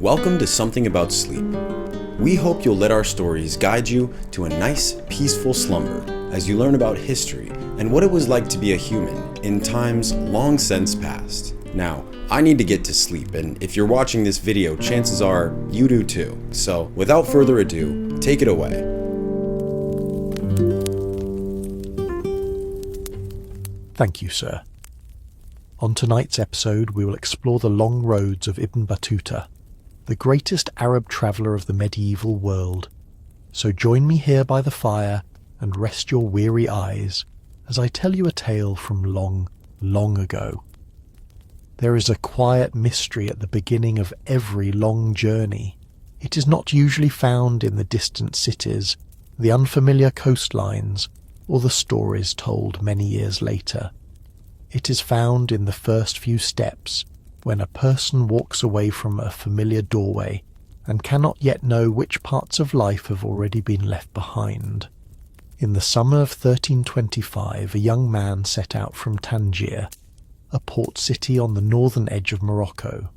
Welcome to Something About Sleep. We hope you'll let our stories guide you to a nice, peaceful slumber as you learn about history and what it was like to be a human in times long since past. Now, I need to get to sleep, and if you're watching this video, chances are you do too. So, without further ado, take it away. Thank you, sir. On tonight's episode, we will explore the long roads of Ibn Battuta, the greatest Arab traveller of the medieval world. So join me here by the fire and rest your weary eyes as I tell you a tale from long, long ago. There is a quiet mystery at the beginning of every long journey. It is not usually found in the distant cities, the unfamiliar coastlines, or the stories told many years later. It is found in the first few steps, when a person walks away from a familiar doorway and cannot yet know which parts of life have already been left behind. In the summer of 1325, a young man set out from Tangier, a port city on the northern edge of Morocco.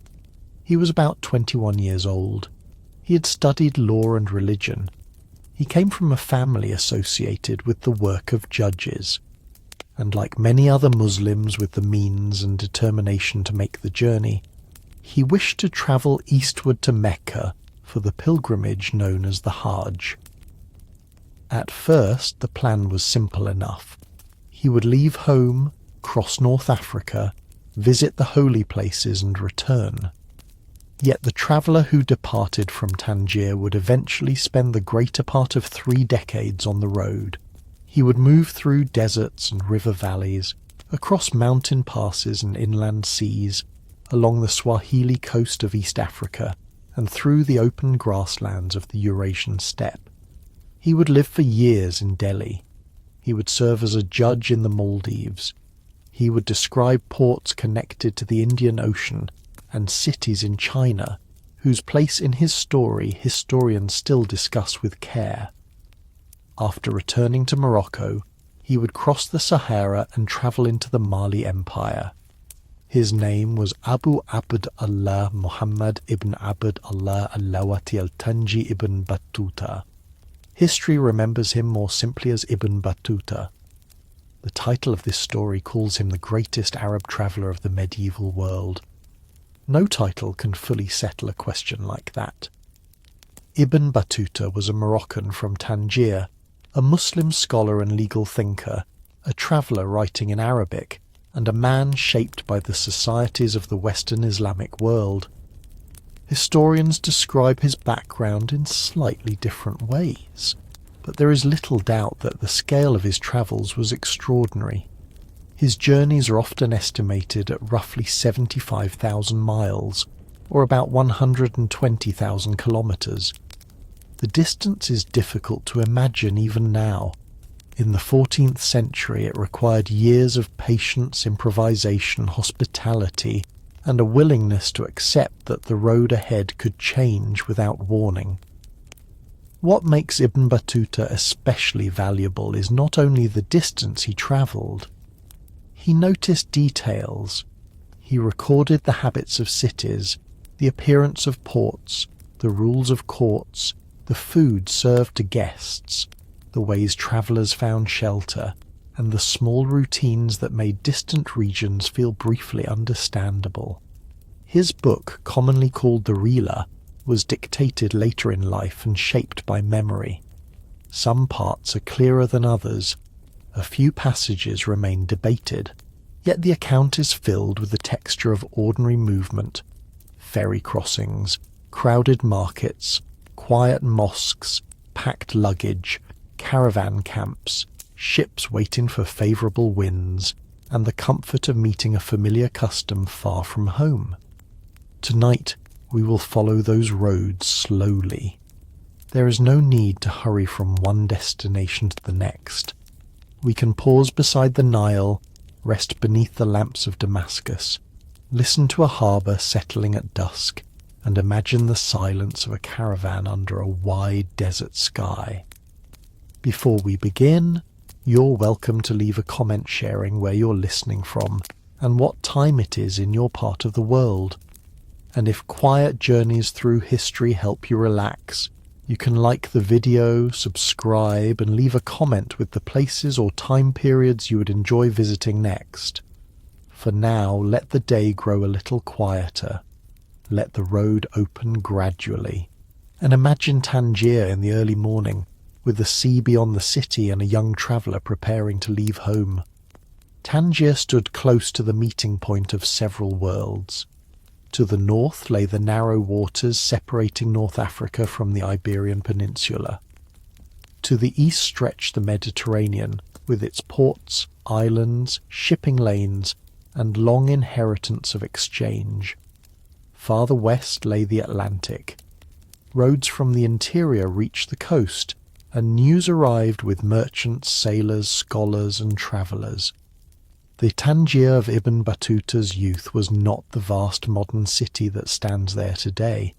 He was about 21 years old. He had studied law and religion. He came from a family associated with the work of judges, and like many other Muslims with the means and determination to make the journey, he wished to travel eastward to Mecca for the pilgrimage known as the Hajj. At first, the plan was simple enough. He would leave home, cross North Africa, visit the holy places and return. Yet the traveller who departed from Tangier would eventually spend the greater part of 3 decades on the road. He would move through deserts and river valleys, across mountain passes and inland seas, along the Swahili coast of East Africa, and through the open grasslands of the Eurasian steppe. He would live for years in Delhi. He would serve as a judge in the Maldives. He would describe ports connected to the Indian Ocean and cities in China, whose place in his story historians still discuss with care. After returning to Morocco, he would cross the Sahara and travel into the Mali Empire. His name was Abu Abd Allah Muhammad ibn Abd Allah al-Lawati al-Tanji ibn Battuta. History remembers him more simply as Ibn Battuta. The title of this story calls him the greatest Arab traveller of the medieval world. No title can fully settle a question like that. Ibn Battuta was a Moroccan from Tangier, a Muslim scholar and legal thinker, a traveller writing in Arabic, and a man shaped by the societies of the Western Islamic world. Historians describe his background in slightly different ways, but there is little doubt that the scale of his travels was extraordinary. His journeys are often estimated at roughly 75,000 miles, or about 120,000 kilometres. The distance is difficult to imagine even now. In the 14th century it required years of patience, improvisation, hospitality, and a willingness to accept that the road ahead could change without warning. What makes Ibn Battuta especially valuable is not only the distance he travelled. He noticed details. He recorded the habits of cities, the appearance of ports, the rules of courts, the food served to guests, the ways travellers found shelter, and the small routines that made distant regions feel briefly understandable. His book, commonly called the Rila, was dictated later in life and shaped by memory. Some parts are clearer than others. A few passages remain debated, yet the account is filled with the texture of ordinary movement, ferry crossings, crowded markets, quiet mosques, packed luggage, caravan camps, ships waiting for favourable winds, and the comfort of meeting a familiar custom far from home. Tonight we will follow those roads slowly. There is no need to hurry from one destination to the next. We can pause beside the Nile, rest beneath the lamps of Damascus, listen to a harbour settling at dusk, and imagine the silence of a caravan under a wide desert sky. Before we begin, you're welcome to leave a comment sharing where you're listening from and what time it is in your part of the world. And if quiet journeys through history help you relax, you can like the video, subscribe, and leave a comment with the places or time periods you would enjoy visiting next. For now, let the day grow a little quieter. Let the road open gradually. And imagine Tangier in the early morning, with the sea beyond the city and a young traveller preparing to leave home. Tangier stood close to the meeting point of several worlds. To the north lay the narrow waters separating North Africa from the Iberian Peninsula. To the east stretched the Mediterranean, with its ports, islands, shipping lanes, and long inheritance of exchange. Farther west lay the Atlantic. Roads from the interior reached the coast, and news arrived with merchants, sailors, scholars, and travellers. The Tangier of Ibn Battuta's youth was not the vast modern city that stands there today.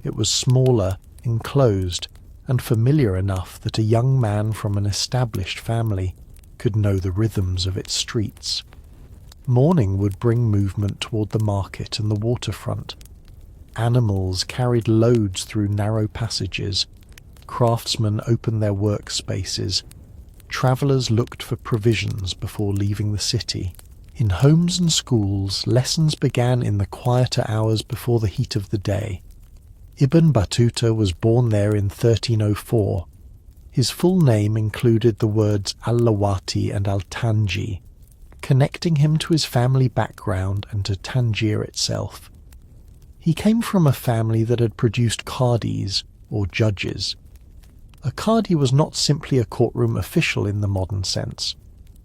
It was smaller, enclosed, and familiar enough that a young man from an established family could know the rhythms of its streets. Morning would bring movement toward the market and the waterfront. Animals carried loads through narrow passages. Craftsmen opened their workspaces. Travellers looked for provisions before leaving the city. In homes and schools, lessons began in the quieter hours before the heat of the day. Ibn Battuta was born there in 1304. His full name included the words Al-Lawati and Al-Tanji, connecting him to his family background and to Tangier itself. He came from a family that had produced qadis, or judges. A qadi was not simply a courtroom official in the modern sense.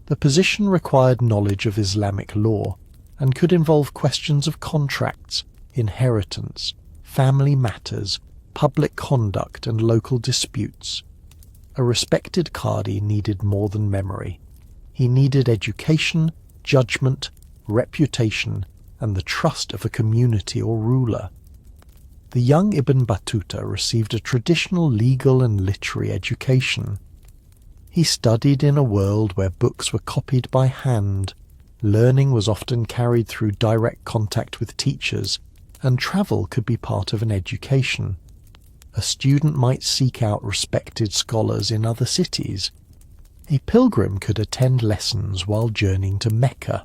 The position required knowledge of Islamic law and could involve questions of contracts, inheritance, family matters, public conduct, and local disputes. A respected qadi needed more than memory. He needed education, judgment, reputation, and the trust of a community or ruler. The young Ibn Battuta received a traditional legal and literary education. He studied in a world where books were copied by hand, learning was often carried through direct contact with teachers, and travel could be part of an education. A student might seek out respected scholars in other cities. A pilgrim could attend lessons while journeying to Mecca.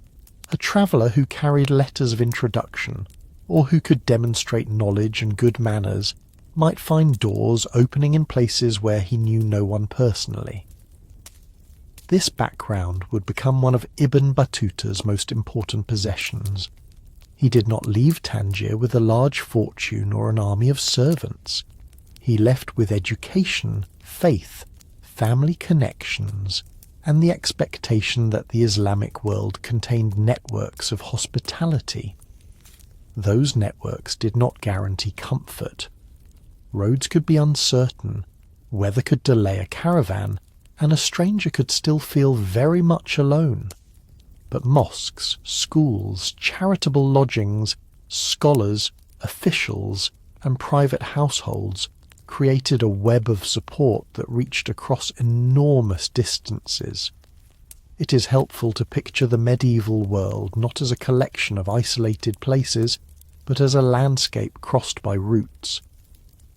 A traveller who carried letters of introduction, or who could demonstrate knowledge and good manners, might find doors opening in places where he knew no one personally. This background would become one of Ibn Battuta's most important possessions. He did not leave Tangier with a large fortune or an army of servants. He left with education, faith, family connections, and the expectation that the Islamic world contained networks of hospitality. Those networks did not guarantee comfort. Roads could be uncertain, weather could delay a caravan, and a stranger could still feel very much alone. But mosques, schools, charitable lodgings, scholars, officials, and private households created a web of support that reached across enormous distances. It is helpful to picture the medieval world not as a collection of isolated places, but as a landscape crossed by routes.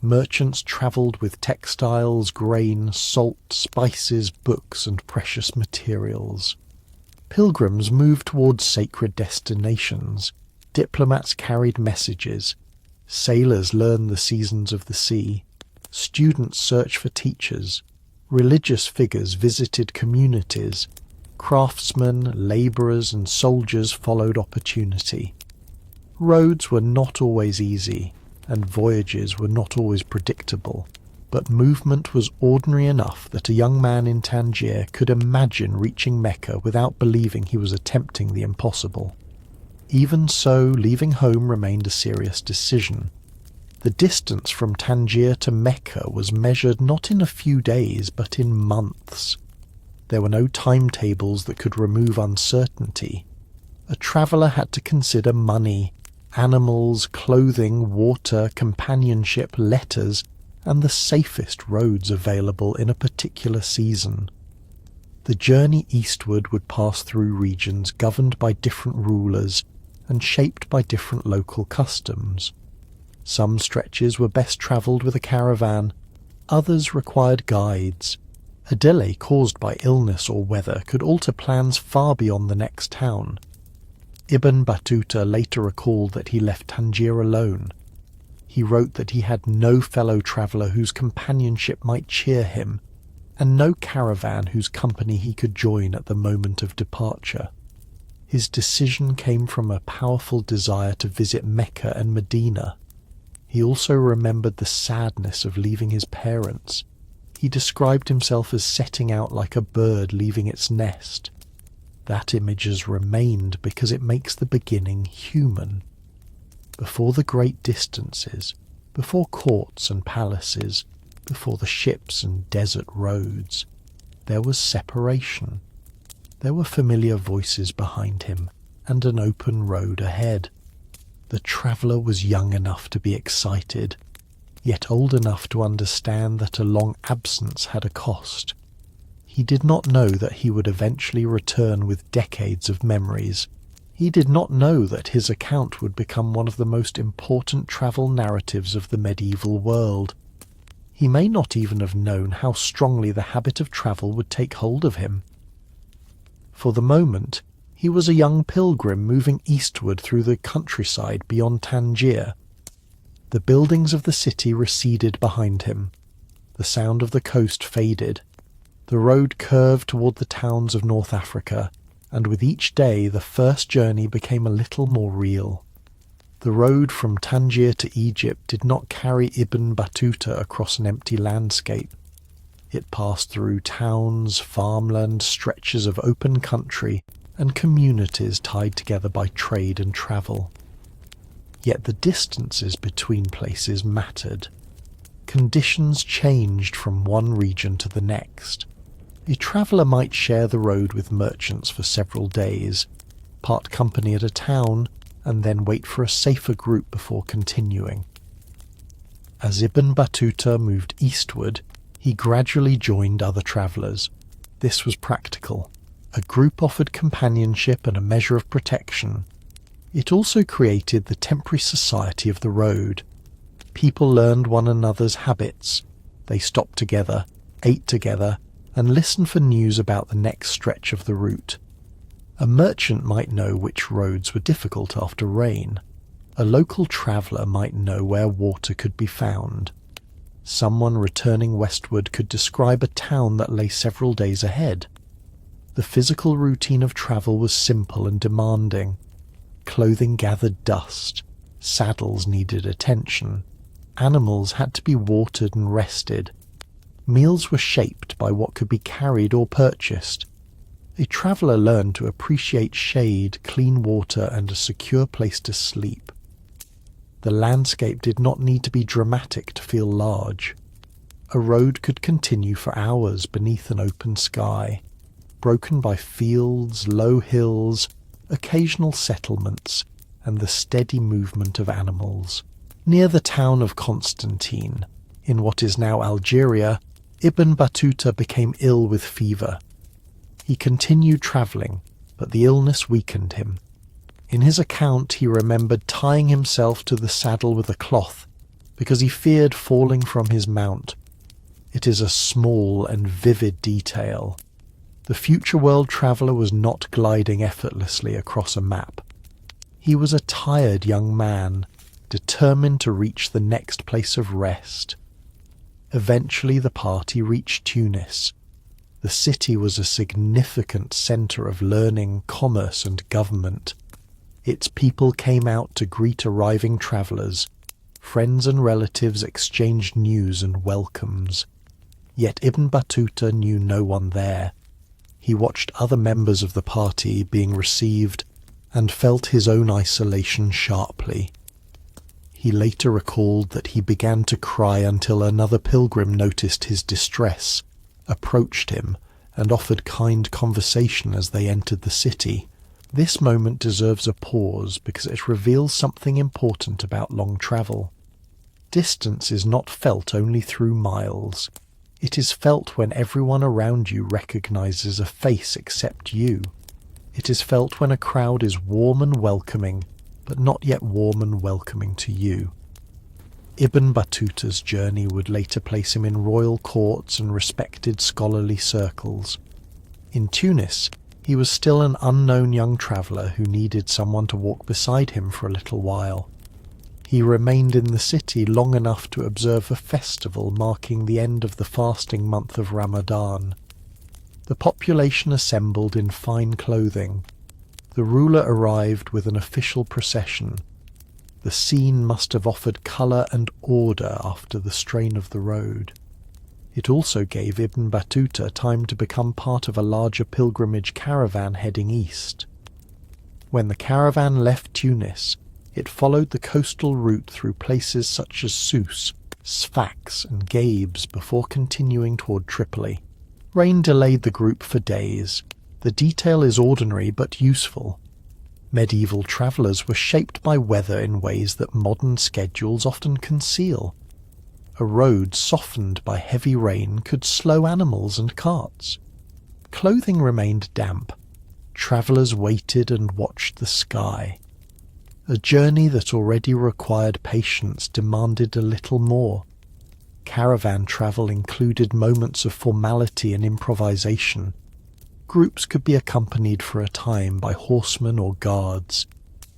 Merchants travelled with textiles, grain, salt, spices, books, and precious materials. Pilgrims moved towards sacred destinations. Diplomats carried messages. Sailors learned the seasons of the sea. Students searched for teachers. Religious figures visited communities. Craftsmen, labourers, and soldiers followed opportunity. Roads were not always easy, and voyages were not always predictable, but movement was ordinary enough that a young man in Tangier could imagine reaching Mecca without believing he was attempting the impossible. Even so, leaving home remained a serious decision. The distance from Tangier to Mecca was measured not in a few days, but in months. There were no timetables that could remove uncertainty. A traveller had to consider money, animals, clothing, water, companionship, letters, and the safest roads available in a particular season. The journey eastward would pass through regions governed by different rulers, and shaped by different local customs. Some stretches were best travelled with a caravan, others required guides. A delay caused by illness or weather could alter plans far beyond the next town. Ibn Battuta later recalled that he left Tangier alone. He wrote that he had no fellow traveller whose companionship might cheer him, and no caravan whose company he could join at the moment of departure. His decision came from a powerful desire to visit Mecca and Medina. He also remembered the sadness of leaving his parents. He described himself as setting out like a bird leaving its nest. That image has remained because it makes the beginning human. Before the great distances, before courts and palaces, before the ships and desert roads, there was separation. There were familiar voices behind him and an open road ahead. The traveller was young enough to be excited, yet old enough to understand that a long absence had a cost. He did not know that he would eventually return with decades of memories. He did not know that his account would become one of the most important travel narratives of the medieval world. He may not even have known how strongly the habit of travel would take hold of him. For the moment, he was a young pilgrim moving eastward through the countryside beyond Tangier. The buildings of the city receded behind him. The sound of the coast faded. The road curved toward the towns of North Africa, and with each day the first journey became a little more real. The road from Tangier to Egypt did not carry Ibn Battuta across an empty landscape. It passed through towns, farmland, stretches of open country, and communities tied together by trade and travel. Yet the distances between places mattered. Conditions changed from one region to the next. A traveller might share the road with merchants for several days, part company at a town, and then wait for a safer group before continuing. As Ibn Battuta moved eastward, he gradually joined other travellers. This was practical. A group offered companionship and a measure of protection. It also created the temporary society of the road. People learned one another's habits. They stopped together, ate together, and listened for news about the next stretch of the route. A merchant might know which roads were difficult after rain. A local traveller might know where water could be found. Someone returning westward could describe a town that lay several days ahead. The physical routine of travel was simple and demanding. Clothing gathered dust. Saddles needed attention. Animals had to be watered and rested. Meals were shaped by what could be carried or purchased. A traveller learned to appreciate shade, clean water, and a secure place to sleep. The landscape did not need to be dramatic to feel large. A road could continue for hours beneath an open sky, broken by fields, low hills, occasional settlements, and the steady movement of animals. Near the town of Constantine, in what is now Algeria, Ibn Battuta became ill with fever. He continued travelling, but the illness weakened him. In his account he remembered tying himself to the saddle with a cloth because he feared falling from his mount. It is a small and vivid detail. The future world traveller was not gliding effortlessly across a map. He was a tired young man, determined to reach the next place of rest. Eventually the party reached Tunis. The city was a significant centre of learning, commerce and government. Its people came out to greet arriving travellers. Friends and relatives exchanged news and welcomes. Yet Ibn Battuta knew no one there. He watched other members of the party being received and felt his own isolation sharply. He later recalled that he began to cry until another pilgrim noticed his distress, approached him, and offered kind conversation as they entered the city. This moment deserves a pause because it reveals something important about long travel. Distance is not felt only through miles. It is felt when everyone around you recognizes a face except you. It is felt when a crowd is warm and welcoming, but not yet warm and welcoming to you. Ibn Battuta's journey would later place him in royal courts and respected scholarly circles. In Tunis, he was still an unknown young traveller who needed someone to walk beside him for a little while. He remained in the city long enough to observe a festival marking the end of the fasting month of Ramadan. The population assembled in fine clothing. The ruler arrived with an official procession. The scene must have offered colour and order after the strain of the road. It also gave Ibn Battuta time to become part of a larger pilgrimage caravan heading east. When the caravan left Tunis, it followed the coastal route through places such as Sousse, Sfax and Gabes before continuing toward Tripoli. Rain delayed the group for days. The detail is ordinary but useful. Medieval travellers were shaped by weather in ways that modern schedules often conceal. A road softened by heavy rain could slow animals and carts. Clothing remained damp. Travellers waited and watched the sky. A journey that already required patience demanded a little more. Caravan travel included moments of formality and improvisation. Groups could be accompanied for a time by horsemen or guards.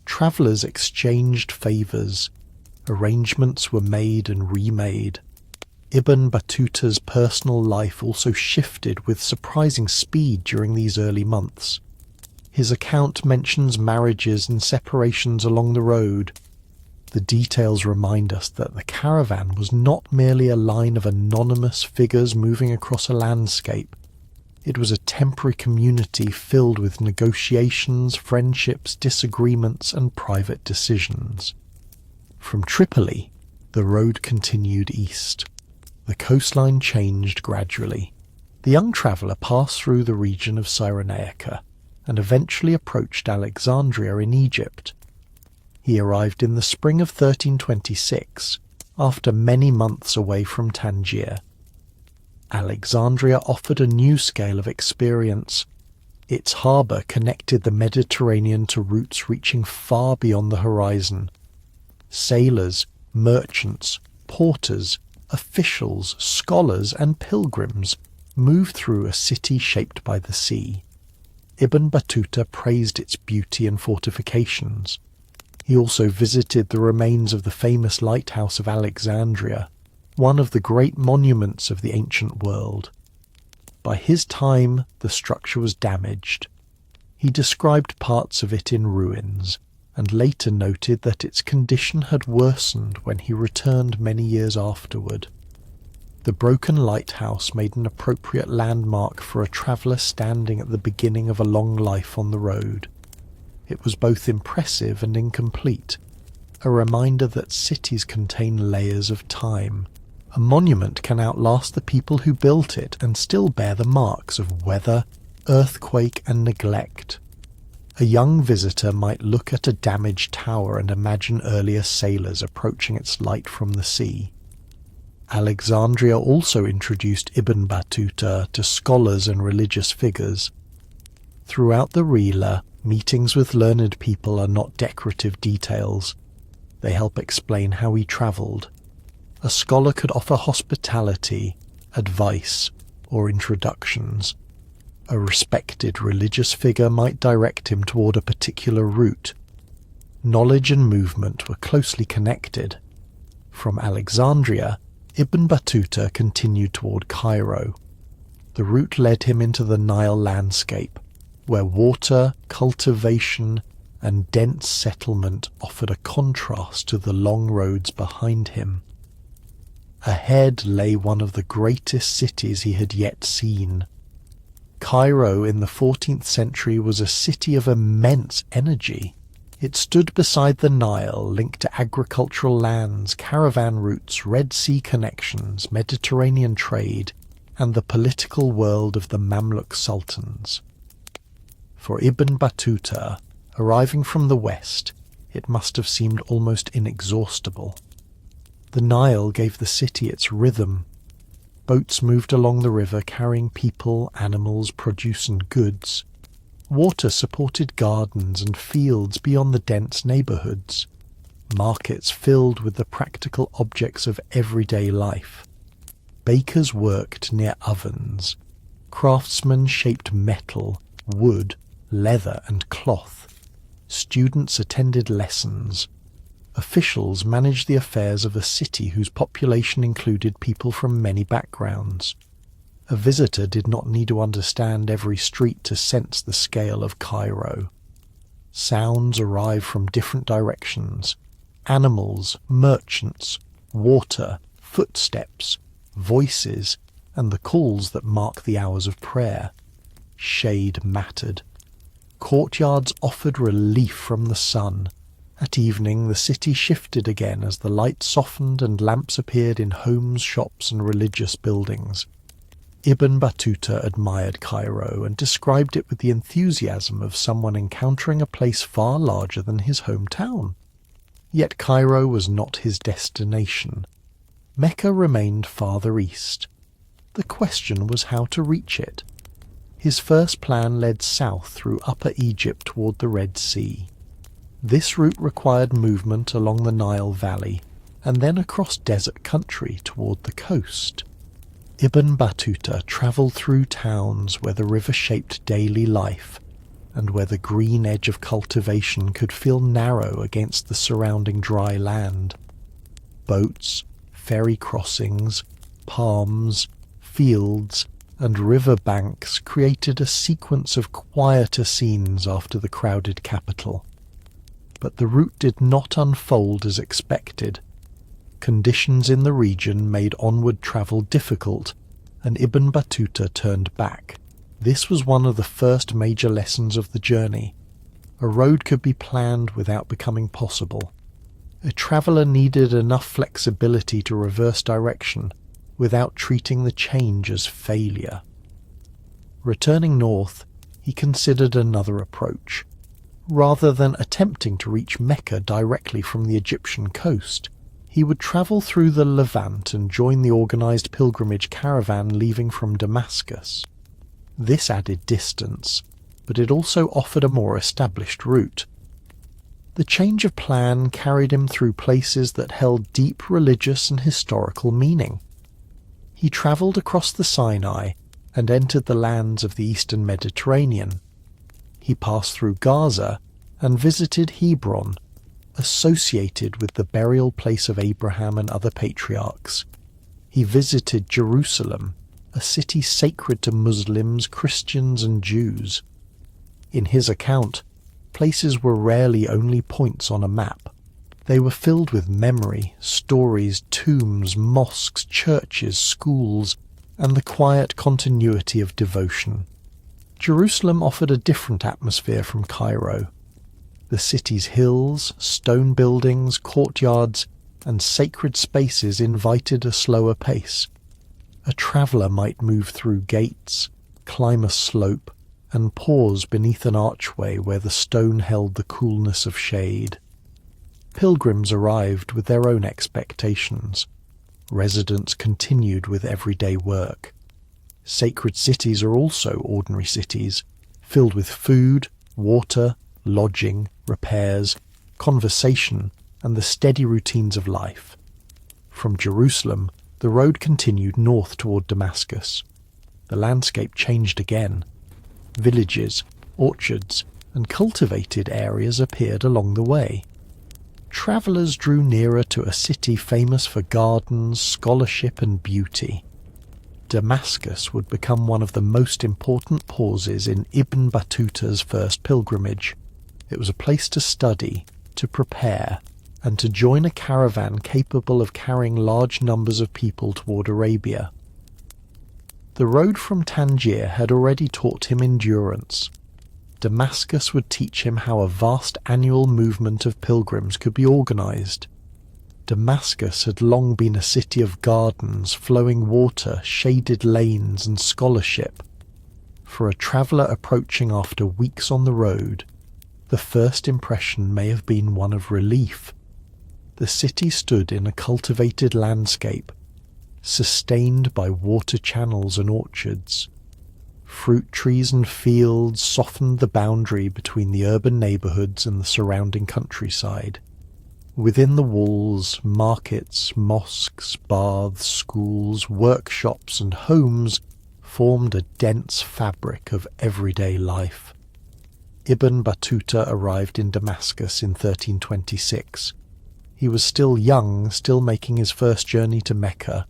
Travellers exchanged favours. Arrangements were made and remade. Ibn Battuta's personal life also shifted with surprising speed during these early months. His account mentions marriages and separations along the road. The details remind us that the caravan was not merely a line of anonymous figures moving across a landscape. It was a temporary community filled with negotiations, friendships, disagreements, and private decisions. From Tripoli, the road continued east. The coastline changed gradually. The young traveller passed through the region of Cyrenaica and eventually approached Alexandria in Egypt. He arrived in the spring of 1326, after many months away from Tangier. Alexandria offered a new scale of experience. Its harbour connected the Mediterranean to routes reaching far beyond the horizon. Sailors, merchants, porters, officials, scholars, and pilgrims moved through a city shaped by the sea. Ibn Battuta praised its beauty and fortifications. He also visited the remains of the famous lighthouse of Alexandria, one of the great monuments of the ancient world. By his time, the structure was damaged. He described parts of it in ruins, and later noted that its condition had worsened when he returned many years afterward. The broken lighthouse made an appropriate landmark for a traveller standing at the beginning of a long life on the road. It was both impressive and incomplete, a reminder that cities contain layers of time. A monument can outlast the people who built it and still bear the marks of weather, earthquake, and neglect. A young visitor might look at a damaged tower and imagine earlier sailors approaching its light from the sea. Alexandria also introduced Ibn Battuta to scholars and religious figures. Throughout the Rila, meetings with learned people are not decorative details. They help explain how he travelled. A scholar could offer hospitality, advice, or introductions. A respected religious figure might direct him toward a particular route. Knowledge and movement were closely connected. From Alexandria, Ibn Battuta continued toward Cairo. The route led him into the Nile landscape, where water, cultivation, and dense settlement offered a contrast to the long roads behind him. Ahead lay one of the greatest cities he had yet seen. Cairo in the 14th century was a city of immense energy. It stood beside the Nile, linked to agricultural lands, caravan routes, Red Sea connections, Mediterranean trade, and the political world of the Mamluk sultans. For Ibn Battuta, arriving from the west, it must have seemed almost inexhaustible. The Nile gave the city its rhythm. Boats moved along the river carrying people, animals, produce and goods. Water supported gardens and fields beyond the dense neighbourhoods, markets filled with the practical objects of everyday life. Bakers worked near ovens, craftsmen shaped metal, wood, leather and cloth. Students attended lessons. Officials managed the affairs of a city whose population included people from many backgrounds. A visitor did not need to understand every street to sense the scale of Cairo. Sounds arrived from different directions: animals, merchants, water, footsteps, voices, and the calls that mark the hours of prayer. Shade mattered. Courtyards offered relief from the sun. At evening the city shifted again as the light softened and lamps appeared in homes, shops and religious buildings. Ibn Battuta admired Cairo and described it with the enthusiasm of someone encountering a place far larger than his hometown. Yet Cairo was not his destination. Mecca remained farther east. The question was how to reach it. His first plan led south through Upper Egypt toward the Red Sea. This route required movement along the Nile Valley and then across desert country toward the coast. Ibn Battuta travelled through towns where the river shaped daily life and where the green edge of cultivation could feel narrow against the surrounding dry land. Boats, ferry crossings, palms, fields, and river banks created a sequence of quieter scenes after the crowded capital. But the route did not unfold as expected. Conditions in the region made onward travel difficult, and Ibn Battuta turned back. This was one of the first major lessons of the journey. A road could be planned without becoming possible. A traveller needed enough flexibility to reverse direction without treating the change as failure. Returning north, he considered another approach. Rather than attempting to reach Mecca directly from the Egyptian coast, he would travel through the Levant and join the organised pilgrimage caravan leaving from Damascus. This added distance, but it also offered a more established route. The change of plan carried him through places that held deep religious and historical meaning. He travelled across the Sinai and entered the lands of the eastern Mediterranean. He passed through Gaza and visited Hebron, associated with the burial place of Abraham and other patriarchs. He visited Jerusalem, a city sacred to Muslims, Christians and Jews. In his account, places were rarely only points on a map. They were filled with memory, stories, tombs, mosques, churches, schools, and the quiet continuity of devotion. Jerusalem offered a different atmosphere from Cairo. The city's hills, stone buildings, courtyards, and sacred spaces invited a slower pace. A traveller might move through gates, climb a slope, and pause beneath an archway where the stone held the coolness of shade. Pilgrims arrived with their own expectations. Residents continued with everyday work. Sacred cities are also ordinary cities, filled with food, water, lodging, repairs, conversation, and the steady routines of life. From Jerusalem, the road continued north toward Damascus. The landscape changed again. Villages, orchards, and cultivated areas appeared along the way. Travellers drew nearer to a city famous for gardens, scholarship, and beauty. Damascus would become one of the most important pauses in Ibn Battuta's first pilgrimage. It was a place to study, to prepare, and to join a caravan capable of carrying large numbers of people toward Arabia. The road from Tangier had already taught him endurance. Damascus would teach him how a vast annual movement of pilgrims could be organised. Damascus had long been a city of gardens, flowing water, shaded lanes and scholarship. For a traveller approaching after weeks on the road, the first impression may have been one of relief. The city stood in a cultivated landscape, sustained by water channels and orchards. Fruit trees and fields softened the boundary between the urban neighbourhoods and the surrounding countryside. Within the walls, markets, mosques, baths, schools, workshops and homes formed a dense fabric of everyday life. Ibn Battuta arrived in Damascus in 1326. He was still young, still making his first journey to Mecca,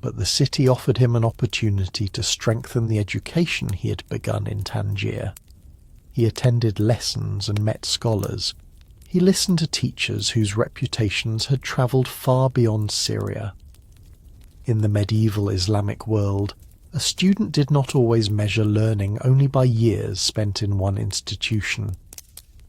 but the city offered him an opportunity to strengthen the education he had begun in Tangier. He attended lessons and met scholars. He listened to teachers whose reputations had travelled far beyond Syria. In the medieval Islamic world, a student did not always measure learning only by years spent in one institution.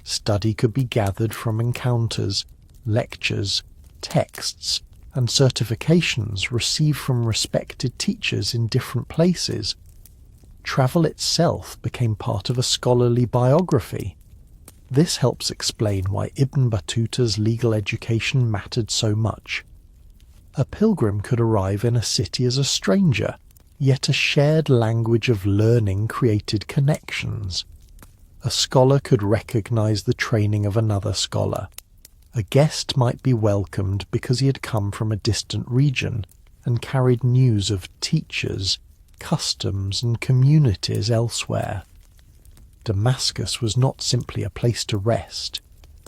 Study could be gathered from encounters, lectures, texts, and certifications received from respected teachers in different places. Travel itself became part of a scholarly biography. This helps explain why Ibn Battuta's legal education mattered so much. A pilgrim could arrive in a city as a stranger, yet a shared language of learning created connections. A scholar could recognize the training of another scholar. A guest might be welcomed because he had come from a distant region and carried news of teachers, customs, and communities elsewhere. Damascus was not simply a place to rest.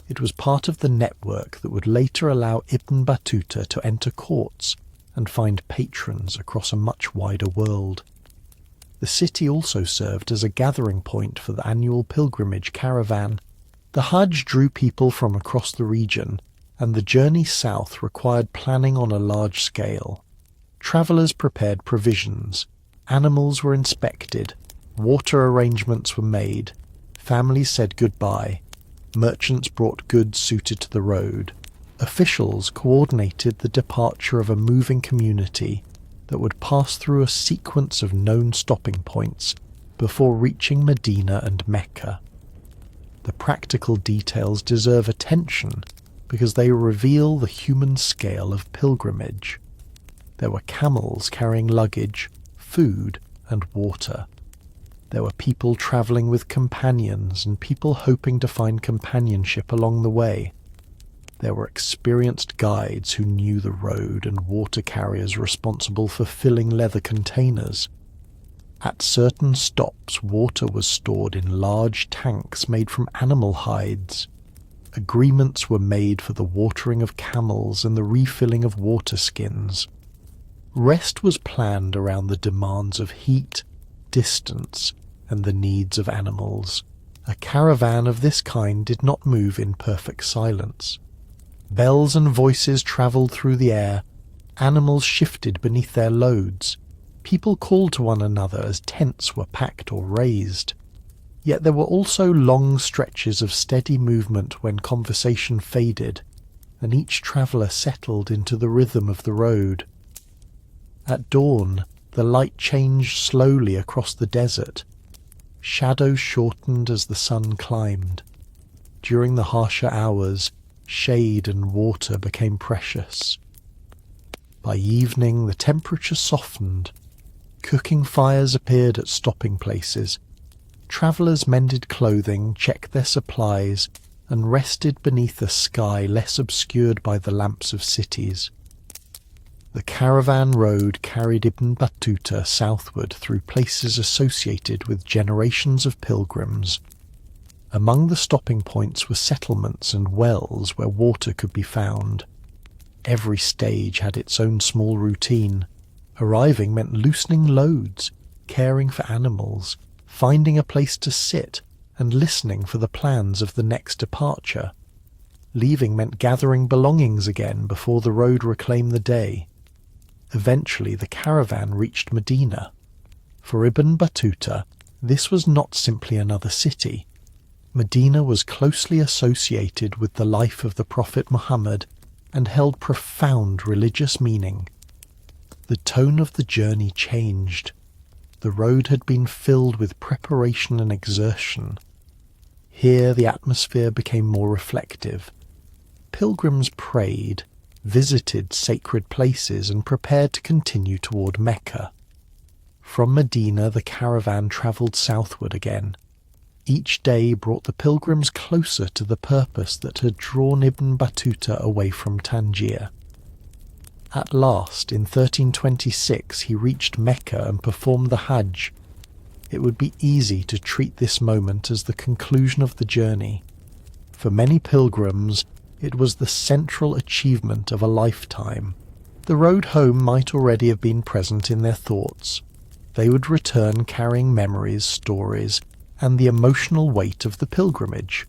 It was part of the network that would later allow Ibn Battuta to enter courts and find patrons across a much wider world. The city also served as a gathering point for the annual pilgrimage caravan. The Hajj drew people from across the region, and the journey south required planning on a large scale. Travellers prepared provisions, animals were inspected, water arrangements were made, families said goodbye, merchants brought goods suited to the road. Officials coordinated the departure of a moving community that would pass through a sequence of known stopping points before reaching Medina and Mecca. The practical details deserve attention because they reveal the human scale of pilgrimage. There were camels carrying luggage, food, and water. There were people travelling with companions and people hoping to find companionship along the way. There were experienced guides who knew the road and water carriers responsible for filling leather containers. At certain stops, water was stored in large tanks made from animal hides. Agreements were made for the watering of camels and the refilling of water skins. Rest was planned around the demands of heat, distance, and the needs of animals. A caravan of this kind did not move in perfect silence. Bells and voices travelled through the air. Animals shifted beneath their loads. People called to one another as tents were packed or raised. Yet there were also long stretches of steady movement when conversation faded, and each traveller settled into the rhythm of the road. At dawn, the light changed slowly across the desert. Shadows shortened as the sun climbed. During the harsher hours, shade and water became precious. By evening, the temperature softened. Cooking fires appeared at stopping places. Travellers mended clothing, checked their supplies, and rested beneath a sky less obscured by the lamps of cities. The caravan road carried Ibn Battuta southward through places associated with generations of pilgrims. Among the stopping points were settlements and wells where water could be found. Every stage had its own small routine. Arriving meant loosening loads, caring for animals, finding a place to sit, and listening for the plans of the next departure. Leaving meant gathering belongings again before the road reclaimed the day. Eventually the caravan reached Medina. For Ibn Battuta, this was not simply another city. Medina was closely associated with the life of the Prophet Muhammad and held profound religious meaning. The tone of the journey changed. The road had been filled with preparation and exertion. Here the atmosphere became more reflective. Pilgrims prayed, visited sacred places, and prepared to continue toward Mecca. From Medina, the caravan travelled southward again. Each day brought the pilgrims closer to the purpose that had drawn Ibn Battuta away from Tangier. At last, in 1326, he reached Mecca and performed the Hajj. It would be easy to treat this moment as the conclusion of the journey. For many pilgrims, it was the central achievement of a lifetime. The road home might already have been present in their thoughts. They would return carrying memories, stories, and the emotional weight of the pilgrimage.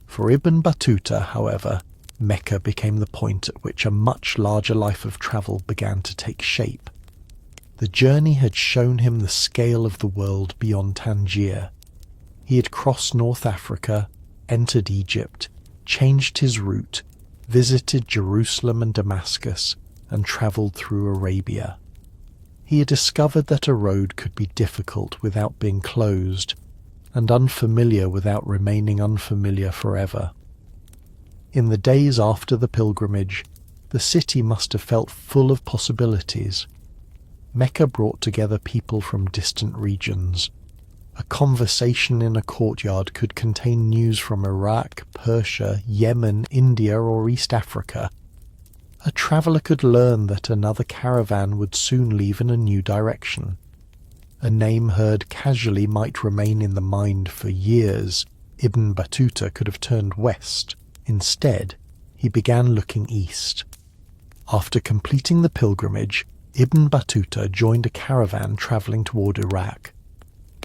For Ibn Battuta, however, Mecca became the point at which a much larger life of travel began to take shape. The journey had shown him the scale of the world beyond Tangier. He had crossed North Africa, entered Egypt, changed his route, visited Jerusalem and Damascus, and travelled through Arabia. He had discovered that a road could be difficult without being closed, and unfamiliar without remaining unfamiliar forever. In the days after the pilgrimage, the city must have felt full of possibilities. Mecca brought together people from distant regions. A conversation in a courtyard could contain news from Iraq, Persia, Yemen, India, or East Africa. A traveller could learn that another caravan would soon leave in a new direction. A name heard casually might remain in the mind for years. Ibn Battuta could have turned west. Instead, he began looking east. After completing the pilgrimage, Ibn Battuta joined a caravan travelling toward Iraq.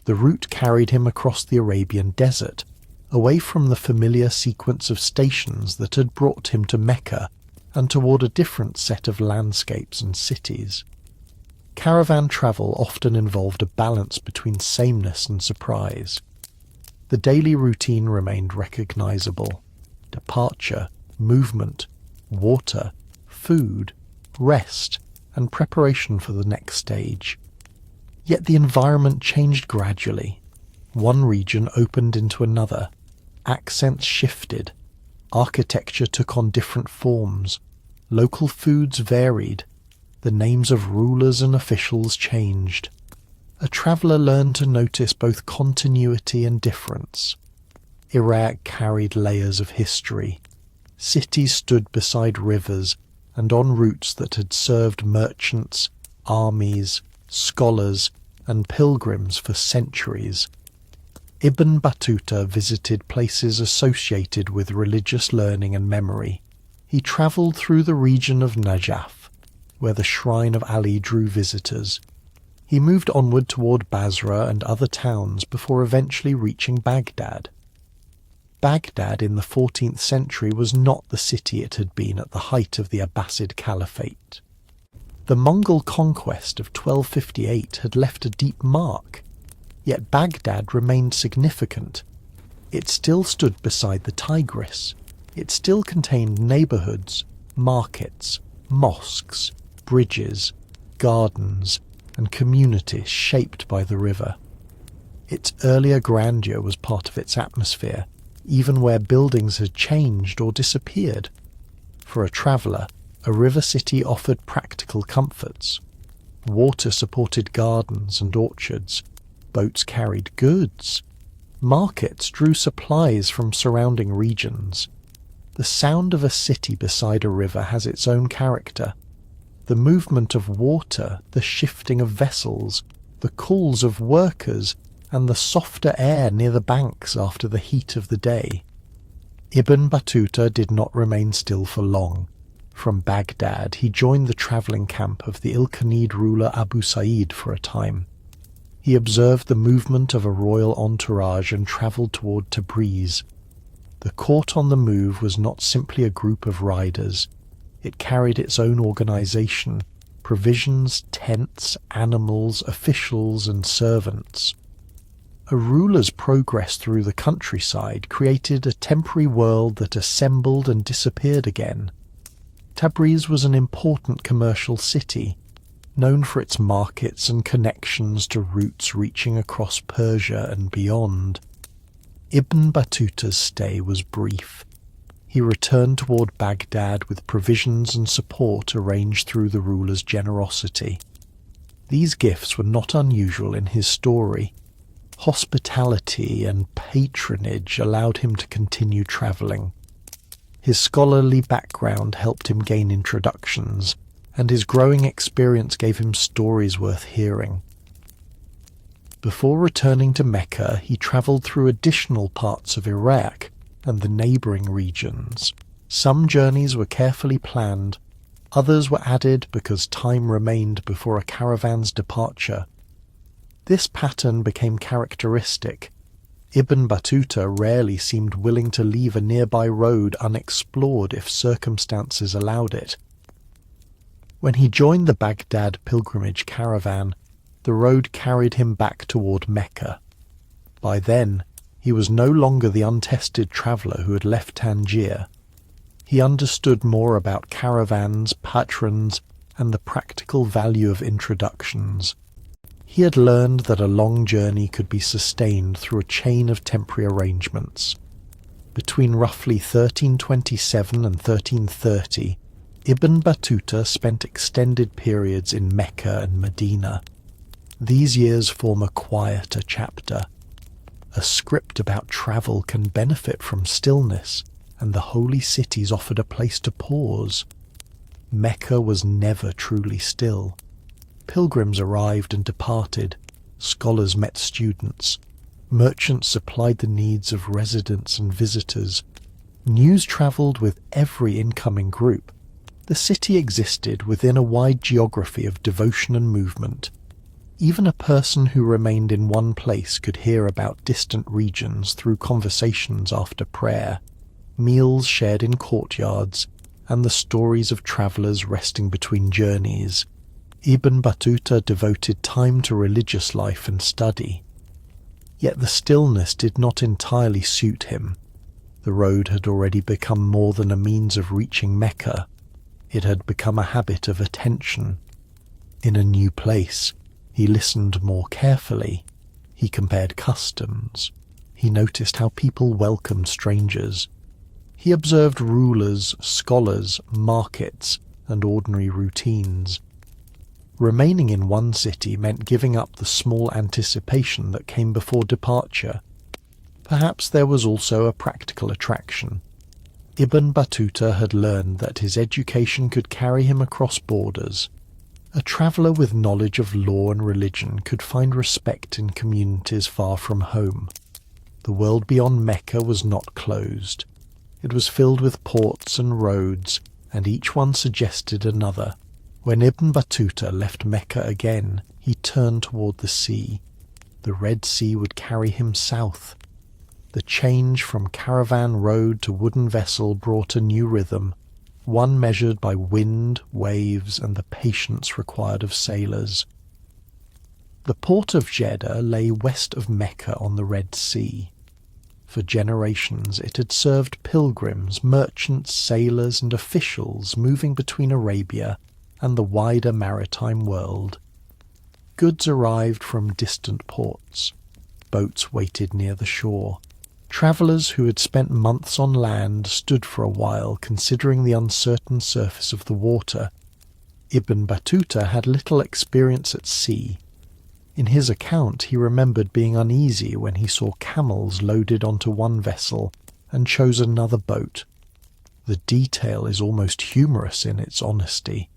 The route carried him across the Arabian desert, away from the familiar sequence of stations that had brought him to Mecca, and toward a different set of landscapes and cities. Caravan travel often involved a balance between sameness and surprise. The daily routine remained recognizable. Departure, movement, water, food, rest, and preparation for the next stage. Yet the environment changed gradually. One region opened into another. Accents shifted. Architecture took on different forms. Local foods varied. The names of rulers and officials changed. A traveller learned to notice both continuity and difference. Iraq carried layers of history. Cities stood beside rivers and on routes that had served merchants, armies, scholars, and pilgrims for centuries. Ibn Battuta visited places associated with religious learning and memory. He travelled through the region of Najaf, where the shrine of Ali drew visitors. He moved onward toward Basra and other towns before eventually reaching Baghdad. Baghdad in the 14th century was not the city it had been at the height of the Abbasid Caliphate. The Mongol conquest of 1258 had left a deep mark, yet Baghdad remained significant. It still stood beside the Tigris. It still contained neighbourhoods, markets, mosques, bridges, gardens, and communities shaped by the river. Its earlier grandeur was part of its atmosphere, even where buildings had changed or disappeared. For a traveller, a river city offered practical comforts. Water supported gardens and orchards. Boats carried goods. Markets drew supplies from surrounding regions. The sound of a city beside a river has its own character. The movement of water, the shifting of vessels, the calls of workers, and the softer air near the banks after the heat of the day. Ibn Battuta did not remain still for long. From Baghdad, he joined the travelling camp of the Ilkhanid ruler Abu Sa'id for a time. He observed the movement of a royal entourage and travelled toward Tabriz. The court on the move was not simply a group of riders. It carried its own organisation, provisions, tents, animals, officials, and servants. A ruler's progress through the countryside created a temporary world that assembled and disappeared again. Tabriz was an important commercial city, known for its markets and connections to routes reaching across Persia and beyond. Ibn Battuta's stay was brief. He returned toward Baghdad with provisions and support arranged through the ruler's generosity. These gifts were not unusual in his story. Hospitality and patronage allowed him to continue travelling. His scholarly background helped him gain introductions, and his growing experience gave him stories worth hearing. Before returning to Mecca, he travelled through additional parts of Iraq and the neighbouring regions. Some journeys were carefully planned, others were added because time remained before a caravan's departure. This pattern became characteristic. Ibn Battuta rarely seemed willing to leave a nearby road unexplored if circumstances allowed it. When he joined the Baghdad pilgrimage caravan, the road carried him back toward Mecca. By then, he was no longer the untested traveller who had left Tangier. He understood more about caravans, patrons, and the practical value of introductions. He had learned that a long journey could be sustained through a chain of temporary arrangements. Between roughly 1327 and 1330, Ibn Battuta spent extended periods in Mecca and Medina. These years form a quieter chapter. A script about travel can benefit from stillness, and the holy cities offered a place to pause. Mecca was never truly still. Pilgrims arrived and departed, scholars met students, merchants supplied the needs of residents and visitors. News travelled with every incoming group. The city existed within a wide geography of devotion and movement. Even a person who remained in one place could hear about distant regions through conversations after prayer, meals shared in courtyards, and the stories of travellers resting between journeys. Ibn Battuta devoted time to religious life and study. Yet the stillness did not entirely suit him. The road had already become more than a means of reaching Mecca. It had become a habit of attention. In a new place, he listened more carefully. He compared customs. He noticed how people welcomed strangers. He observed rulers, scholars, markets, and ordinary routines. Remaining in one city meant giving up the small anticipation that came before departure. Perhaps there was also a practical attraction. Ibn Battuta had learned that his education could carry him across borders. A traveller with knowledge of law and religion could find respect in communities far from home. The world beyond Mecca was not closed. It was filled with ports and roads, and each one suggested another. When Ibn Battuta left Mecca again, he turned toward the sea. The Red Sea would carry him south. The change from caravan road to wooden vessel brought a new rhythm, one measured by wind, waves, and the patience required of sailors. The port of Jeddah lay west of Mecca on the Red Sea. For generations it had served pilgrims, merchants, sailors, and officials moving between Arabia and the wider maritime world. Goods arrived from distant ports. Boats waited near the shore. Travellers who had spent months on land stood for a while considering the uncertain surface of the water. Ibn Battuta had little experience at sea. In his account he remembered being uneasy when he saw camels loaded onto one vessel and chose another boat. The detail is almost humorous in its honesty.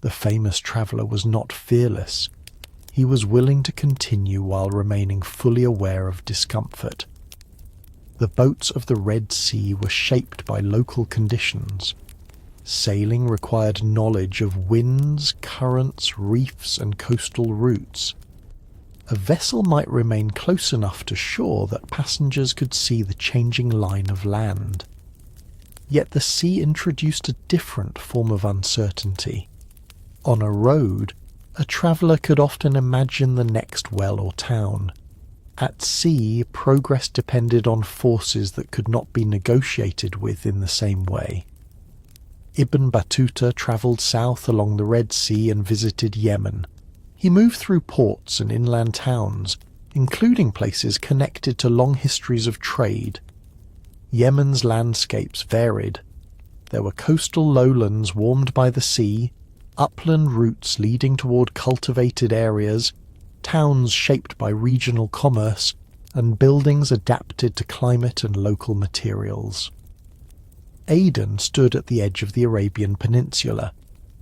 The famous traveller was not fearless. He was willing to continue while remaining fully aware of discomfort. The boats of the Red Sea were shaped by local conditions. Sailing required knowledge of winds, currents, reefs, and coastal routes. A vessel might remain close enough to shore that passengers could see the changing line of land. Yet the sea introduced a different form of uncertainty. On a road, a traveller could often imagine the next well or town. At sea, progress depended on forces that could not be negotiated with in the same way. Ibn Battuta travelled south along the Red Sea and visited Yemen. He moved through ports and inland towns, including places connected to long histories of trade. Yemen's landscapes varied. There were coastal lowlands warmed by the sea, upland routes leading toward cultivated areas, towns shaped by regional commerce, and buildings adapted to climate and local materials. Aden stood at the edge of the Arabian Peninsula,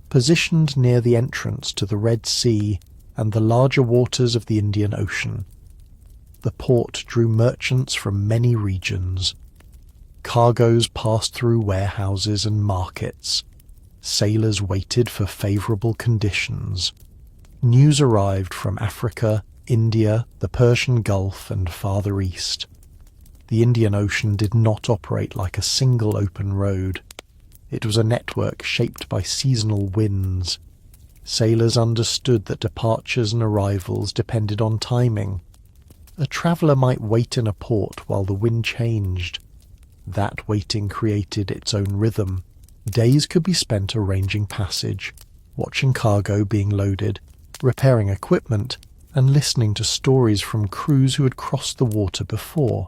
positioned near the entrance to the Red Sea and the larger waters of the Indian Ocean. The port drew merchants from many regions. Cargoes passed through warehouses and markets. Sailors waited for favourable conditions. News arrived from Africa, India, the Persian Gulf, and farther east. The Indian Ocean did not operate like a single open road. It was a network shaped by seasonal winds. Sailors understood that departures and arrivals depended on timing. A traveller might wait in a port while the wind changed. That waiting created its own rhythm. Days could be spent arranging passage, watching cargo being loaded, repairing equipment, and listening to stories from crews who had crossed the water before.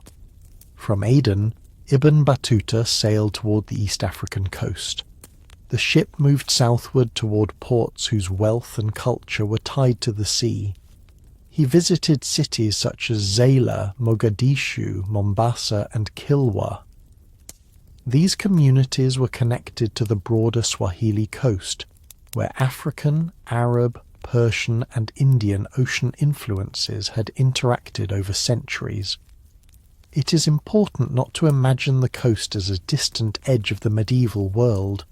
From Aden, Ibn Battuta sailed toward the East African coast. The ship moved southward toward ports whose wealth and culture were tied to the sea. He visited cities such as Zaila, Mogadishu, Mombasa, and Kilwa. These communities were connected to the broader Swahili coast, where African, Arab, Persian, and Indian ocean influences had interacted over centuries. It is important not to imagine the coast as a distant edge of the medieval world.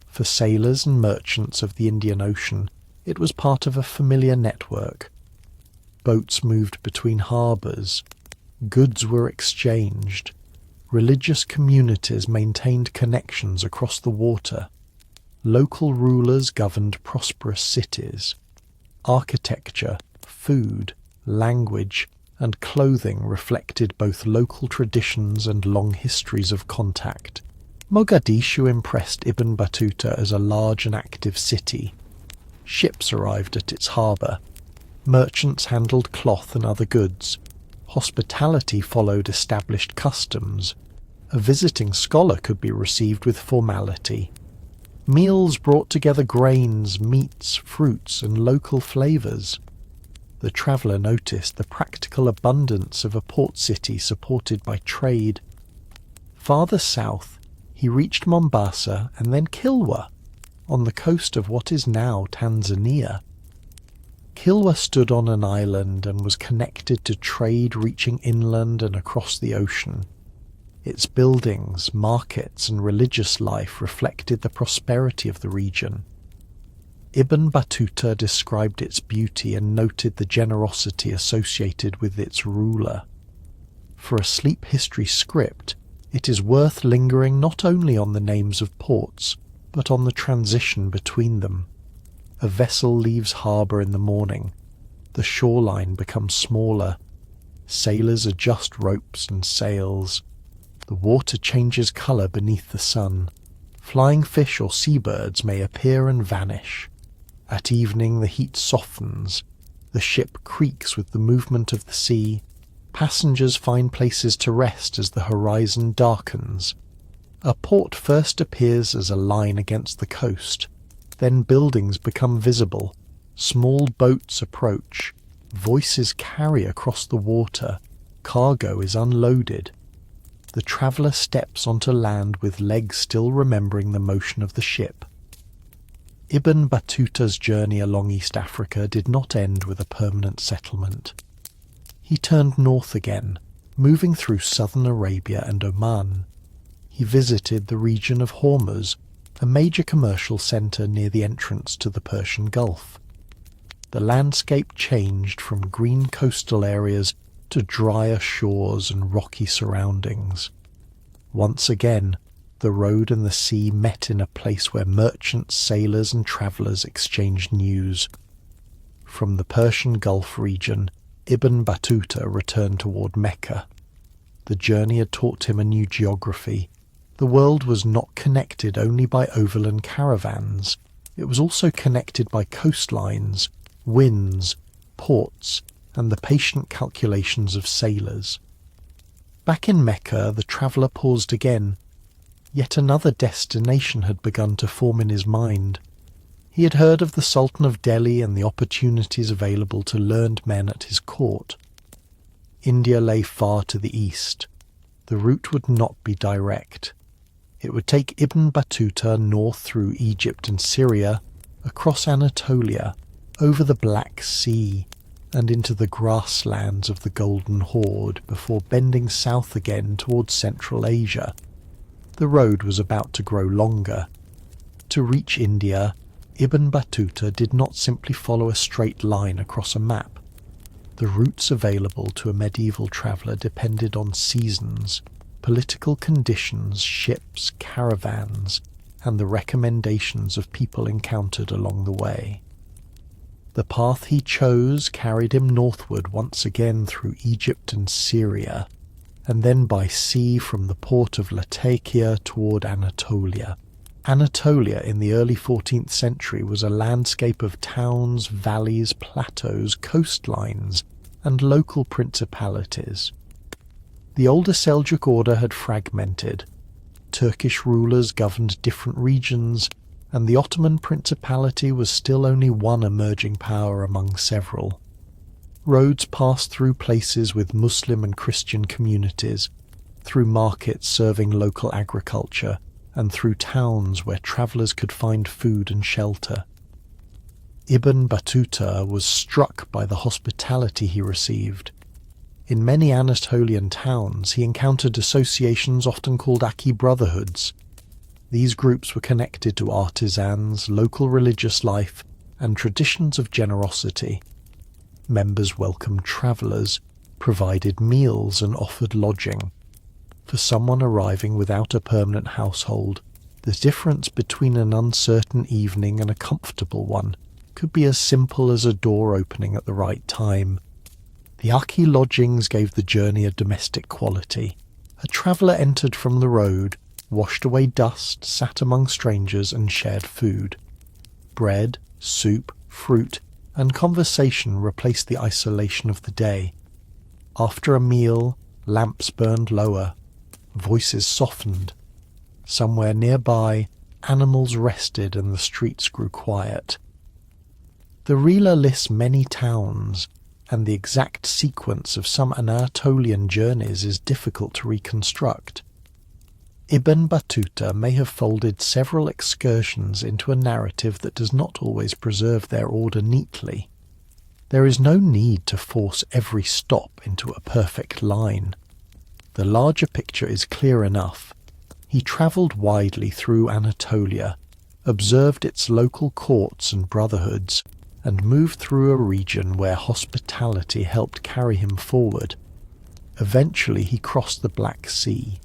For sailors and merchants of the Indian Ocean, it was part of a familiar network. Boats moved between harbours. Goods were exchanged. Religious communities maintained connections across the water. Local rulers governed prosperous cities. Architecture, food, language, and clothing reflected both local traditions and long histories of contact. Mogadishu impressed Ibn Battuta as a large and active city. Ships arrived at its harbour. Merchants handled cloth and other goods. Hospitality followed established customs. A visiting scholar could be received with formality. Meals brought together grains, meats, fruits, and local flavours. The traveller noticed the practical abundance of a port city supported by trade. Farther south, he reached Mombasa and then Kilwa, on the coast of what is now Tanzania. Kilwa stood on an island and was connected to trade reaching inland and across the ocean. Its buildings, markets, and religious life reflected the prosperity of the region. Ibn Battuta described its beauty and noted the generosity associated with its ruler. For a sleep history script, it is worth lingering not only on the names of ports, but on the transition between them. A vessel leaves harbour in the morning. The shoreline becomes smaller. Sailors adjust ropes and sails. The water changes colour beneath the sun. Flying fish or seabirds may appear and vanish. At evening the heat softens. The ship creaks with the movement of the sea. Passengers find places to rest as the horizon darkens. A port first appears as a line against the coast. Then buildings become visible. Small boats approach. Voices carry across the water. Cargo is unloaded. The traveller steps onto land with legs still remembering the motion of the ship. Ibn Battuta's journey along East Africa did not end with a permanent settlement. He turned north again, moving through southern Arabia and Oman. He visited the region of Hormuz, a major commercial centre near the entrance to the Persian Gulf. The landscape changed from green coastal areas to drier shores and rocky surroundings. Once again, the road and the sea met in a place where merchants, sailors, and travellers exchanged news. From the Persian Gulf region, Ibn Battuta returned toward Mecca. The journey had taught him a new geography. The world was not connected only by overland caravans. It was also connected by coastlines, winds, ports, and the patient calculations of sailors. Back in Mecca, the traveller paused again. Yet another destination had begun to form in his mind. He had heard of the Sultan of Delhi and the opportunities available to learned men at his court. India lay far to the east. The route would not be direct. It would take Ibn Battuta north through Egypt and Syria, across Anatolia, over the Black Sea, and into the grasslands of the Golden Horde before bending south again towards Central Asia. The road was about to grow longer. To reach India, Ibn Battuta did not simply follow a straight line across a map. The routes available to a medieval traveller depended on seasons, political conditions, ships, caravans, and the recommendations of people encountered along the way. The path he chose carried him northward once again through Egypt and Syria, and then by sea from the port of Latakia toward Anatolia. Anatolia in the early 14th century was a landscape of towns, valleys, plateaus, coastlines, and local principalities. The older Seljuk order had fragmented. Turkish rulers governed different regions, and the Ottoman Principality was still only one emerging power among several. Roads passed through places with Muslim and Christian communities, through markets serving local agriculture, and through towns where travellers could find food and shelter. Ibn Battuta was struck by the hospitality he received. In many Anatolian towns he encountered associations often called Aki brotherhoods. These groups were connected to artisans, local religious life, and traditions of generosity. Members welcomed travellers, provided meals, and offered lodging. For someone arriving without a permanent household, the difference between an uncertain evening and a comfortable one could be as simple as a door opening at the right time. The Aki lodgings gave the journey a domestic quality. A traveller entered from the road, washed away dust, sat among strangers, and shared food. Bread, soup, fruit, and conversation replaced the isolation of the day. After a meal, lamps burned lower, voices softened. Somewhere nearby, animals rested and the streets grew quiet. The Rila lists many towns, and the exact sequence of some Anatolian journeys is difficult to reconstruct. Ibn Battuta may have folded several excursions into a narrative that does not always preserve their order neatly. There is no need to force every stop into a perfect line. The larger picture is clear enough. He travelled widely through Anatolia, observed its local courts and brotherhoods, and moved through a region where hospitality helped carry him forward. Eventually he crossed the Black Sea.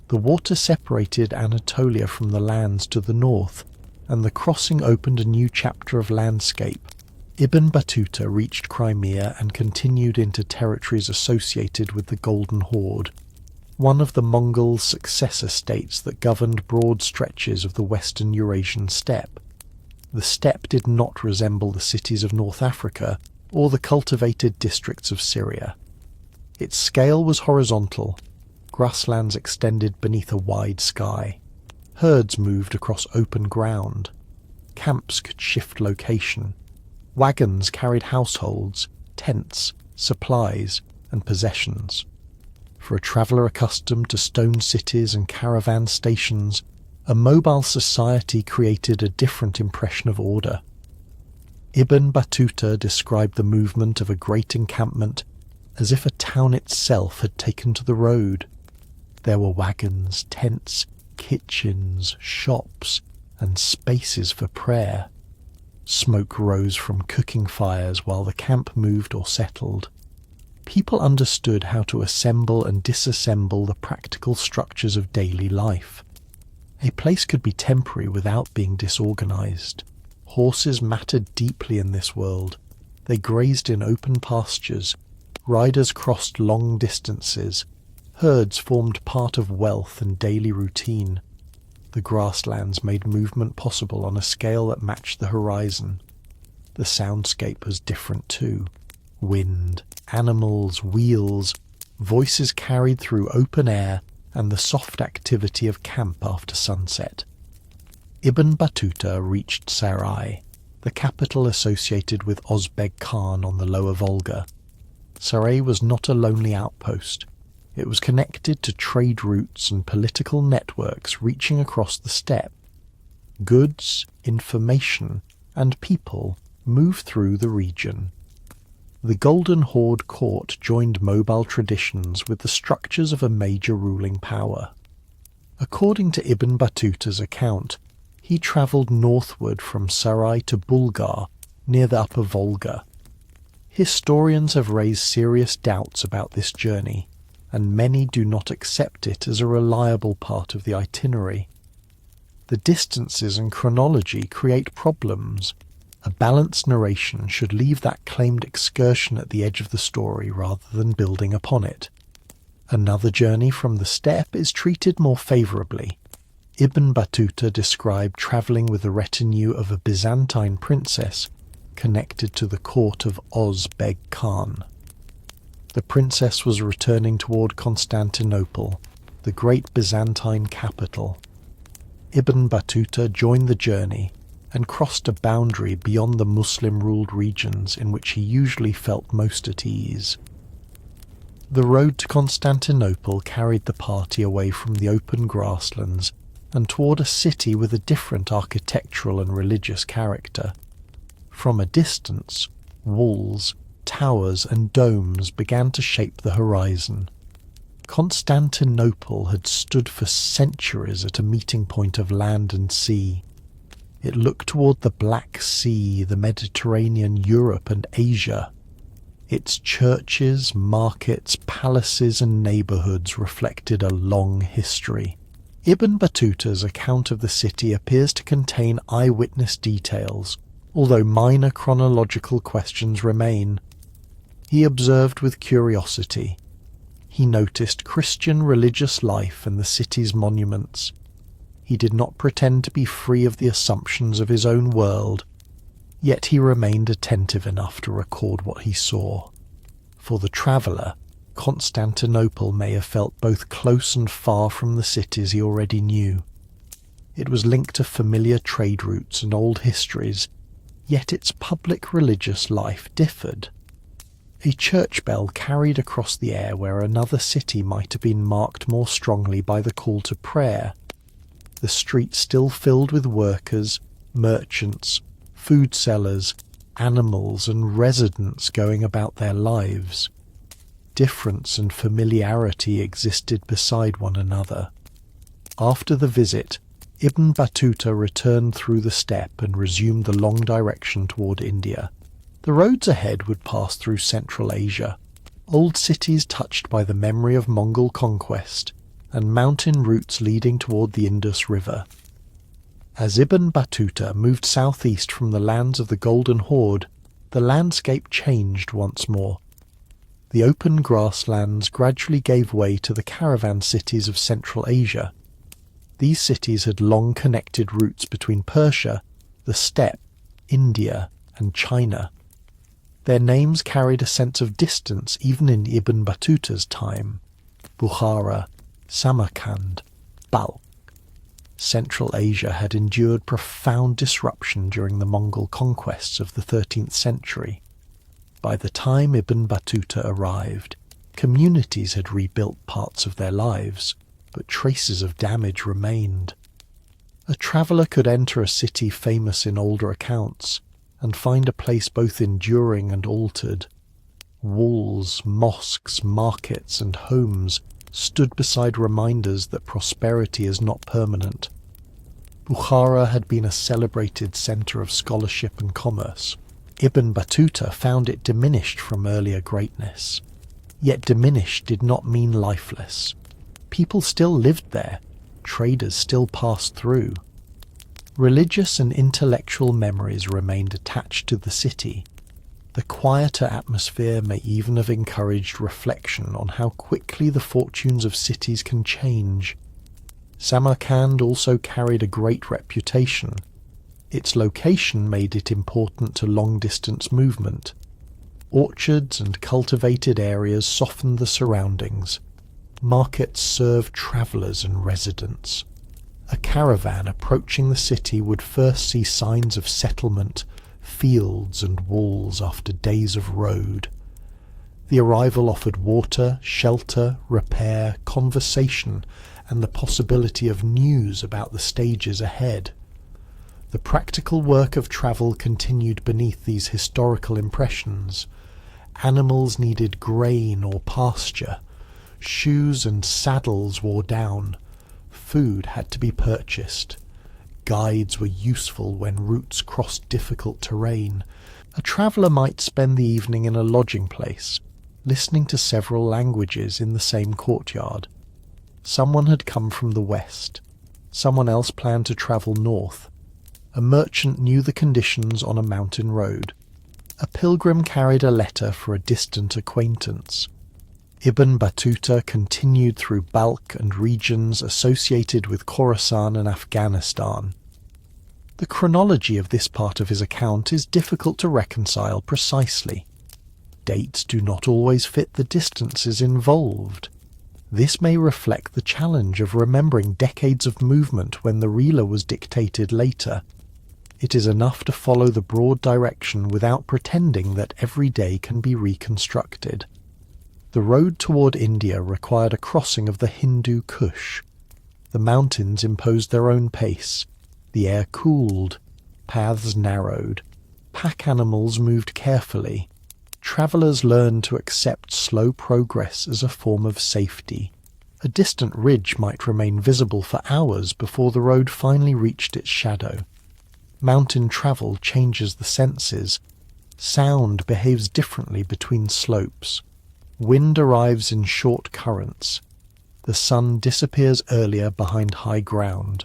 The water separated Anatolia from the lands to the north, and the crossing opened a new chapter of landscape. Ibn Battuta reached Crimea and continued into territories associated with the Golden Horde, one of the Mongols' successor states that governed broad stretches of the western Eurasian steppe. The steppe did not resemble the cities of North Africa or the cultivated districts of Syria. Its scale was horizontal. Grasslands extended beneath a wide sky. Herds moved across open ground. Camps could shift location. Wagons carried households, tents, supplies, and possessions. For a traveller accustomed to stone cities and caravan stations, a mobile society created a different impression of order. Ibn Battuta described the movement of a great encampment as if a town itself had taken to the road. There were wagons, tents, kitchens, shops, and spaces for prayer. Smoke rose from cooking fires while the camp moved or settled. People understood how to assemble and disassemble the practical structures of daily life. A place could be temporary without being disorganized. Horses mattered deeply in this world. They grazed in open pastures. Riders crossed long distances. Herds formed part of wealth and daily routine. The grasslands made movement possible on a scale that matched the horizon. The soundscape was different too. Wind, animals, wheels, voices carried through open air, and the soft activity of camp after sunset. Ibn Battuta reached Sarai, the capital associated with Ozbeg Khan on the lower Volga. Sarai was not a lonely outpost. It was connected to trade routes and political networks reaching across the steppe. Goods, information, and people moved through the region. The Golden Horde court joined mobile traditions with the structures of a major ruling power. According to Ibn Battuta's account, he travelled northward from Sarai to Bulgar, near the upper Volga. Historians have raised serious doubts about this journey, and many do not accept it as a reliable part of the itinerary. The distances and chronology create problems. A balanced narration should leave that claimed excursion at the edge of the story rather than building upon it. Another journey from the steppe is treated more favourably. Ibn Battuta described travelling with a retinue of a Byzantine princess connected to the court of Ozbeg Khan. The princess was returning toward Constantinople, the great Byzantine capital. Ibn Battuta joined the journey and crossed a boundary beyond the Muslim-ruled regions in which he usually felt most at ease. The road to Constantinople carried the party away from the open grasslands and toward a city with a different architectural and religious character. From a distance, walls, towers and domes began to shape the horizon. Constantinople had stood for centuries at a meeting point of land and sea. It looked toward the Black Sea, the Mediterranean, Europe and Asia. Its churches, markets, palaces and neighbourhoods reflected a long history. Ibn Battuta's account of the city appears to contain eyewitness details, although minor chronological questions remain. He observed with curiosity. He noticed Christian religious life and the city's monuments. He did not pretend to be free of the assumptions of his own world, yet he remained attentive enough to record what he saw. For the traveller, Constantinople may have felt both close and far from the cities he already knew. It was linked to familiar trade routes and old histories, yet its public religious life differed. A church bell carried across the air where another city might have been marked more strongly by the call to prayer. The streets still filled with workers, merchants, food sellers, animals and residents going about their lives. Difference and familiarity existed beside one another. After the visit, Ibn Battuta returned through the steppe and resumed the long direction toward India. The roads ahead would pass through Central Asia, old cities touched by the memory of Mongol conquest, and mountain routes leading toward the Indus River. As Ibn Battuta moved southeast from the lands of the Golden Horde, the landscape changed once more. The open grasslands gradually gave way to the caravan cities of Central Asia. These cities had long connected routes between Persia, the steppe, India, and China. Their names carried a sense of distance even in Ibn Battuta's time. Bukhara, Samarkand, Balkh. Central Asia had endured profound disruption during the Mongol conquests of the 13th century. By the time Ibn Battuta arrived, communities had rebuilt parts of their lives, but traces of damage remained. A traveller could enter a city famous in older accounts and find a place both enduring and altered. Walls, mosques, markets and homes stood beside reminders that prosperity is not permanent. Bukhara had been a celebrated centre of scholarship and commerce. Ibn Battuta found it diminished from earlier greatness. Yet diminished did not mean lifeless. People still lived there. Traders still passed through. Religious and intellectual memories remained attached to the city. The quieter atmosphere may even have encouraged reflection on how quickly the fortunes of cities can change. Samarkand also carried a great reputation. Its location made it important to long-distance movement. Orchards and cultivated areas softened the surroundings. Markets served travellers and residents. A caravan approaching the city would first see signs of settlement, fields and walls after days of road. The arrival offered water, shelter, repair, conversation, and the possibility of news about the stages ahead. The practical work of travel continued beneath these historical impressions. Animals needed grain or pasture. Shoes and saddles wore down. Food had to be purchased. Guides were useful when routes crossed difficult terrain. A traveller might spend the evening in a lodging place, listening to several languages in the same courtyard. Someone had come from the west. Someone else planned to travel north. A merchant knew the conditions on a mountain road. A pilgrim carried a letter for a distant acquaintance. Ibn Battuta continued through Balkh and regions associated with Khorasan and Afghanistan. The chronology of this part of his account is difficult to reconcile precisely. Dates do not always fit the distances involved. This may reflect the challenge of remembering decades of movement when the reeler was dictated later. It is enough to follow the broad direction without pretending that every day can be reconstructed. The road toward India required a crossing of the Hindu Kush. The mountains imposed their own pace. The air cooled. Paths narrowed. Pack animals moved carefully. Travellers learned to accept slow progress as a form of safety. A distant ridge might remain visible for hours before the road finally reached its shadow. Mountain travel changes the senses. Sound behaves differently between slopes. Wind arrives in short currents. The sun disappears earlier behind high ground.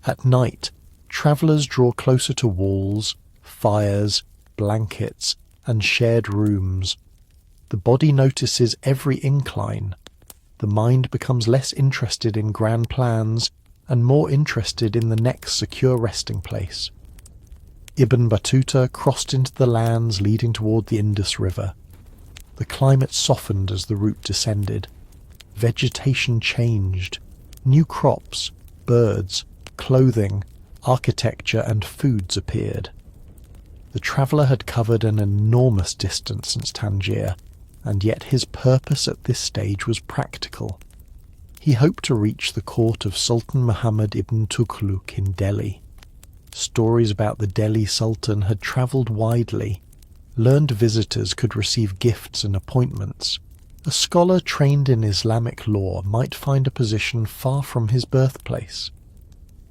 At night, travellers draw closer to walls, fires, blankets, and shared rooms. The body notices every incline. The mind becomes less interested in grand plans and more interested in the next secure resting place. Ibn Battuta crossed into the lands leading toward the Indus River. The climate softened as the route descended. Vegetation changed. New crops, birds, clothing, architecture and foods appeared. The traveller had covered an enormous distance since Tangier, and yet his purpose at this stage was practical. He hoped to reach the court of Sultan Muhammad ibn Tughlaq in Delhi. Stories about the Delhi Sultan had travelled widely. Learned visitors could receive gifts and appointments. A scholar trained in Islamic law might find a position far from his birthplace.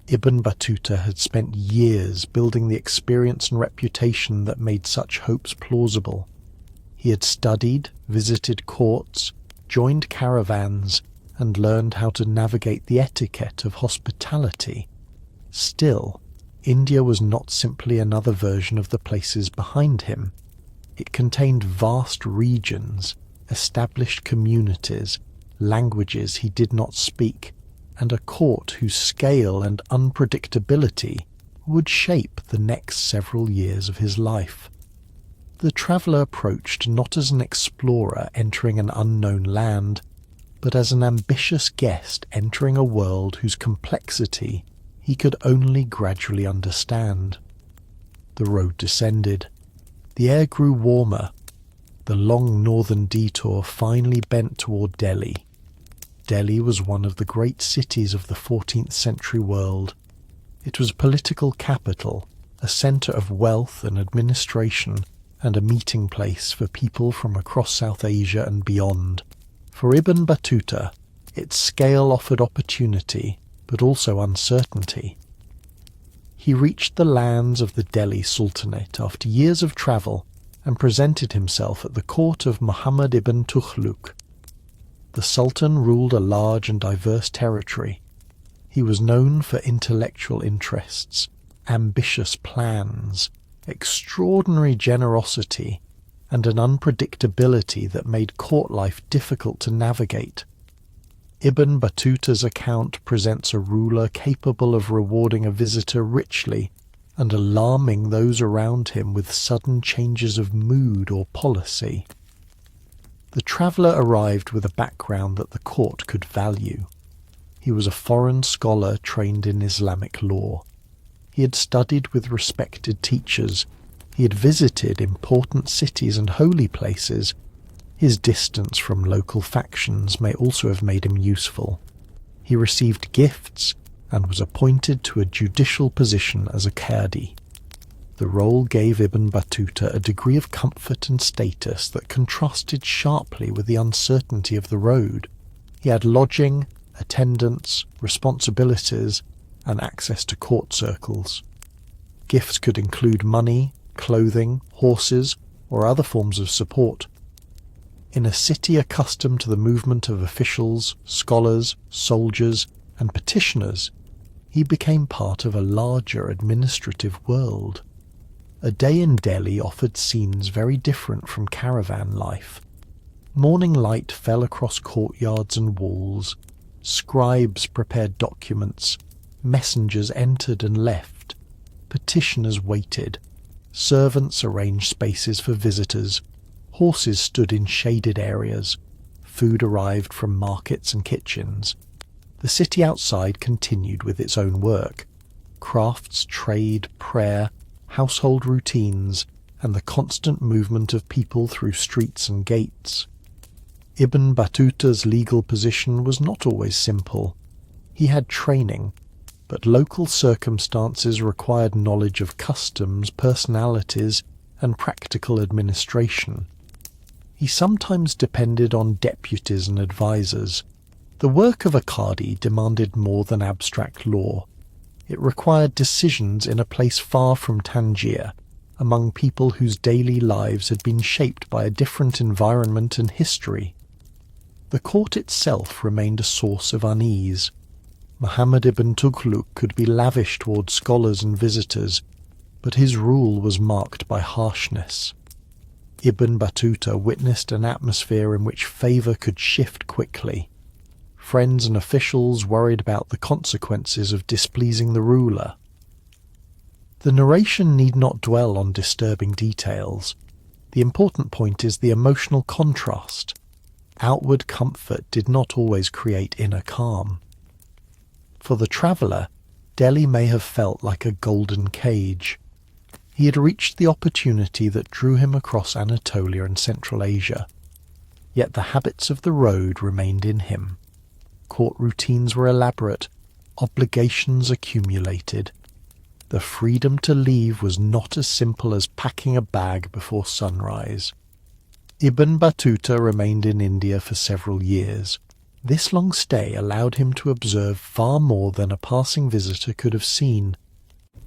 Ibn Battuta had spent years building the experience and reputation that made such hopes plausible. He had studied, visited courts, joined caravans, and learned how to navigate the etiquette of hospitality. Still, India was not simply another version of the places behind him. It contained vast regions, established communities, languages he did not speak, and a court whose scale and unpredictability would shape the next several years of his life. The traveller approached not as an explorer entering an unknown land, but as an ambitious guest entering a world whose complexity he could only gradually understand. The road descended. The air grew warmer. The long northern detour finally bent toward Delhi. Delhi was one of the great cities of the 14th century world. It was a political capital, a centre of wealth and administration, and a meeting place for people from across South Asia and beyond. For Ibn Battuta, its scale offered opportunity, but also uncertainty. He reached the lands of the Delhi Sultanate after years of travel and presented himself at the court of Muhammad ibn Tughlaq. The Sultan ruled a large and diverse territory. He was known for intellectual interests, ambitious plans, extraordinary generosity, and an unpredictability that made court life difficult to navigate. Ibn Battuta's account presents a ruler capable of rewarding a visitor richly and alarming those around him with sudden changes of mood or policy. The traveller arrived with a background that the court could value. He was a foreign scholar trained in Islamic law. He had studied with respected teachers. He had visited important cities and holy places. His distance from local factions may also have made him useful. He received gifts and was appointed to a judicial position as a qadi. The role gave Ibn Battuta a degree of comfort and status that contrasted sharply with the uncertainty of the road. He had lodging, attendance, responsibilities, and access to court circles. Gifts could include money, clothing, horses, or other forms of support. In a city accustomed to the movement of officials, scholars, soldiers, and petitioners, he became part of a larger administrative world. A day in Delhi offered scenes very different from caravan life. Morning light fell across courtyards and walls. Scribes prepared documents. Messengers entered and left. Petitioners waited. Servants arranged spaces for visitors. Horses stood in shaded areas. Food arrived from markets and kitchens. The city outside continued with its own work. Crafts, trade, prayer, household routines, and the constant movement of people through streets and gates. Ibn Battuta's legal position was not always simple. He had training, but local circumstances required knowledge of customs, personalities, and practical administration. He sometimes depended on deputies and advisors. The work of a qadi demanded more than abstract law. It required decisions in a place far from Tangier, among people whose daily lives had been shaped by a different environment and history. The court itself remained a source of unease. Muhammad ibn Tughlaq could be lavish toward scholars and visitors, but his rule was marked by harshness. Ibn Battuta witnessed an atmosphere in which favour could shift quickly. Friends and officials worried about the consequences of displeasing the ruler. The narration need not dwell on disturbing details. The important point is the emotional contrast. Outward comfort did not always create inner calm. For the traveller, Delhi may have felt like a golden cage. He had reached the opportunity that drew him across Anatolia and Central Asia. Yet the habits of the road remained in him. Court routines were elaborate, obligations accumulated. The freedom to leave was not as simple as packing a bag before sunrise. Ibn Battuta remained in India for several years. This long stay allowed him to observe far more than a passing visitor could have seen.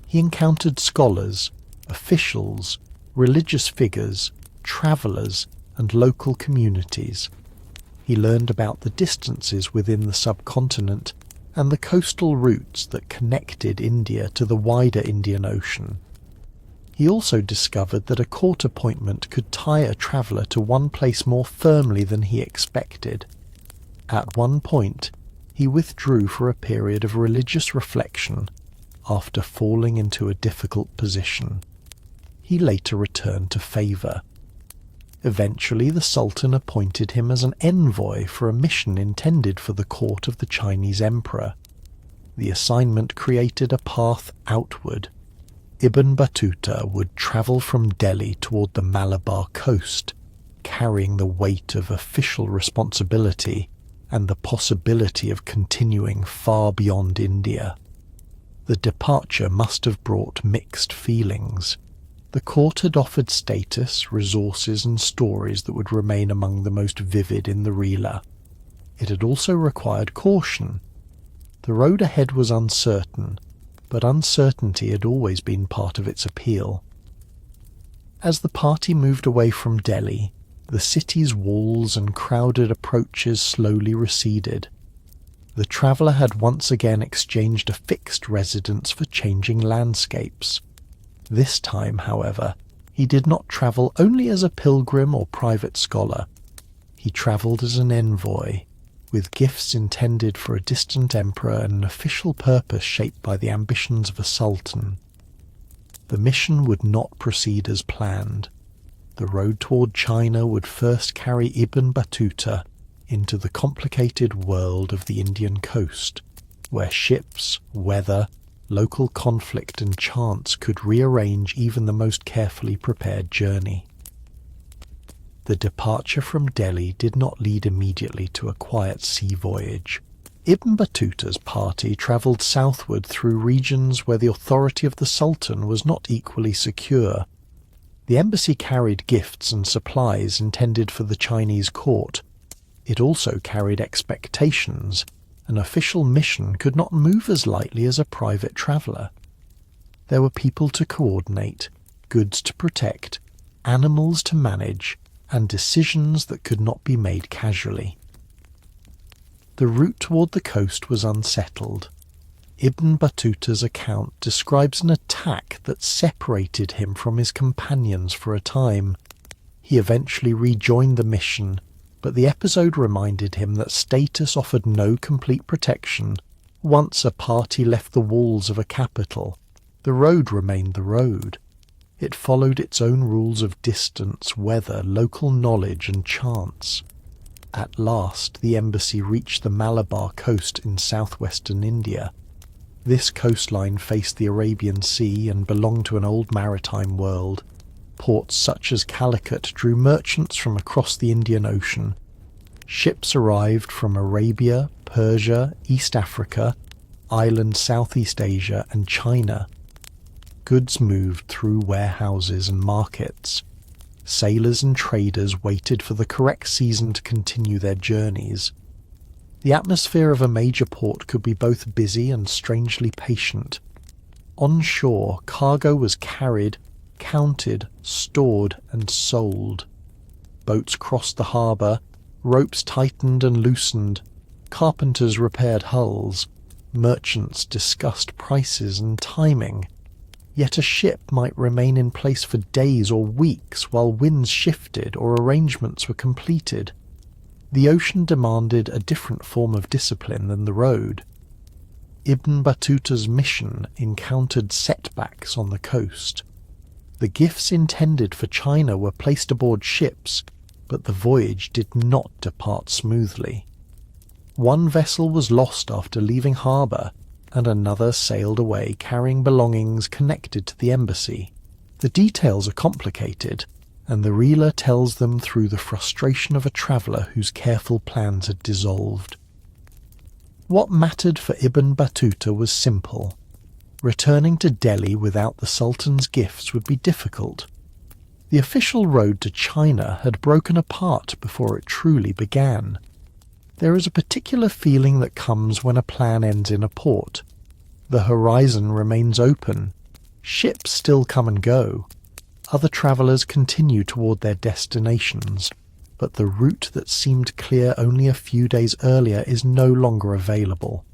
He encountered scholars, officials, religious figures, travellers, and local communities. He learned about the distances within the subcontinent and the coastal routes that connected India to the wider Indian Ocean. He also discovered that a court appointment could tie a traveller to one place more firmly than he expected. At one point, he withdrew for a period of religious reflection after falling into a difficult position. He later returned to favour. Eventually, the Sultan appointed him as an envoy for a mission intended for the court of the Chinese emperor. The assignment created a path outward. Ibn Battuta would travel from Delhi toward the Malabar coast, carrying the weight of official responsibility and the possibility of continuing far beyond India. The departure must have brought mixed feelings. The court had offered status, resources, and stories that would remain among the most vivid in the Rila. It had also required caution. The road ahead was uncertain, but uncertainty had always been part of its appeal. As the party moved away from Delhi, the city's walls and crowded approaches slowly receded. The traveller had once again exchanged a fixed residence for changing landscapes. This time, however, he did not travel only as a pilgrim or private scholar. He travelled as an envoy, with gifts intended for a distant emperor and an official purpose shaped by the ambitions of a sultan. The mission would not proceed as planned. The road toward China would first carry Ibn Battuta into the complicated world of the Indian coast, where ships, weather, local conflict and chance could rearrange even the most carefully prepared journey. The departure from Delhi did not lead immediately to a quiet sea voyage. Ibn Battuta's party travelled southward through regions where the authority of the Sultan was not equally secure. The embassy carried gifts and supplies intended for the Chinese court. It also carried expectations. An official mission could not move as lightly as a private traveller. There were people to coordinate, goods to protect, animals to manage, and decisions that could not be made casually. The route toward the coast was unsettled. Ibn Battuta's account describes an attack that separated him from his companions for a time. He eventually rejoined the mission, but the episode reminded him that status offered no complete protection. Once a party left the walls of a capital, the road remained the road. It followed its own rules of distance, weather, local knowledge, and chance. At last, the embassy reached the Malabar coast in southwestern India. This coastline faced the Arabian Sea and belonged to an old maritime world. Ports such as Calicut drew merchants from across the Indian Ocean. Ships arrived from Arabia, Persia, East Africa, island Southeast Asia, and China. Goods moved through warehouses and markets. Sailors and traders waited for the correct season to continue their journeys. The atmosphere of a major port could be both busy and strangely patient. On shore, cargo was carried, counted, stored, and sold. Boats crossed the harbour, ropes tightened and loosened, carpenters repaired hulls, merchants discussed prices and timing. Yet a ship might remain in place for days or weeks while winds shifted or arrangements were completed. The ocean demanded a different form of discipline than the road. Ibn Battuta's mission encountered setbacks on the coast. The gifts intended for China were placed aboard ships, but the voyage did not depart smoothly. One vessel was lost after leaving harbour, and another sailed away carrying belongings connected to the embassy. The details are complicated, and the reeler tells them through the frustration of a traveller whose careful plans had dissolved. What mattered for Ibn Battuta was simple. Returning to Delhi without the Sultan's gifts would be difficult. The official road to China had broken apart before it truly began. There is a particular feeling that comes when a plan ends in a port. The horizon remains open. Ships still come and go. Other travellers continue toward their destinations, but the route that seemed clear only a few days earlier is no longer available.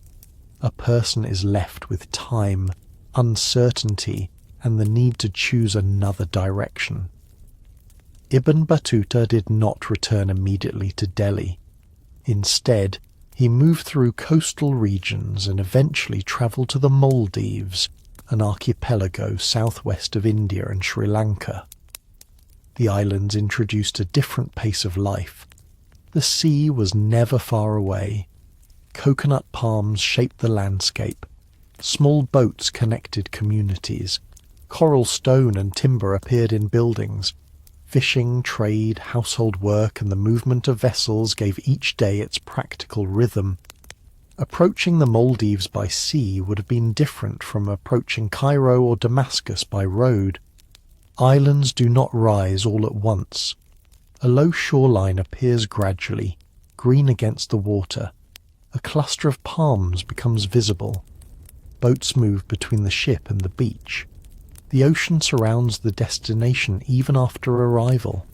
A person is left with time, uncertainty, and the need to choose another direction. Ibn Battuta did not return immediately to Delhi. Instead, he moved through coastal regions and eventually travelled to the Maldives, an archipelago southwest of India and Sri Lanka. The islands introduced a different pace of life. The sea was never far away. Coconut palms shaped the landscape. Small boats connected communities. Coral stone and timber appeared in buildings. Fishing, trade, household work, and the movement of vessels gave each day its practical rhythm. Approaching the Maldives by sea would have been different from approaching Cairo or Damascus by road. Islands do not rise all at once. A low shoreline appears gradually, green against the water. A cluster of palms becomes visible. Boats move between the ship and the beach. The ocean surrounds the destination even after arrival.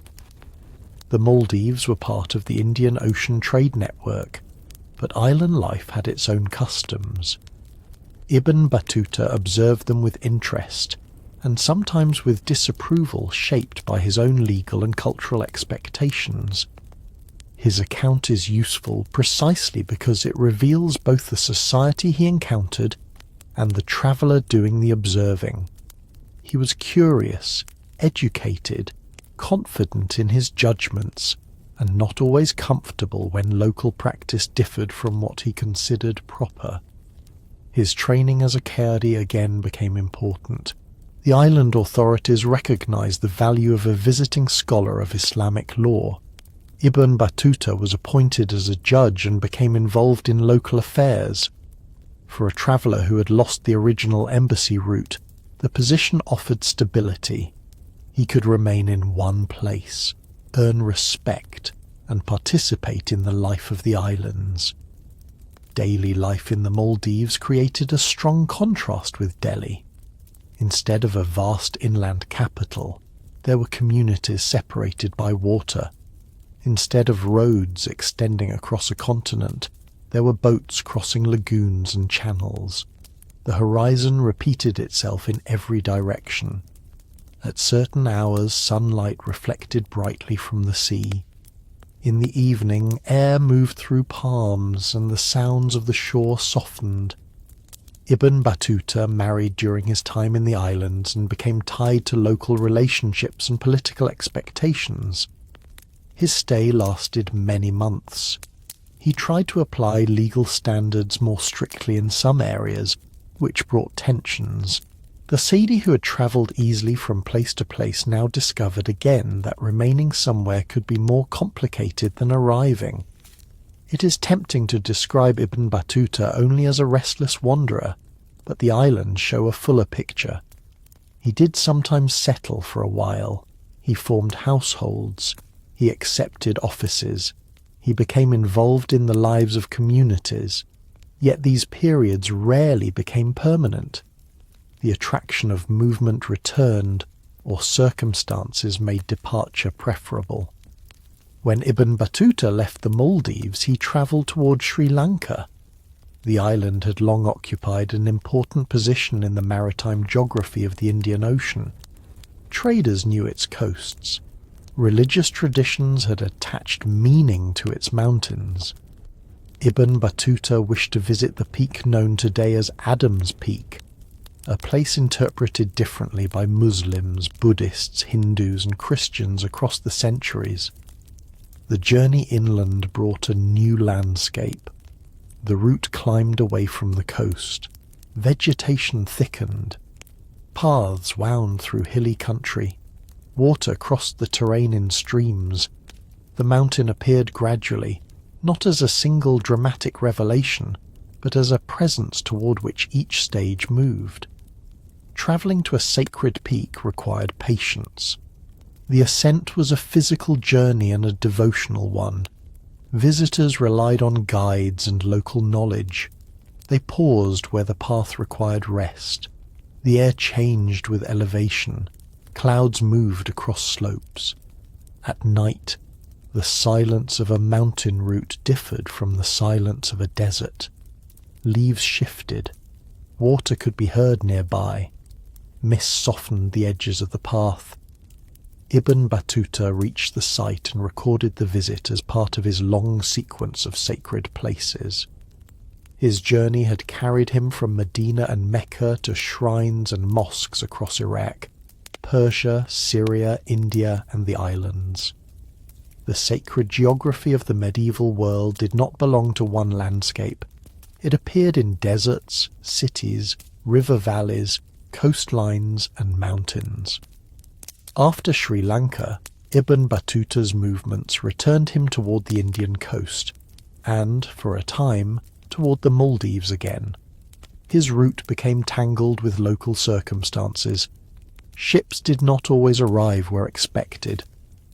The Maldives were part of the Indian Ocean trade network, but island life had its own customs. Ibn Battuta observed them with interest, and sometimes with disapproval shaped by his own legal and cultural expectations. His account is useful precisely because it reveals both the society he encountered and the traveller doing the observing. He was curious, educated, confident in his judgments, and not always comfortable when local practice differed from what he considered proper. His training as a qadi again became important. The island authorities recognized the value of a visiting scholar of Islamic law. Ibn Battuta was appointed as a judge and became involved in local affairs. For a traveller who had lost the original embassy route, the position offered stability. He could remain in one place, earn respect, and participate in the life of the islands. Daily life in the Maldives created a strong contrast with Delhi. Instead of a vast inland capital, there were communities separated by water. Instead of roads extending across a continent, there were boats crossing lagoons and channels. The horizon repeated itself in every direction. At certain hours, sunlight reflected brightly from the sea. In the evening, air moved through palms and the sounds of the shore softened. Ibn Battuta married during his time in the islands and became tied to local relationships and political expectations. His stay lasted many months. He tried to apply legal standards more strictly in some areas, which brought tensions. The Sayyidi who had travelled easily from place to place now discovered again that remaining somewhere could be more complicated than arriving. It is tempting to describe Ibn Battuta only as a restless wanderer, but the islands show a fuller picture. He did sometimes settle for a while. He formed households. He accepted offices. He became involved in the lives of communities. Yet these periods rarely became permanent. The attraction of movement returned, or circumstances made departure preferable. When Ibn Battuta left the Maldives, he travelled toward Sri Lanka. The island had long occupied an important position in the maritime geography of the Indian Ocean. Traders knew its coasts. Religious traditions had attached meaning to its mountains. Ibn Battuta wished to visit the peak known today as Adam's Peak, a place interpreted differently by Muslims, Buddhists, Hindus and Christians across the centuries. The journey inland brought a new landscape. The route climbed away from the coast. Vegetation thickened. Paths wound through hilly country. Water crossed the terrain in streams. The mountain appeared gradually, not as a single dramatic revelation, but as a presence toward which each stage moved. Travelling to a sacred peak required patience. The ascent was a physical journey and a devotional one. Visitors relied on guides and local knowledge. They paused where the path required rest. The air changed with elevation. Clouds moved across slopes. At night, the silence of a mountain route differed from the silence of a desert. Leaves shifted. Water could be heard nearby. Mist softened the edges of the path. Ibn Battuta reached the site and recorded the visit as part of his long sequence of sacred places. His journey had carried him from Medina and Mecca to shrines and mosques across Iraq, Persia, Syria, India, and the islands. The sacred geography of the medieval world did not belong to one landscape. It appeared in deserts, cities, river valleys, coastlines, and mountains. After Sri Lanka, Ibn Battuta's movements returned him toward the Indian coast, and, for a time, toward the Maldives again. His route became tangled with local circumstances. Ships did not always arrive where expected.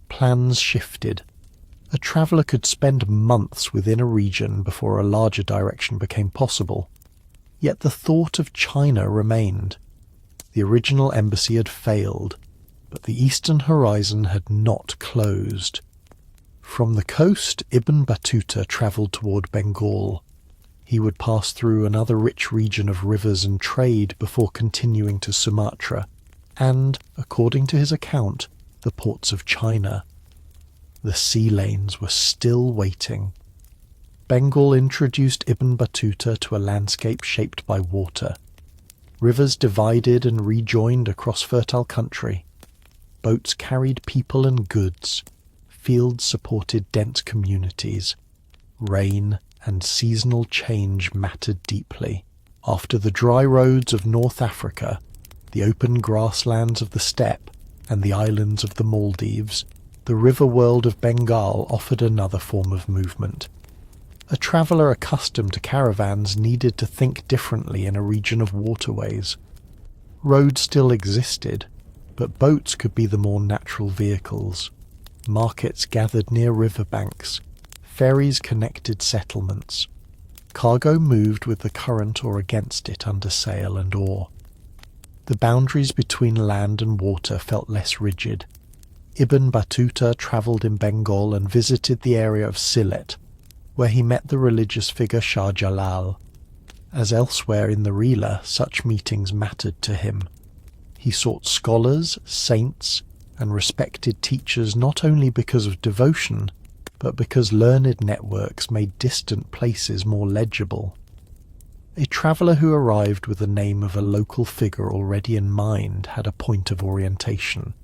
Plans shifted. A traveller could spend months within a region before a larger direction became possible. Yet the thought of China remained. The original embassy had failed, but the eastern horizon had not closed. From the coast, Ibn Battuta travelled toward Bengal. He would pass through another rich region of rivers and trade before continuing to Sumatra, and, according to his account, the ports of China. The sea lanes were still waiting. Bengal introduced Ibn Battuta to a landscape shaped by water. Rivers divided and rejoined across fertile country. Boats carried people and goods. fields supported dense communities. Rain and seasonal change mattered deeply. After the dry roads of North Africa, the open grasslands of the steppe, and the islands of the Maldives, the river world of Bengal offered another form of movement. A traveller accustomed to caravans needed to think differently in a region of waterways. Roads still existed, but boats could be the more natural vehicles. Markets gathered near riverbanks. Ferries connected settlements. Cargo moved with the current or against it under sail and oar. The boundaries between land and water felt less rigid. Ibn Battuta travelled in Bengal and visited the area of Sylhet, where he met the religious figure Shah Jalal. As elsewhere in the Rila, such meetings mattered to him. He sought scholars, saints, and respected teachers not only because of devotion, but because learned networks made distant places more legible. A traveller who arrived with the name of a local figure already in mind had a point of orientation.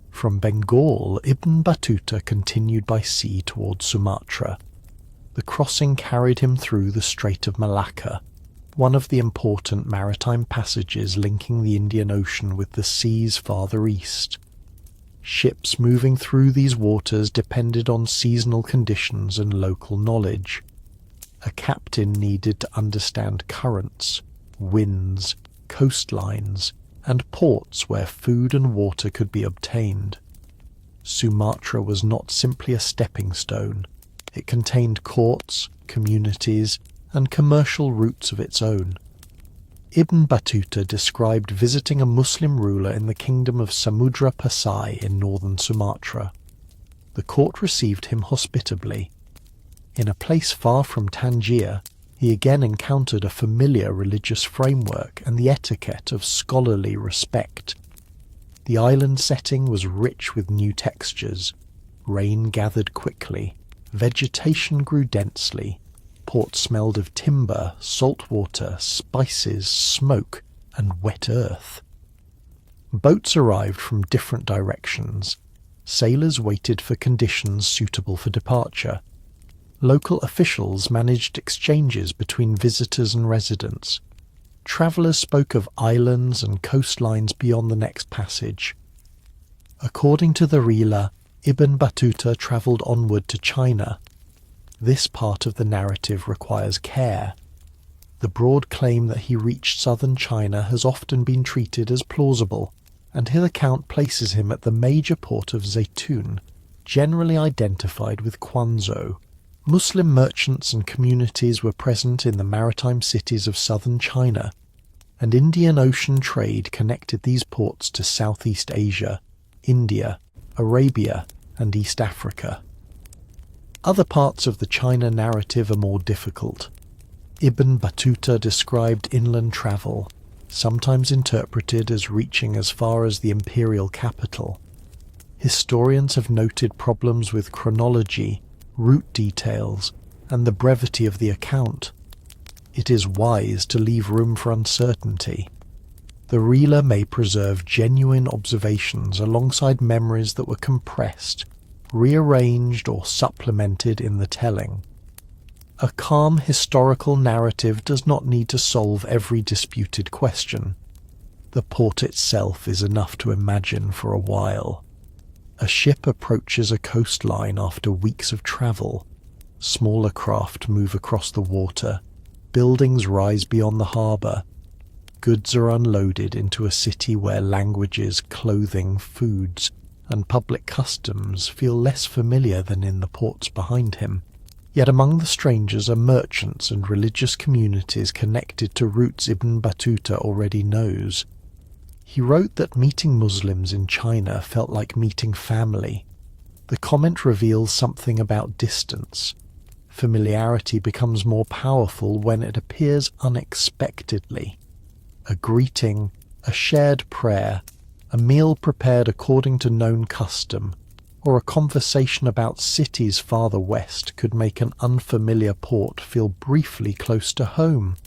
From Bengal, Ibn Battuta continued by sea towards Sumatra. The crossing carried him through the Strait of Malacca, one of the important maritime passages linking the Indian Ocean with the seas farther east. Ships moving through these waters depended on seasonal conditions and local knowledge. A captain needed to understand currents, winds, coastlines, and ports where food and water could be obtained. Sumatra was not simply a stepping stone. It contained courts, communities, and commercial routes of its own. Ibn Battuta described visiting a Muslim ruler in the kingdom of Samudra Pasai in northern Sumatra. The court received him hospitably. In a place far from Tangier, he again encountered a familiar religious framework and the etiquette of scholarly respect. The island setting was rich with new textures. Rain gathered quickly. Vegetation grew densely. Port smelled of timber, salt water, spices, smoke, and wet earth. Boats arrived from different directions. Sailors waited for conditions suitable for departure. Local officials managed exchanges between visitors and residents. Travellers spoke of islands and coastlines beyond the next passage. According to the Rila, Ibn Battuta travelled onward to China. This part of the narrative requires care. The broad claim that he reached southern China has often been treated as plausible, and his account places him at the major port of Zaytun, generally identified with Quanzhou. Muslim merchants and communities were present in the maritime cities of southern China, and Indian Ocean trade connected these ports to Southeast Asia, India, Arabia, and East Africa. Other parts of the China narrative are more difficult. Ibn Battuta described inland travel, sometimes interpreted as reaching as far as the imperial capital. Historians have noted problems with chronology, route details, and the brevity of the account. It is wise to leave room for uncertainty. The Rila may preserve genuine observations alongside memories that were compressed, rearranged or supplemented in the telling. A calm historical narrative does not need to solve every disputed question. The port itself is enough to imagine for a while. A ship approaches a coastline after weeks of travel. Smaller craft move across the water. Buildings rise beyond the harbour. Goods are unloaded into a city where languages, clothing, foods, and public customs feel less familiar than in the ports behind him. Yet among the strangers are merchants and religious communities connected to routes Ibn Battuta already knows. He wrote that meeting Muslims in China felt like meeting family. The comment reveals something about distance. Familiarity becomes more powerful when it appears unexpectedly. A greeting, a shared prayer, a meal prepared according to known custom, or a conversation about cities farther west could make an unfamiliar port feel briefly close to home.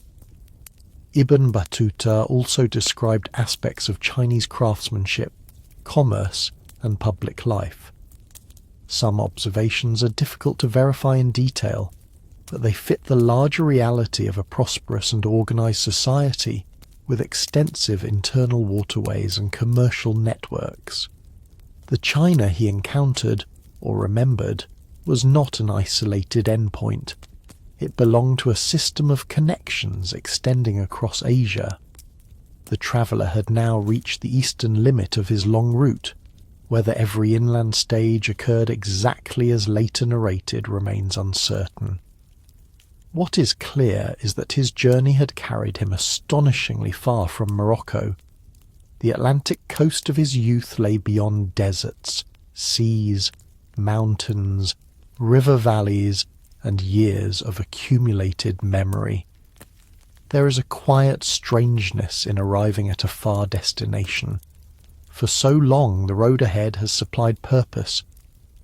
Ibn Battuta also described aspects of Chinese craftsmanship, commerce, and public life. Some observations are difficult to verify in detail, but they fit the larger reality of a prosperous and organised society with extensive internal waterways and commercial networks. The China he encountered, or remembered, was not an isolated endpoint. It belonged to a system of connections extending across Asia. The traveller had now reached the eastern limit of his long route. Whether every inland stage occurred exactly as later narrated remains uncertain. What is clear is that his journey had carried him astonishingly far from Morocco. The Atlantic coast of his youth lay beyond deserts, seas, mountains, river valleys, and years of accumulated memory. There is a quiet strangeness in arriving at a far destination. For so long the road ahead has supplied purpose.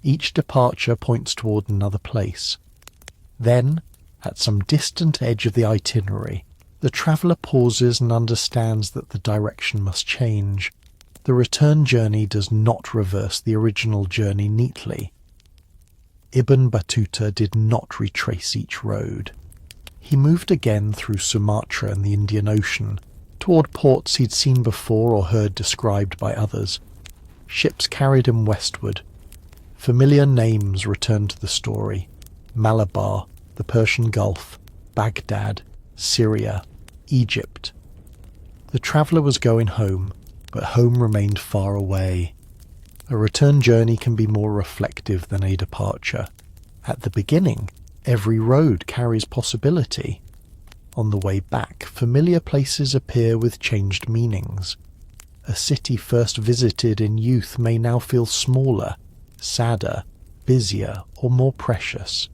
Each departure points toward another place. Then, at some distant edge of the itinerary, the traveller pauses and understands that the direction must change. The return journey does not reverse the original journey neatly. Ibn Battuta did not retrace each road. He moved again through Sumatra and the Indian Ocean, toward ports he'd seen before or heard described by others. Ships carried him westward. Familiar names returned to the story: Malabar, the Persian Gulf, Baghdad, Syria, Egypt. The traveller was going home, but home remained far away. A return journey can be more reflective than a departure. At the beginning, every road carries possibility. On the way back, familiar places appear with changed meanings. A city first visited in youth may now feel smaller, sadder, busier, or more precious.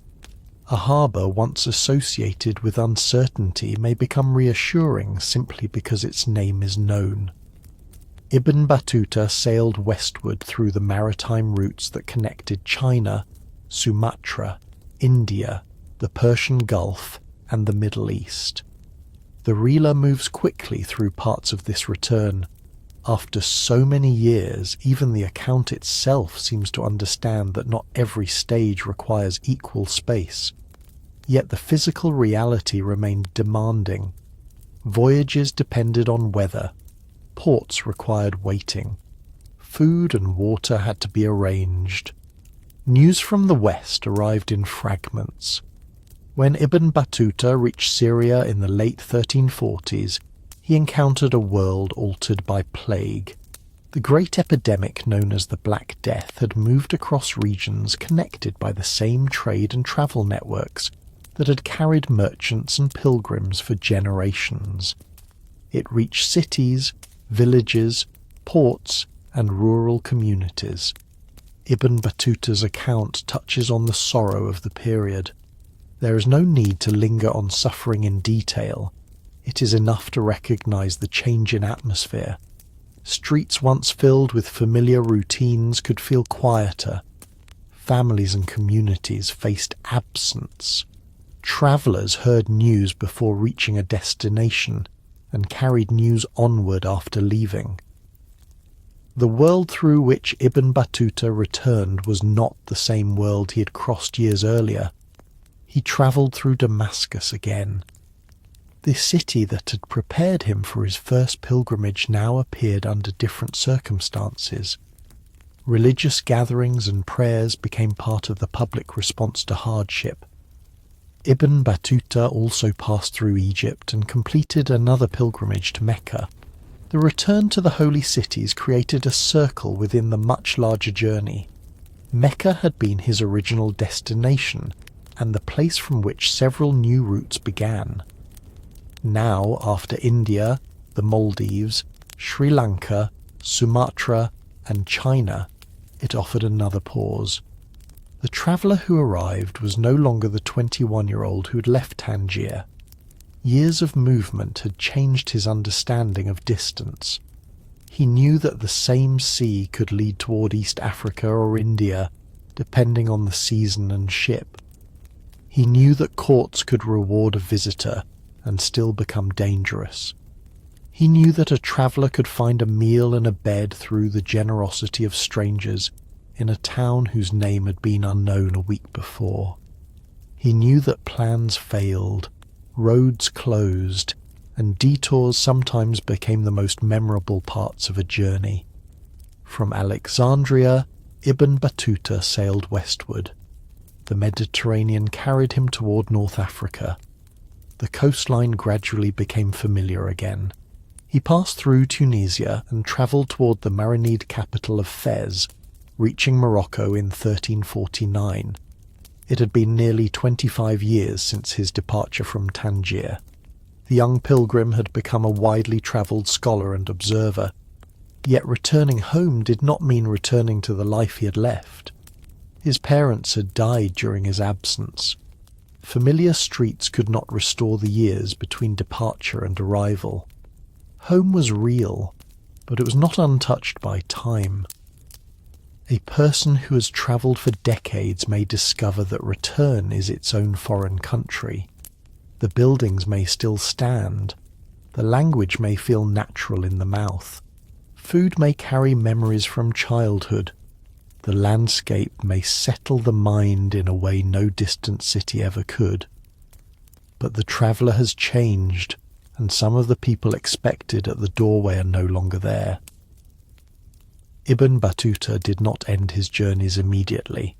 A harbour once associated with uncertainty may become reassuring simply because its name is known. Ibn Battuta sailed westward through the maritime routes that connected China, Sumatra, India, the Persian Gulf, and the Middle East. The reeler moves quickly through parts of this return. After so many years, even the account itself seems to understand that not every stage requires equal space. Yet the physical reality remained demanding. Voyages depended on weather. Ports required waiting. Food and water had to be arranged. News from the west arrived in fragments. When Ibn Battuta reached Syria in the late 1340s, he encountered a world altered by plague. The great epidemic known as the Black Death had moved across regions connected by the same trade and travel networks that had carried merchants and pilgrims for generations. It reached cities, villages, ports, and rural communities. Ibn Battuta's account touches on the sorrow of the period. There is no need to linger on suffering in detail. It is enough to recognize the change in atmosphere. Streets once filled with familiar routines could feel quieter. Families and communities faced absence. Travellers heard news before reaching a destination and carried news onward after leaving. The world through which Ibn Battuta returned was not the same world he had crossed years earlier. He travelled through Damascus again. The city that had prepared him for his first pilgrimage now appeared under different circumstances. Religious gatherings and prayers became part of the public response to hardship. Ibn Battuta also passed through Egypt and completed another pilgrimage to Mecca. The return to the holy cities created a circle within the much larger journey. Mecca had been his original destination, and the place from which several new routes began. Now, after India, the Maldives, Sri Lanka, Sumatra, and China, it offered another pause. The traveller who arrived was no longer the 21-year-old who had left Tangier. Years of movement had changed his understanding of distance. He knew that the same sea could lead toward East Africa or India, depending on the season and ship. He knew that courts could reward a visitor and still become dangerous. He knew that a traveller could find a meal and a bed through the generosity of strangers, in a town whose name had been unknown a week before. He knew that plans failed, roads closed, and detours sometimes became the most memorable parts of a journey. From Alexandria, Ibn Battuta sailed westward. The Mediterranean carried him toward North Africa. The coastline gradually became familiar again. He passed through Tunisia and travelled toward the Marinid capital of Fez, reaching Morocco in 1349. It had been nearly 25 years since his departure from Tangier. The young pilgrim had become a widely travelled scholar and observer, yet returning home did not mean returning to the life he had left. His parents had died during his absence. Familiar streets could not restore the years between departure and arrival. Home was real, but it was not untouched by time. A person who has travelled for decades may discover that return is its own foreign country. The buildings may still stand. The language may feel natural in the mouth. Food may carry memories from childhood. The landscape may settle the mind in a way no distant city ever could. But the traveller has changed, and some of the people expected at the doorway are no longer there. Ibn Battuta did not end his journeys immediately.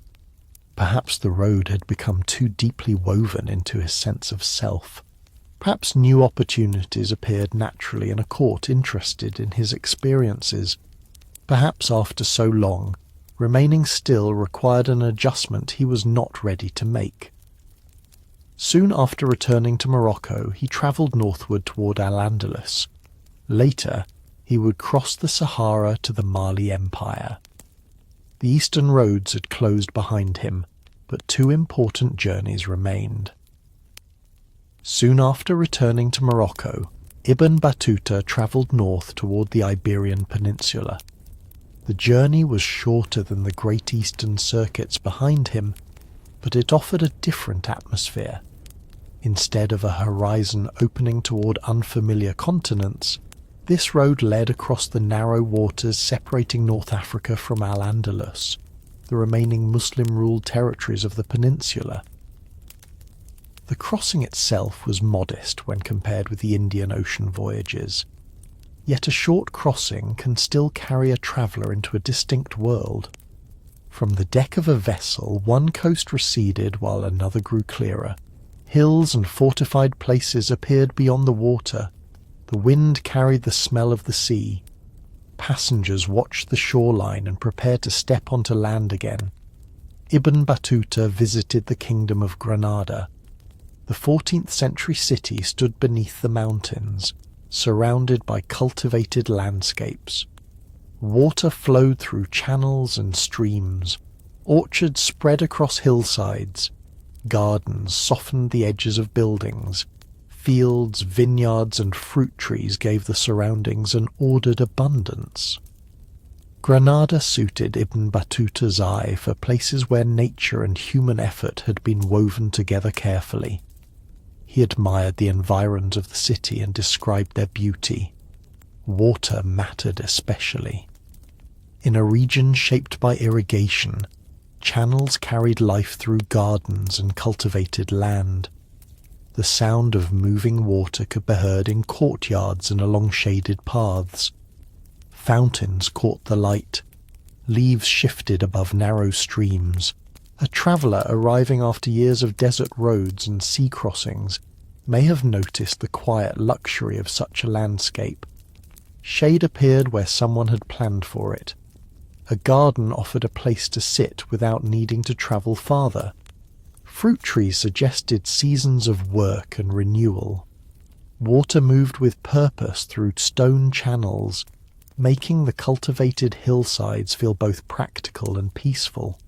Perhaps the road had become too deeply woven into his sense of self. Perhaps new opportunities appeared naturally in a court interested in his experiences. Perhaps after so long, remaining still required an adjustment he was not ready to make. Soon after returning to Morocco, he travelled northward toward Al-Andalus. Later, he would cross the Sahara to the Mali Empire. The eastern roads had closed behind him, but two important journeys remained. Soon after returning to Morocco, Ibn Battuta travelled north toward the Iberian Peninsula. The journey was shorter than the great eastern circuits behind him, but it offered a different atmosphere. Instead of a horizon opening toward unfamiliar continents, this road led across the narrow waters separating North Africa from Al-Andalus, the remaining Muslim-ruled territories of the peninsula. The crossing itself was modest when compared with the Indian Ocean voyages. Yet a short crossing can still carry a traveller into a distinct world. From the deck of a vessel, one coast receded while another grew clearer. Hills and fortified places appeared beyond the water. The wind carried the smell of the sea. Passengers watched the shoreline and prepared to step onto land again. Ibn Battuta visited the kingdom of Granada. The 14th century city stood beneath the mountains, surrounded by cultivated landscapes. Water flowed through channels and streams. Orchards spread across hillsides. Gardens softened the edges of buildings. Fields, vineyards, and fruit trees gave the surroundings an ordered abundance. Granada suited Ibn Battuta's eye for places where nature and human effort had been woven together carefully. He admired the environs of the city and described their beauty. Water mattered especially. In a region shaped by irrigation, channels carried life through gardens and cultivated land. The sound of moving water could be heard in courtyards and along shaded paths. Fountains caught the light. Leaves shifted above narrow streams. A traveller arriving after years of desert roads and sea crossings may have noticed the quiet luxury of such a landscape. Shade appeared where someone had planned for it. A garden offered a place to sit without needing to travel farther. Fruit trees suggested seasons of work and renewal. Water moved with purpose through stone channels, making the cultivated hillsides feel both practical and peaceful.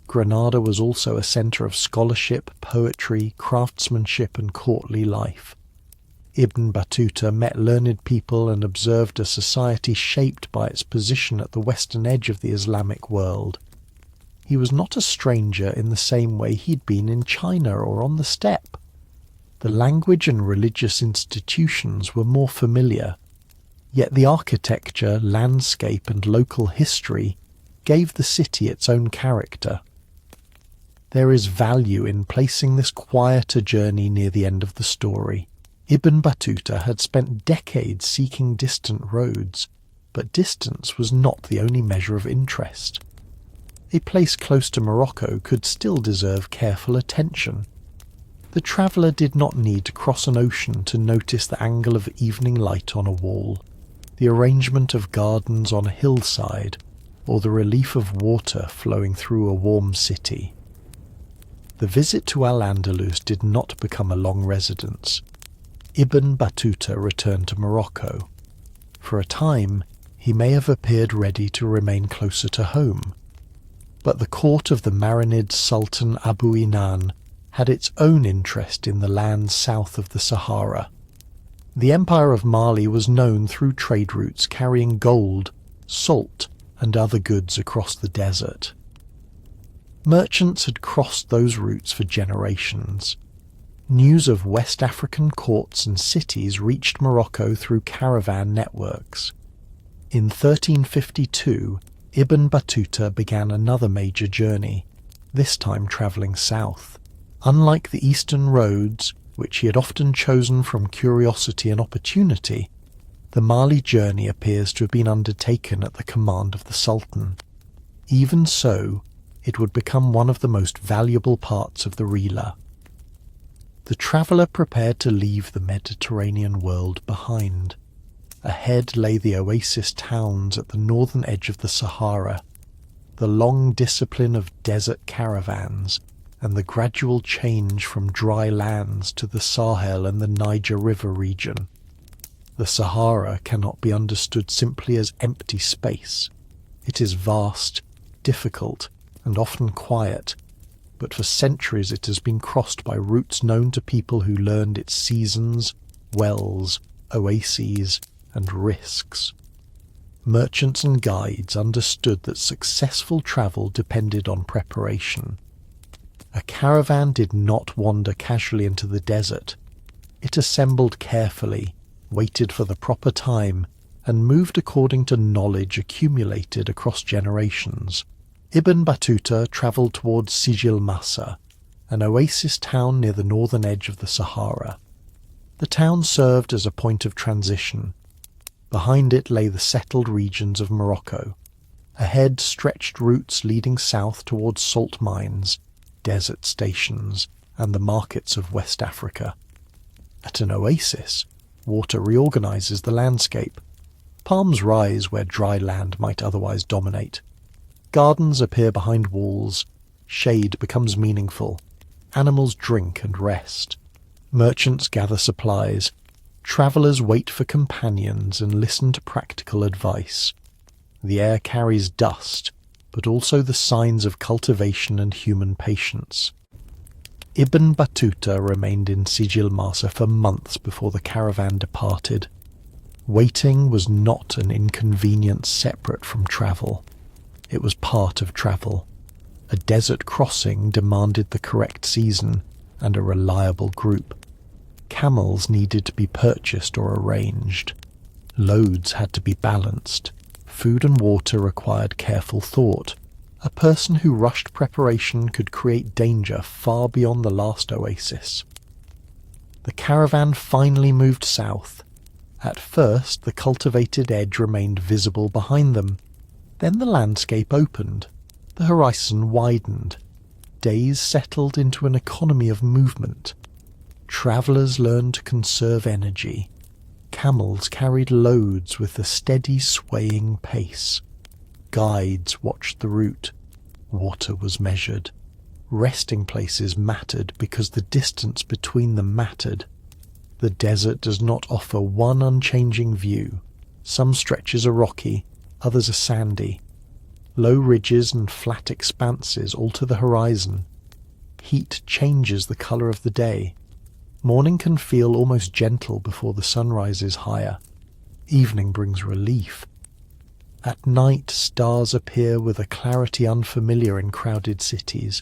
Granada was also a centre of scholarship, poetry, craftsmanship, and courtly life. Ibn Battuta met learned people and observed a society shaped by its position at the western edge of the Islamic world. He was not a stranger in the same way he'd been in China or on the steppe. The language and religious institutions were more familiar, yet the architecture, landscape, and local history gave the city its own character. There is value in placing this quieter journey near the end of the story. Ibn Battuta had spent decades seeking distant roads, but distance was not the only measure of interest. A place close to Morocco could still deserve careful attention. The traveller did not need to cross an ocean to notice the angle of evening light on a wall, the arrangement of gardens on a hillside, or the relief of water flowing through a warm city. The visit to Al-Andalus did not become a long residence. Ibn Battuta returned to Morocco. For a time, he may have appeared ready to remain closer to home, but the court of the Marinid Sultan Abu Inan had its own interest in the lands south of the Sahara. The Empire of Mali was known through trade routes carrying gold, salt, and other goods across the desert. Merchants had crossed those routes for generations. News of West African courts and cities reached Morocco through caravan networks. In 1352, Ibn Battuta began another major journey, this time travelling south. Unlike the eastern roads, which he had often chosen from curiosity and opportunity, the Mali journey appears to have been undertaken at the command of the Sultan. Even so, it would become one of the most valuable parts of the Rihla. The traveller prepared to leave the Mediterranean world behind. Ahead lay the oasis towns at the northern edge of the Sahara, the long discipline of desert caravans, and the gradual change from dry lands to the Sahel and the Niger River region. The Sahara cannot be understood simply as empty space. It is vast, difficult, and often quiet, but for centuries it has been crossed by routes known to people who learned its seasons, wells, oases, and risks. Merchants and guides understood that successful travel depended on preparation. A caravan did not wander casually into the desert. It assembled carefully, waited for the proper time, and moved according to knowledge accumulated across generations. Ibn Battuta travelled towards Sijil Massa, an oasis town near the northern edge of the Sahara. The town served as a point of transition. Behind it lay the settled regions of Morocco. Ahead stretched routes leading south towards salt mines, desert stations, and the markets of West Africa. At an oasis, water reorganises the landscape. Palms rise where dry land might otherwise dominate. Gardens appear behind walls. Shade becomes meaningful. Animals drink and rest. Merchants gather supplies. Travellers wait for companions and listen to practical advice. The air carries dust, but also the signs of cultivation and human patience. Ibn Battuta remained in Sijil Massa for months before the caravan departed. Waiting was not an inconvenience separate from travel. It was part of travel. A desert crossing demanded the correct season and a reliable group. Camels needed to be purchased or arranged. Loads had to be balanced. Food and water required careful thought. A person who rushed preparation could create danger far beyond the last oasis. The caravan finally moved south. At first, the cultivated edge remained visible behind them. Then the landscape opened. The horizon widened. Days settled into an economy of movement. Travellers learned to conserve energy. Camels carried loads with a steady swaying pace. Guides watched the route. Water was measured. Resting places mattered because the distance between them mattered. The desert does not offer one unchanging view. Some stretches are rocky, others are sandy. Low ridges and flat expanses alter the horizon. Heat changes the colour of the day. Morning can feel almost gentle before the sun rises higher. Evening brings relief. At night, stars appear with a clarity unfamiliar in crowded cities.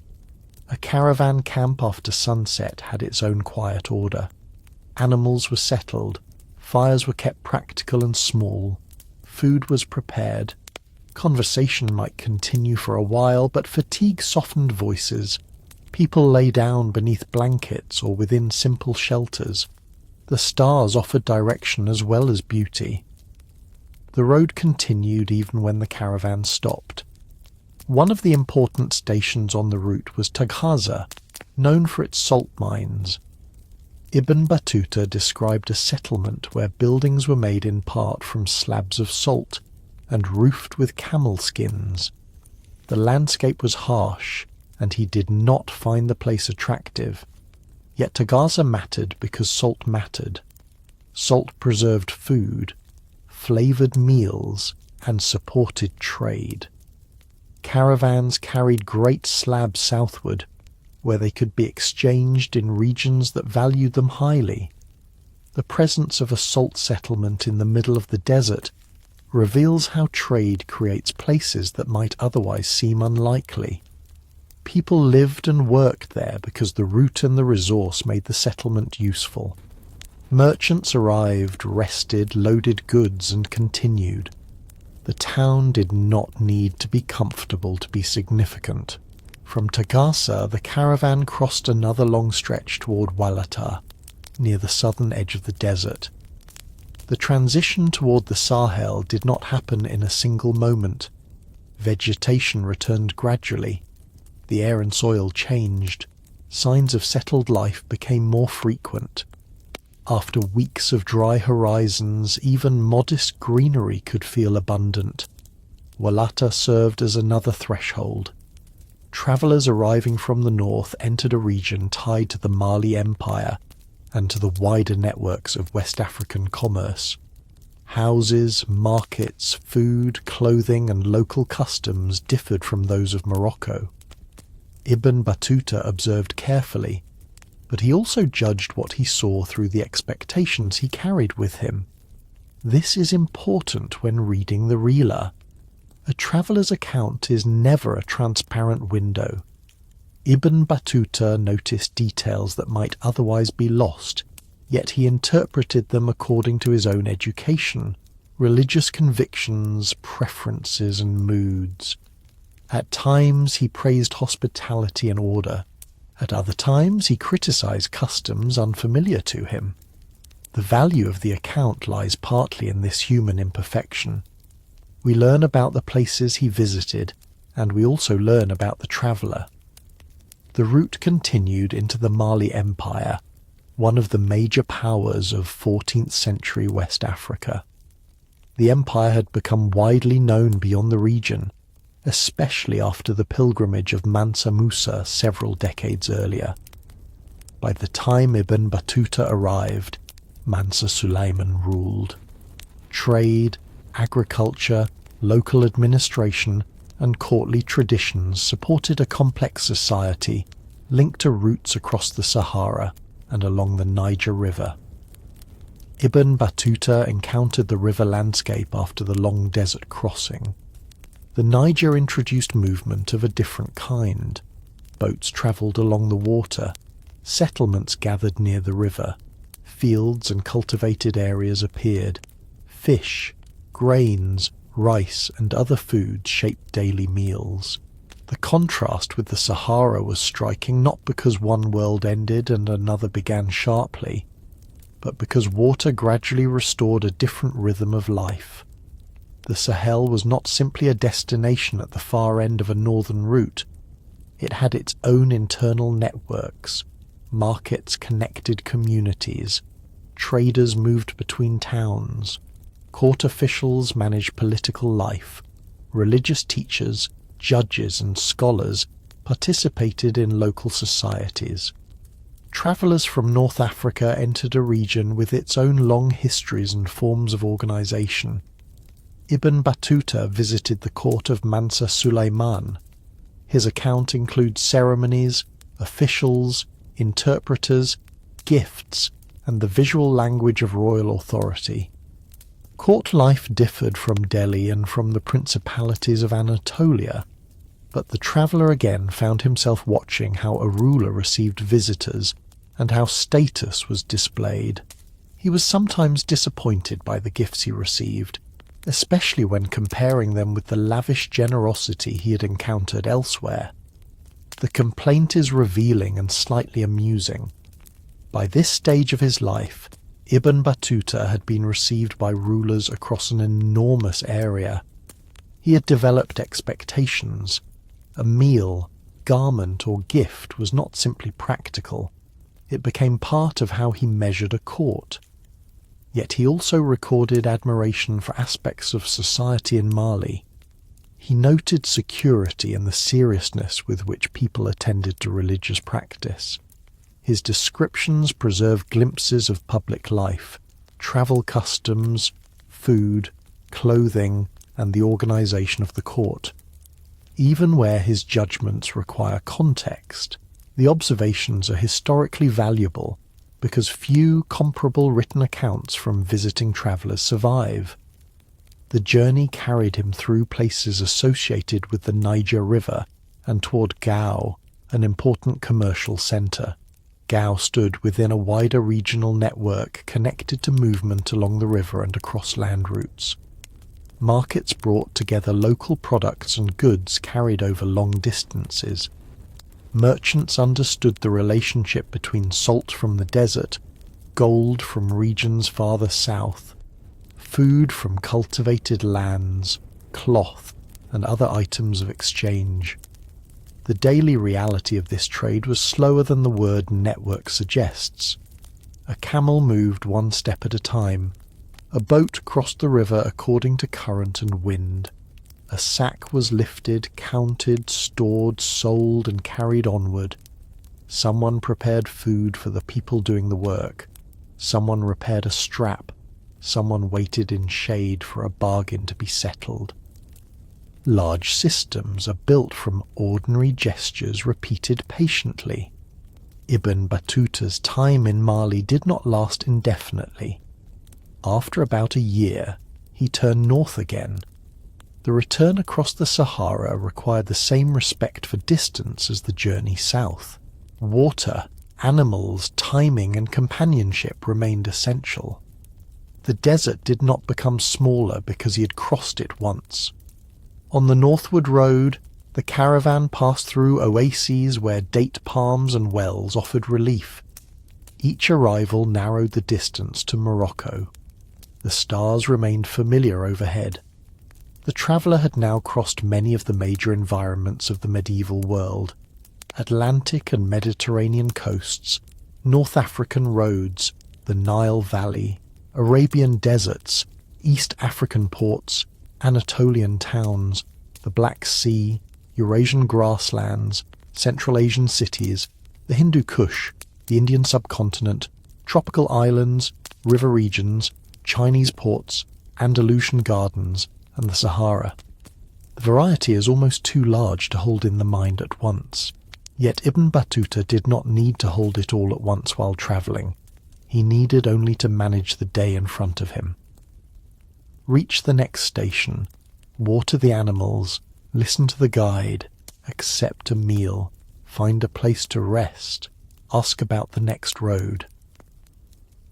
A caravan camp after sunset had its own quiet order. Animals were settled. Fires were kept practical and small. Food was prepared. Conversation might continue for a while, but fatigue softened voices. People lay down beneath blankets or within simple shelters. The stars offered direction as well as beauty. The road continued even when the caravan stopped. One of the important stations on the route was Tangier, known for its salt mines. Ibn Battuta described a settlement where buildings were made in part from slabs of salt and roofed with camel skins. The landscape was harsh, and he did not find the place attractive. Yet Tangier mattered because salt mattered. Salt preserved food, flavoured meals, and supported trade. Caravans carried great slabs southward, where they could be exchanged in regions that valued them highly. The presence of a salt settlement in the middle of the desert reveals how trade creates places that might otherwise seem unlikely. People lived and worked there because the route and the resource made the settlement useful. Merchants arrived, rested, loaded goods, and continued. The town did not need to be comfortable to be significant. From Tangier, the caravan crossed another long stretch toward Walata, near the southern edge of the desert. The transition toward the Sahel did not happen in a single moment. Vegetation returned gradually. The air and soil changed. Signs of settled life became more frequent. After weeks of dry horizons, even modest greenery could feel abundant. Walata served as another threshold. Travellers arriving from the north entered a region tied to the Mali Empire and to the wider networks of West African commerce. Houses, markets, food, clothing, and local customs differed from those of Morocco. Ibn Battuta observed carefully, but he also judged what he saw through the expectations he carried with him. This is important when reading the Reela. A traveller's account is never a transparent window. Ibn Battuta noticed details that might otherwise be lost, yet he interpreted them according to his own education, religious convictions, preferences, and moods. At times he praised hospitality and order. At other times he criticized customs unfamiliar to him. The value of the account lies partly in this human imperfection. We learn about the places he visited, and we also learn about the traveller. The route continued into the Mali Empire, one of the major powers of 14th century West Africa. The empire had become widely known beyond the region, especially after the pilgrimage of Mansa Musa several decades earlier. By the time Ibn Battuta arrived, Mansa Sulayman ruled. Trade, agriculture, local administration, and courtly traditions supported a complex society linked to routes across the Sahara and along the Niger River. Ibn Battuta encountered the river landscape after the long desert crossing. The Niger introduced movement of a different kind. Boats travelled along the water, settlements gathered near the river, fields and cultivated areas appeared, fish, grains, rice and other foods shaped daily meals. The contrast with the Sahara was striking not because one world ended and another began sharply, but because water gradually restored a different rhythm of life. The Sahel was not simply a destination at the far end of a northern route. It had its own internal networks. Markets connected communities. Traders moved between towns. Court officials managed political life. Religious teachers, judges and scholars participated in local societies. Travellers from North Africa entered a region with its own long histories and forms of organisation. Ibn Battuta visited the court of Mansa Sulayman. His account includes ceremonies, officials, interpreters, gifts, and the visual language of royal authority. Court life differed from Delhi and from the principalities of Anatolia, but the traveller again found himself watching how a ruler received visitors and how status was displayed. He was sometimes disappointed by the gifts he received. especially when comparing them with the lavish generosity he had encountered elsewhere. The complaint is revealing and slightly amusing. By this stage of his life, Ibn Battuta had been received by rulers across an enormous area. He had developed expectations. A meal, garment, or gift was not simply practical. It became part of how he measured a court. Yet he also recorded admiration for aspects of society in Mali. He noted security and the seriousness with which people attended to religious practice. His descriptions preserve glimpses of public life, travel customs, food, clothing, and the organization of the court. Even where his judgments require context, the observations are historically valuable because few comparable written accounts from visiting travelers survive. The journey carried him through places associated with the Niger River and toward Gao, an important commercial center. Gao stood within a wider regional network connected to movement along the river and across land routes. Markets brought together local products and goods carried over long distances. Merchants understood the relationship between salt from the desert, gold from regions farther south, food from cultivated lands, cloth, and other items of exchange. The daily reality of this trade was slower than the word network suggests. A camel moved one step at a time. A boat crossed the river according to current and wind. A sack was lifted, counted, stored, sold, and carried onward. Someone prepared food for the people doing the work. Someone repaired a strap. Someone waited in shade for a bargain to be settled. Large systems are built from ordinary gestures repeated patiently. Ibn Battuta's time in Mali did not last indefinitely. After about a year, he turned north again. The return across the Sahara required the same respect for distance as the journey south. Water, animals, timing, and companionship remained essential. The desert did not become smaller because he had crossed it once. On the northward road, the caravan passed through oases where date palms and wells offered relief. Each arrival narrowed the distance to Morocco. The stars remained familiar overhead. The traveller had now crossed many of the major environments of the medieval world: Atlantic and Mediterranean coasts, North African roads, the Nile Valley, Arabian deserts, East African ports, Anatolian towns, the Black Sea, Eurasian grasslands, Central Asian cities, the Hindu Kush, the Indian subcontinent, tropical islands, river regions, Chinese ports, Andalusian gardens, and the Sahara. The variety is almost too large to hold in the mind at once. Yet Ibn Battuta did not need to hold it all at once while travelling. He needed only to manage the day in front of him. Reach the next station, water the animals, listen to the guide, accept a meal, find a place to rest, ask about the next road.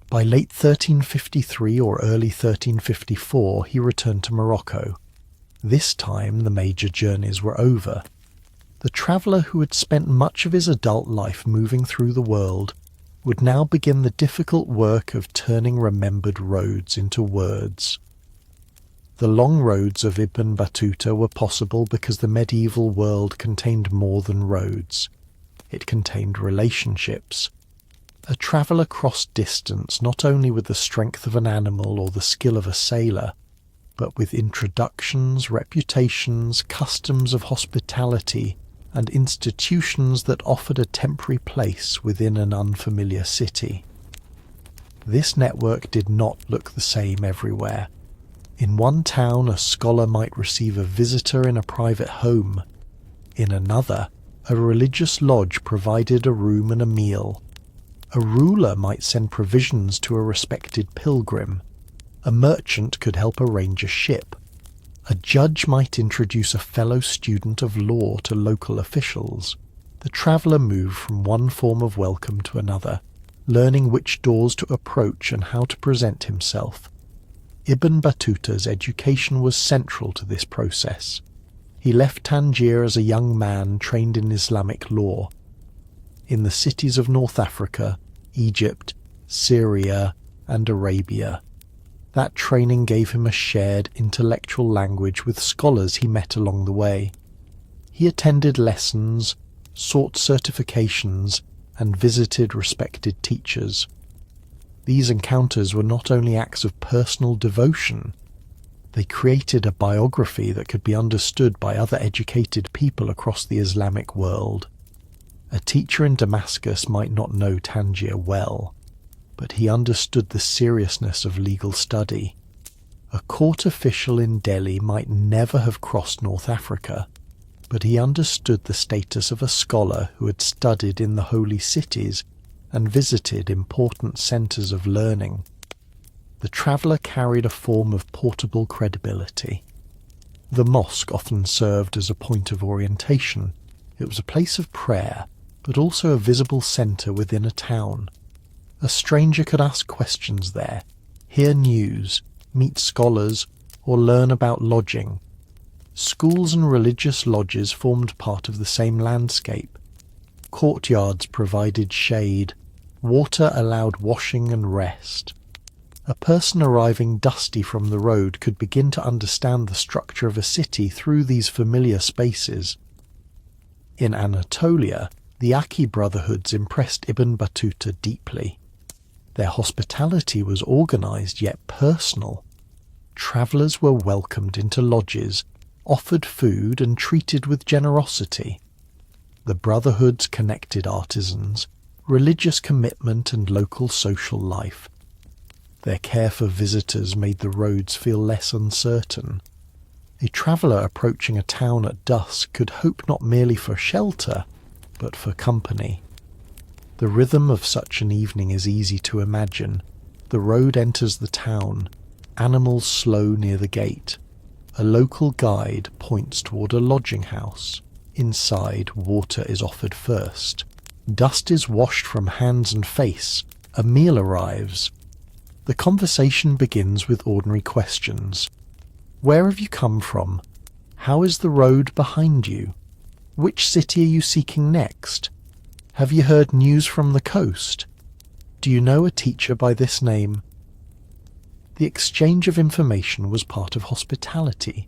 By late 1353 or early 1354 he returned to Morocco. This time the major journeys were over. The traveller who had spent much of his adult life moving through the world would now begin the difficult work of turning remembered roads into words. The long roads of Ibn Battuta were possible because the medieval world contained more than roads. It contained relationships. A traveller crossed distance not only with the strength of an animal or the skill of a sailor, but with introductions, reputations, customs of hospitality, and institutions that offered a temporary place within an unfamiliar city. This network did not look the same everywhere. In one town, a scholar might receive a visitor in a private home. In another, a religious lodge provided a room and a meal. A ruler might send provisions to a respected pilgrim. A merchant could help arrange a ship. A judge might introduce a fellow student of law to local officials. The traveller moved from one form of welcome to another, learning which doors to approach and how to present himself. Ibn Battuta's education was central to this process. He left Tangier as a young man trained in Islamic law. In the cities of North Africa, Egypt, Syria, and Arabia, that training gave him a shared intellectual language with scholars he met along the way. He attended lessons, sought certifications, and visited respected teachers. These encounters were not only acts of personal devotion, they created a biography that could be understood by other educated people across the Islamic world. A teacher in Damascus might not know Tangier well, but he understood the seriousness of legal study. A court official in Delhi might never have crossed North Africa, but he understood the status of a scholar who had studied in the holy cities and visited important centres of learning. The traveller carried a form of portable credibility. The mosque often served as a point of orientation. It was a place of prayer, but also a visible centre within a town. A stranger could ask questions there, hear news, meet scholars, or learn about lodging. Schools and religious lodges formed part of the same landscape. Courtyards provided shade. Water allowed washing and rest. A person arriving dusty from the road could begin to understand the structure of a city through these familiar spaces. In Anatolia, the Aki brotherhoods impressed Ibn Battuta deeply. Their hospitality was organised yet personal. Travellers were welcomed into lodges, offered food and treated with generosity. The brotherhoods connected artisans, religious commitment and local social life. Their care for visitors made the roads feel less uncertain. A traveller approaching a town at dusk could hope not merely for shelter, but for company. The rhythm of such an evening is easy to imagine. The road enters the town, animals slow near the gate. A local guide points toward a lodging house. Inside, water is offered first. Dust is washed from hands and face. A meal arrives. The conversation begins with ordinary questions. Where have you come from? How is the road behind you? Which city are you seeking next? Have you heard news from the coast? Do you know a teacher by this name? The exchange of information was part of hospitality.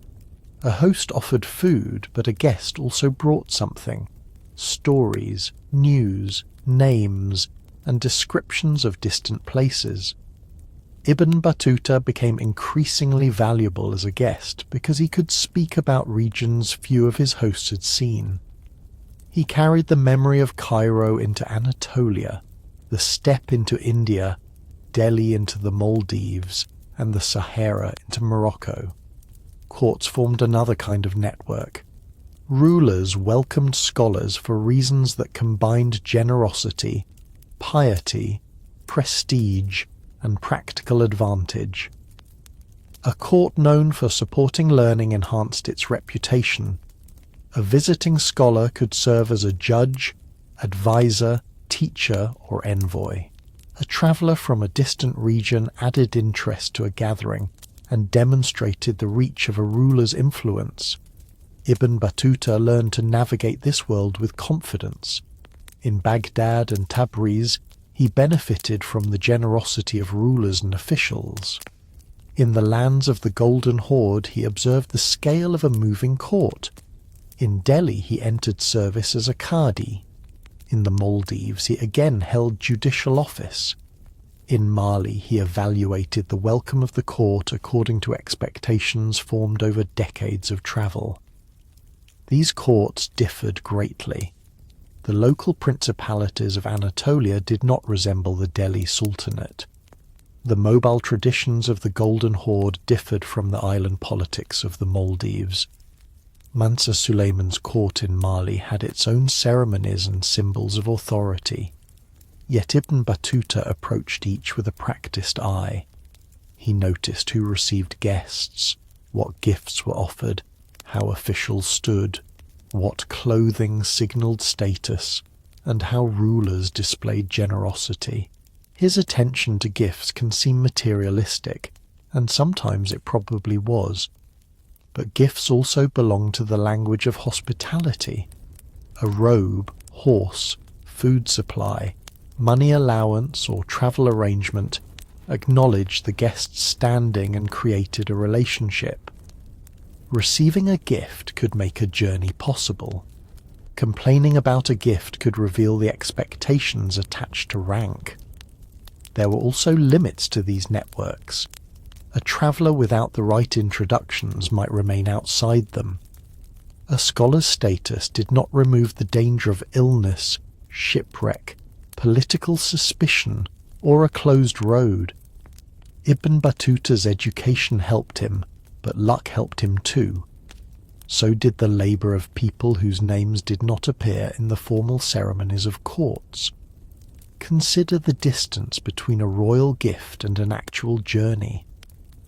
A host offered food, but a guest also brought something. Stories, news, names, and descriptions of distant places. Ibn Battuta became increasingly valuable as a guest because he could speak about regions few of his hosts had seen. He carried the memory of Cairo into Anatolia, the steppe into India, Delhi into the Maldives, and the Sahara into Morocco. Courts formed another kind of network. Rulers welcomed scholars for reasons that combined generosity, piety, prestige, and practical advantage. A court known for supporting learning enhanced its reputation. A visiting scholar could serve as a judge, advisor, teacher, or envoy. A traveller from a distant region added interest to a gathering and demonstrated the reach of a ruler's influence. Ibn Battuta learned to navigate this world with confidence. In Baghdad and Tabriz, he benefited from the generosity of rulers and officials. In the lands of the Golden Horde, he observed the scale of a moving court. In Delhi, he entered service as a qadi. In the Maldives, he again held judicial office. In Mali, he evaluated the welcome of the court according to expectations formed over decades of travel. These courts differed greatly. The local principalities of Anatolia did not resemble the Delhi Sultanate. The mobile traditions of the Golden Horde differed from the island politics of the Maldives. Mansa Suleiman's court in Mali had its own ceremonies and symbols of authority. Yet Ibn Battuta approached each with a practiced eye. He noticed who received guests, what gifts were offered, how officials stood, what clothing signalled status, and how rulers displayed generosity. His attention to gifts can seem materialistic, and sometimes it probably was. But gifts also belong to the language of hospitality. A robe, horse, food supply, money allowance or travel arrangement acknowledged the guest's standing and created a relationship. Receiving a gift could make a journey possible. Complaining about a gift could reveal the expectations attached to rank. There were also limits to these networks. A traveller without the right introductions might remain outside them. A scholar's status did not remove the danger of illness, shipwreck, political suspicion, or a closed road. Ibn Battuta's education helped him, but luck helped him too. So did the labour of people whose names did not appear in the formal ceremonies of courts. Consider the distance between a royal gift and an actual journey.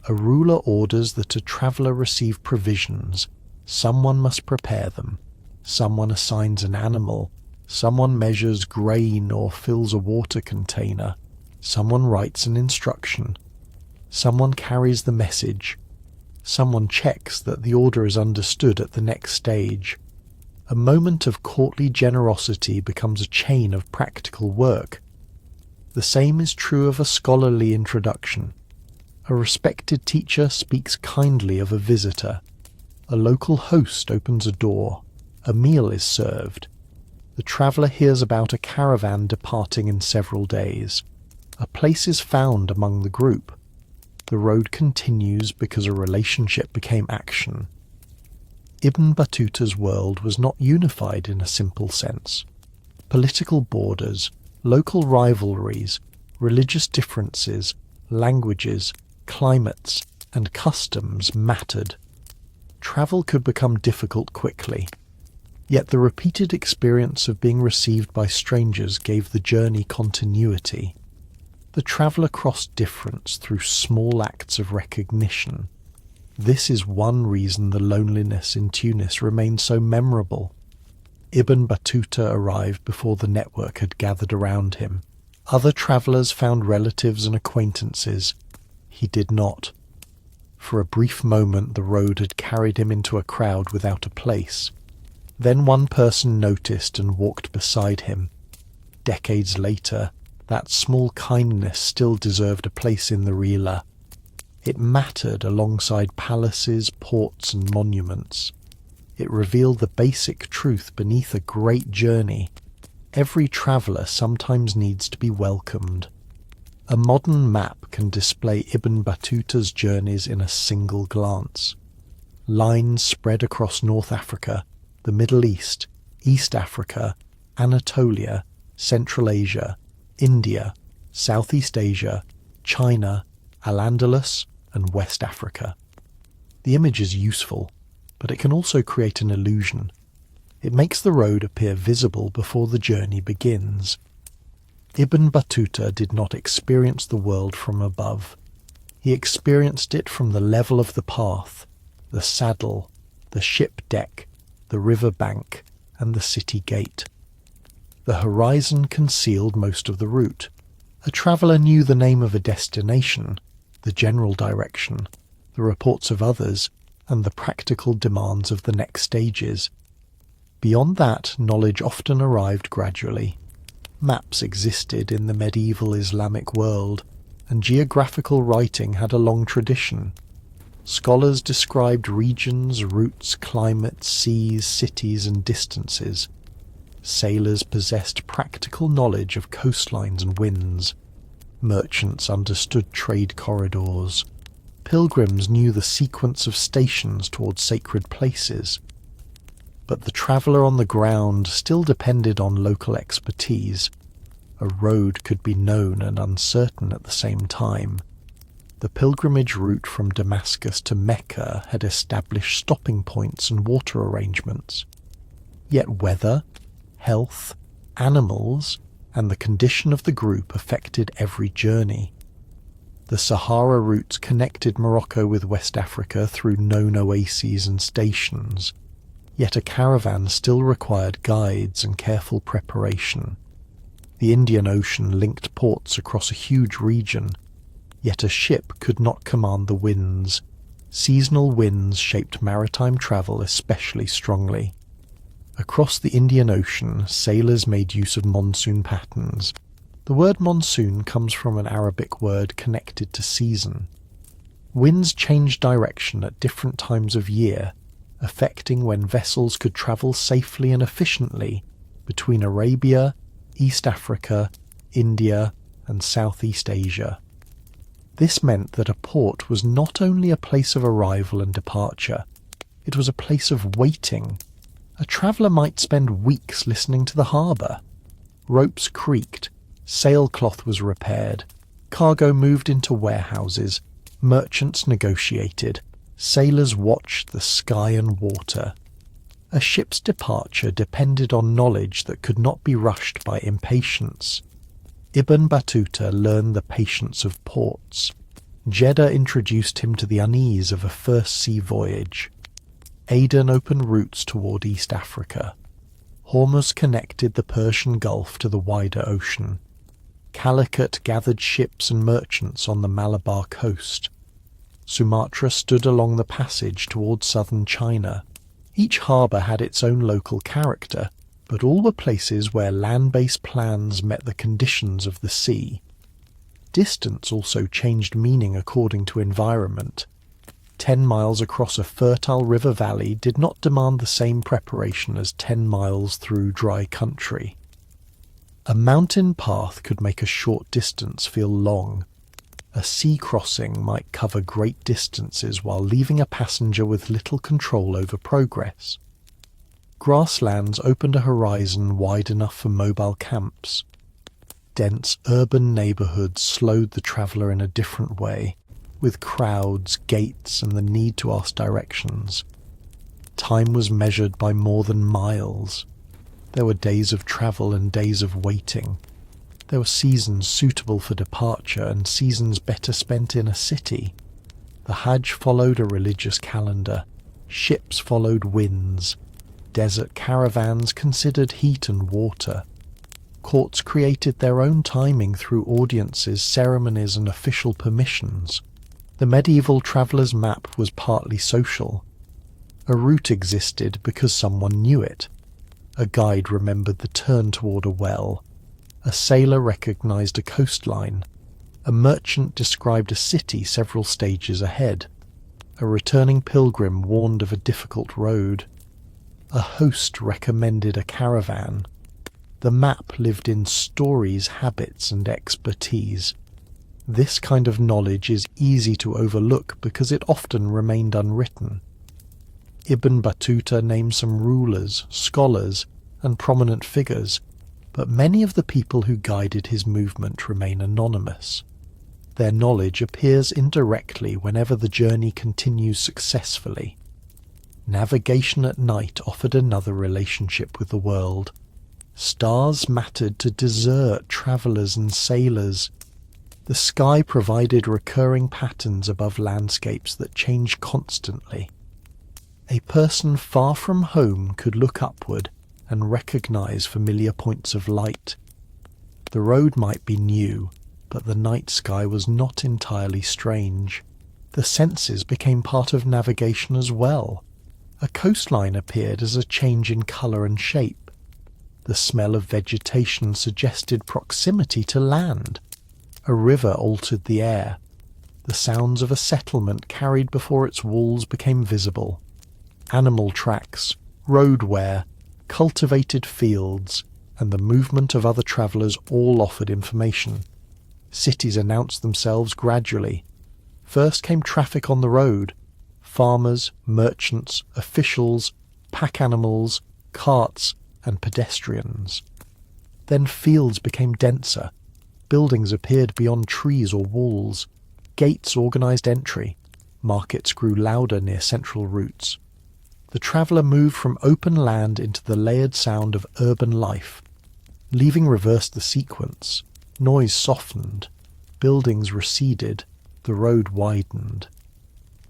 A ruler orders that a traveller receive provisions. Someone must prepare them. Someone assigns an animal. Someone measures grain or fills a water container. Someone writes an instruction. Someone carries the message. Someone checks that the order is understood at the next stage. A moment of courtly generosity becomes a chain of practical work. The same is true of a scholarly introduction. A respected teacher speaks kindly of a visitor. A local host opens a door. A meal is served. The traveller hears about a caravan departing in several days. A place is found among the group. The road continues because a relationship became action. Ibn Battuta's world was not unified in a simple sense. Political borders, local rivalries, religious differences, languages, climates, and customs mattered. Travel could become difficult quickly. Yet the repeated experience of being received by strangers gave the journey continuity. The traveller crossed difference through small acts of recognition. This is one reason the loneliness in Tunis remained so memorable. Ibn Battuta arrived before the network had gathered around him. Other travellers found relatives and acquaintances. He did not. For a brief moment the road had carried him into a crowd without a place. Then one person noticed and walked beside him. Decades later, that small kindness still deserved a place in the Rila. It mattered alongside palaces, ports and monuments. It revealed the basic truth beneath a great journey. Every traveller sometimes needs to be welcomed. A modern map can display Ibn Battuta's journeys in a single glance. Lines spread across North Africa, the Middle East, East Africa, Anatolia, Central Asia, India, Southeast Asia, China, Al-Andalus, and West Africa. The image is useful, but it can also create an illusion. It makes the road appear visible before the journey begins. Ibn Battuta did not experience the world from above. He experienced it from the level of the path, the saddle, the ship deck, the river bank, and the city gate. The horizon concealed most of the route. A traveller knew the name of a destination, the general direction, the reports of others, and the practical demands of the next stages. Beyond that, knowledge often arrived gradually. Maps existed in the medieval Islamic world, and geographical writing had a long tradition. Scholars described regions, routes, climates, seas, cities, and distances. Sailors possessed practical knowledge of coastlines and winds. Merchants understood trade corridors. Pilgrims knew the sequence of stations towards sacred places. But the traveller on the ground still depended on local expertise. A road could be known and uncertain at the same time. The pilgrimage route from Damascus to Mecca had established stopping points and water arrangements. Yet weather, health, animals, and the condition of the group affected every journey. The Sahara routes connected Morocco with West Africa through known oases and stations. Yet a caravan still required guides and careful preparation. The Indian Ocean linked ports across a huge region. Yet a ship could not command the winds. Seasonal winds shaped maritime travel especially strongly. Across the Indian Ocean, sailors made use of monsoon patterns. The word monsoon comes from an Arabic word connected to season. Winds changed direction at different times of year, affecting when vessels could travel safely and efficiently between Arabia, East Africa, India, and Southeast Asia. This meant that a port was not only a place of arrival and departure, it was a place of waiting. A traveller might spend weeks listening to the harbour. Ropes creaked, sailcloth was repaired, cargo moved into warehouses, merchants negotiated, sailors watched the sky and water. A ship's departure depended on knowledge that could not be rushed by impatience. Ibn Battuta learned the patience of ports. Jeddah introduced him to the unease of a first sea voyage. Aden opened routes toward East Africa. Hormuz connected the Persian Gulf to the wider ocean. Calicut gathered ships and merchants on the Malabar coast. Sumatra stood along the passage toward southern China. Each harbour had its own local character, but all were places where land-based plans met the conditions of the sea. Distance also changed meaning according to environment. 10 miles across a fertile river valley did not demand the same preparation as 10 miles through dry country. A mountain path could make a short distance feel long. A sea crossing might cover great distances while leaving a passenger with little control over progress. Grasslands opened a horizon wide enough for mobile camps. Dense urban neighbourhoods slowed the traveller in a different way, with crowds, gates, and the need to ask directions. Time was measured by more than miles. There were days of travel and days of waiting. There were seasons suitable for departure and seasons better spent in a city. The Hajj followed a religious calendar. Ships followed winds. Desert caravans considered heat and water. Courts created their own timing through audiences, ceremonies, and official permissions. The medieval traveller's map was partly social. A route existed because someone knew it. A guide remembered the turn toward a well. A sailor recognized a coastline. A merchant described a city several stages ahead. A returning pilgrim warned of a difficult road. A host recommended a caravan. The map lived in stories, habits, and expertise. This kind of knowledge is easy to overlook because it often remained unwritten. Ibn Battuta named some rulers, scholars, and prominent figures, but many of the people who guided his movement remain anonymous. Their knowledge appears indirectly whenever the journey continues successfully. Navigation at night offered another relationship with the world. Stars mattered to desert travellers and sailors. The sky provided recurring patterns above landscapes that changed constantly. A person far from home could look upward and recognize familiar points of light. The road might be new, but the night sky was not entirely strange. The senses became part of navigation as well. A coastline appeared as a change in colour and shape. The smell of vegetation suggested proximity to land. A river altered the air. The sounds of a settlement carried before its walls became visible. Animal tracks, road wear, cultivated fields, and the movement of other travellers all offered information. Cities announced themselves gradually. First came traffic on the road. Farmers, merchants, officials, pack animals, carts, and pedestrians. Then fields became denser. Buildings appeared beyond trees or walls. Gates organised entry. Markets grew louder near central routes. The traveller moved from open land into the layered sound of urban life. Leaving reversed the sequence. Noise softened. Buildings receded. The road widened.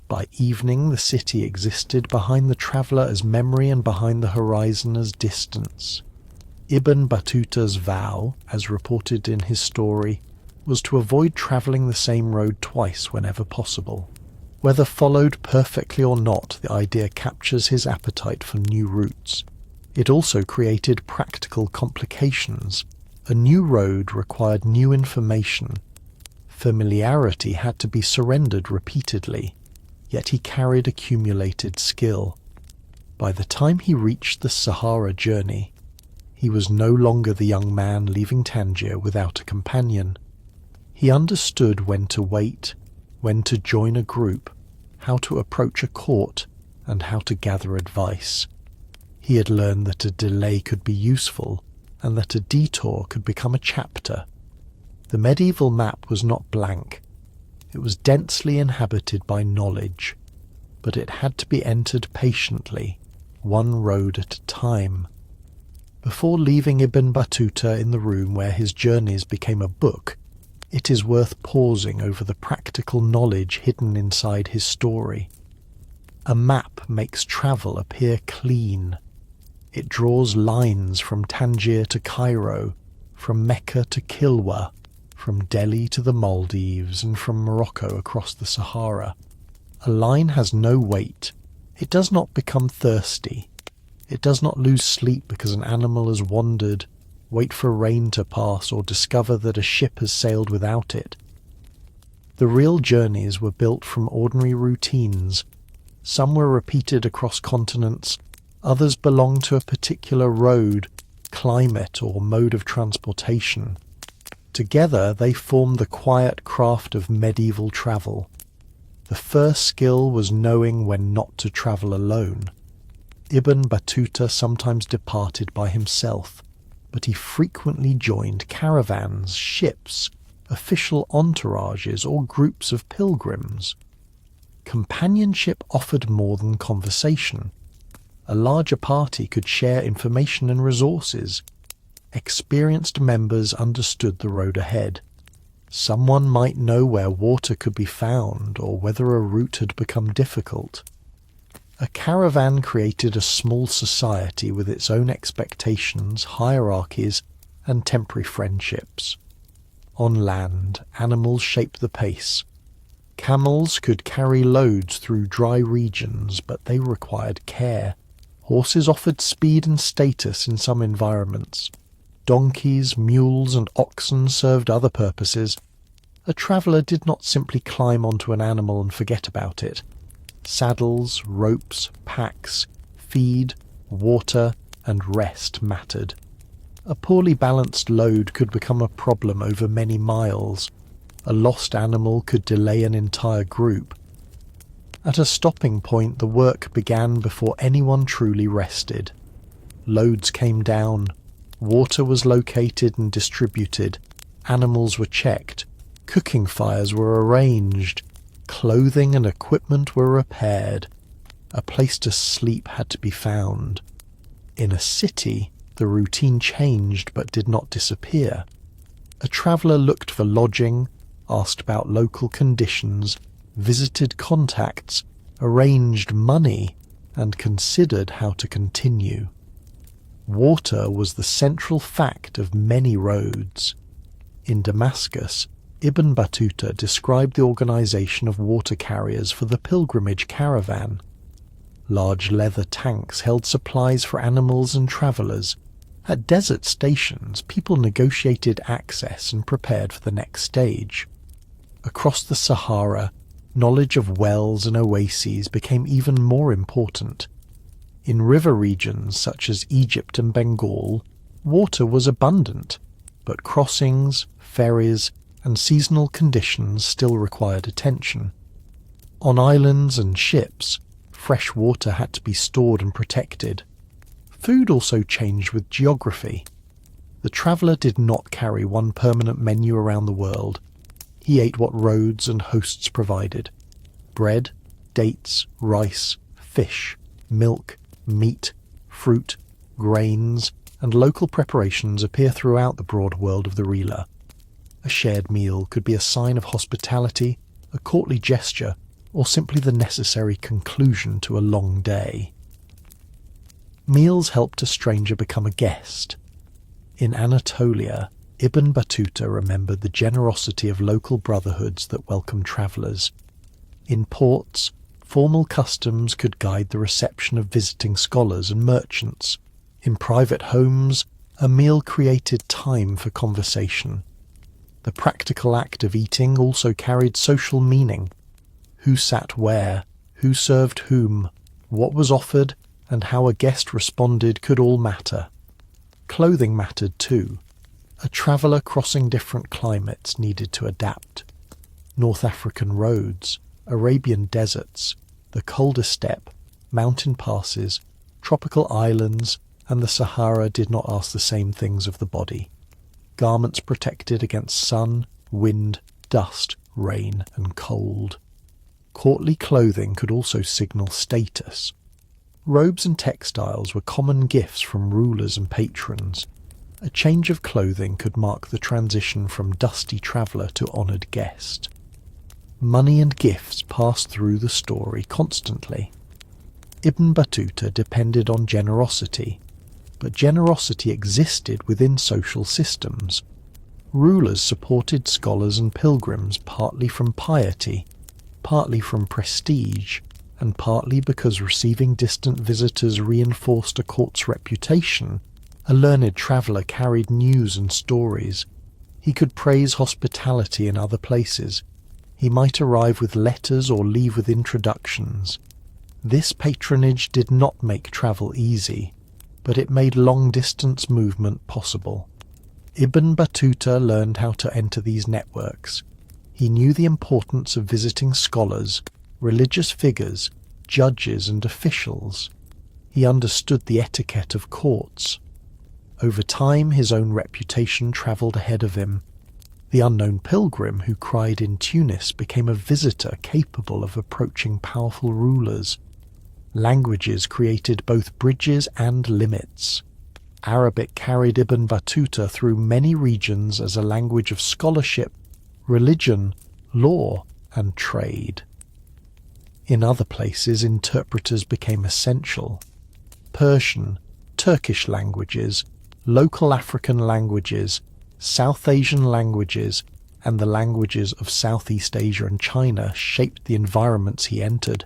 By evening the city existed behind the traveller as memory and behind the horizon as distance. Ibn Battuta's vow, as reported in his story, was to avoid travelling the same road twice whenever possible. Whether followed perfectly or not, the idea captures his appetite for new routes. It also created practical complications. A new road required new information. Familiarity had to be surrendered repeatedly, yet he carried accumulated skill. By the time he reached the Sahara journey, he was no longer the young man leaving Tangier without a companion. He understood when to wait, when to join a group, how to approach a court, and how to gather advice. He had learned that a delay could be useful, and that a detour could become a chapter. The medieval map was not blank. It was densely inhabited by knowledge, but it had to be entered patiently, one road at a time. Before leaving Ibn Battuta in the room where his journeys became a book, it is worth pausing over the practical knowledge hidden inside his story. A map makes travel appear clean. It draws lines from Tangier to Cairo, from Mecca to Kilwa, from Delhi to the Maldives, and from Morocco across the Sahara. A line has no weight. It does not become thirsty. It does not lose sleep because an animal has wandered, wait for rain to pass, or discover that a ship has sailed without it. The real journeys were built from ordinary routines. Some were repeated across continents, others belonged to a particular road, climate, or mode of transportation. Together they formed the quiet craft of medieval travel. The first skill was knowing when not to travel alone. Ibn Battuta sometimes departed by himself, but he frequently joined caravans, ships, official entourages, or groups of pilgrims. Companionship offered more than conversation. A larger party could share information and resources. Experienced members understood the road ahead. Someone might know where water could be found or whether a route had become difficult. A caravan created a small society with its own expectations, hierarchies, and temporary friendships. On land, animals shaped the pace. Camels could carry loads through dry regions, but they required care. Horses offered speed and status in some environments. Donkeys, mules, and oxen served other purposes. A traveller did not simply climb onto an animal and forget about it. Saddles, ropes, packs, feed, water, and rest mattered. A poorly balanced load could become a problem over many miles. A lost animal could delay an entire group. At a stopping point, the work began before anyone truly rested. Loads came down. Water was located and distributed. Animals were checked. Cooking fires were arranged. Clothing and equipment were repaired. A place to sleep had to be found. In a city, the routine changed but did not disappear. A traveller looked for lodging, asked about local conditions, visited contacts, arranged money, and considered how to continue. Water was the central fact of many roads. In Damascus, Ibn Battuta described the organization of water carriers for the pilgrimage caravan. Large leather tanks held supplies for animals and travelers. At desert stations, people negotiated access and prepared for the next stage. Across the Sahara, knowledge of wells and oases became even more important. In river regions such as Egypt and Bengal, water was abundant, but crossings, ferries, and seasonal conditions still required attention. On islands and ships, fresh water had to be stored and protected. Food also changed with geography. The traveller did not carry one permanent menu around the world. He ate what roads and hosts provided. Bread, dates, rice, fish, milk, meat, fruit, grains, and local preparations appear throughout the broad world of the Rila. A shared meal could be a sign of hospitality, a courtly gesture, or simply the necessary conclusion to a long day. Meals helped a stranger become a guest. In Anatolia, Ibn Battuta remembered the generosity of local brotherhoods that welcomed travellers. In ports, formal customs could guide the reception of visiting scholars and merchants. In private homes, a meal created time for conversation. The practical act of eating also carried social meaning. Who sat where, who served whom, what was offered, and how a guest responded could all matter. Clothing mattered too. A traveller crossing different climates needed to adapt. North African roads, Arabian deserts, the colder steppe, mountain passes, tropical islands, and the Sahara did not ask the same things of the body. Garments protected against sun, wind, dust, rain, and cold. Courtly clothing could also signal status. Robes and textiles were common gifts from rulers and patrons. A change of clothing could mark the transition from dusty traveller to honoured guest. Money and gifts passed through the story constantly. Ibn Battuta depended on generosity, but generosity existed within social systems. Rulers supported scholars and pilgrims partly from piety, partly from prestige, and partly because receiving distant visitors reinforced a court's reputation. A learned traveller carried news and stories. He could praise hospitality in other places. He might arrive with letters or leave with introductions. This patronage did not make travel easy, but it made long-distance movement possible. Ibn Battuta learned how to enter these networks. He knew the importance of visiting scholars, religious figures, judges and officials. He understood the etiquette of courts. Over time, his own reputation travelled ahead of him. The unknown pilgrim who cried in Tunis became a visitor capable of approaching powerful rulers. Languages created both bridges and limits. Arabic carried Ibn Battuta through many regions as a language of scholarship, religion, law, and trade. In other places, interpreters became essential. Persian, Turkish languages, local African languages, South Asian languages, and the languages of Southeast Asia and China shaped the environments he entered.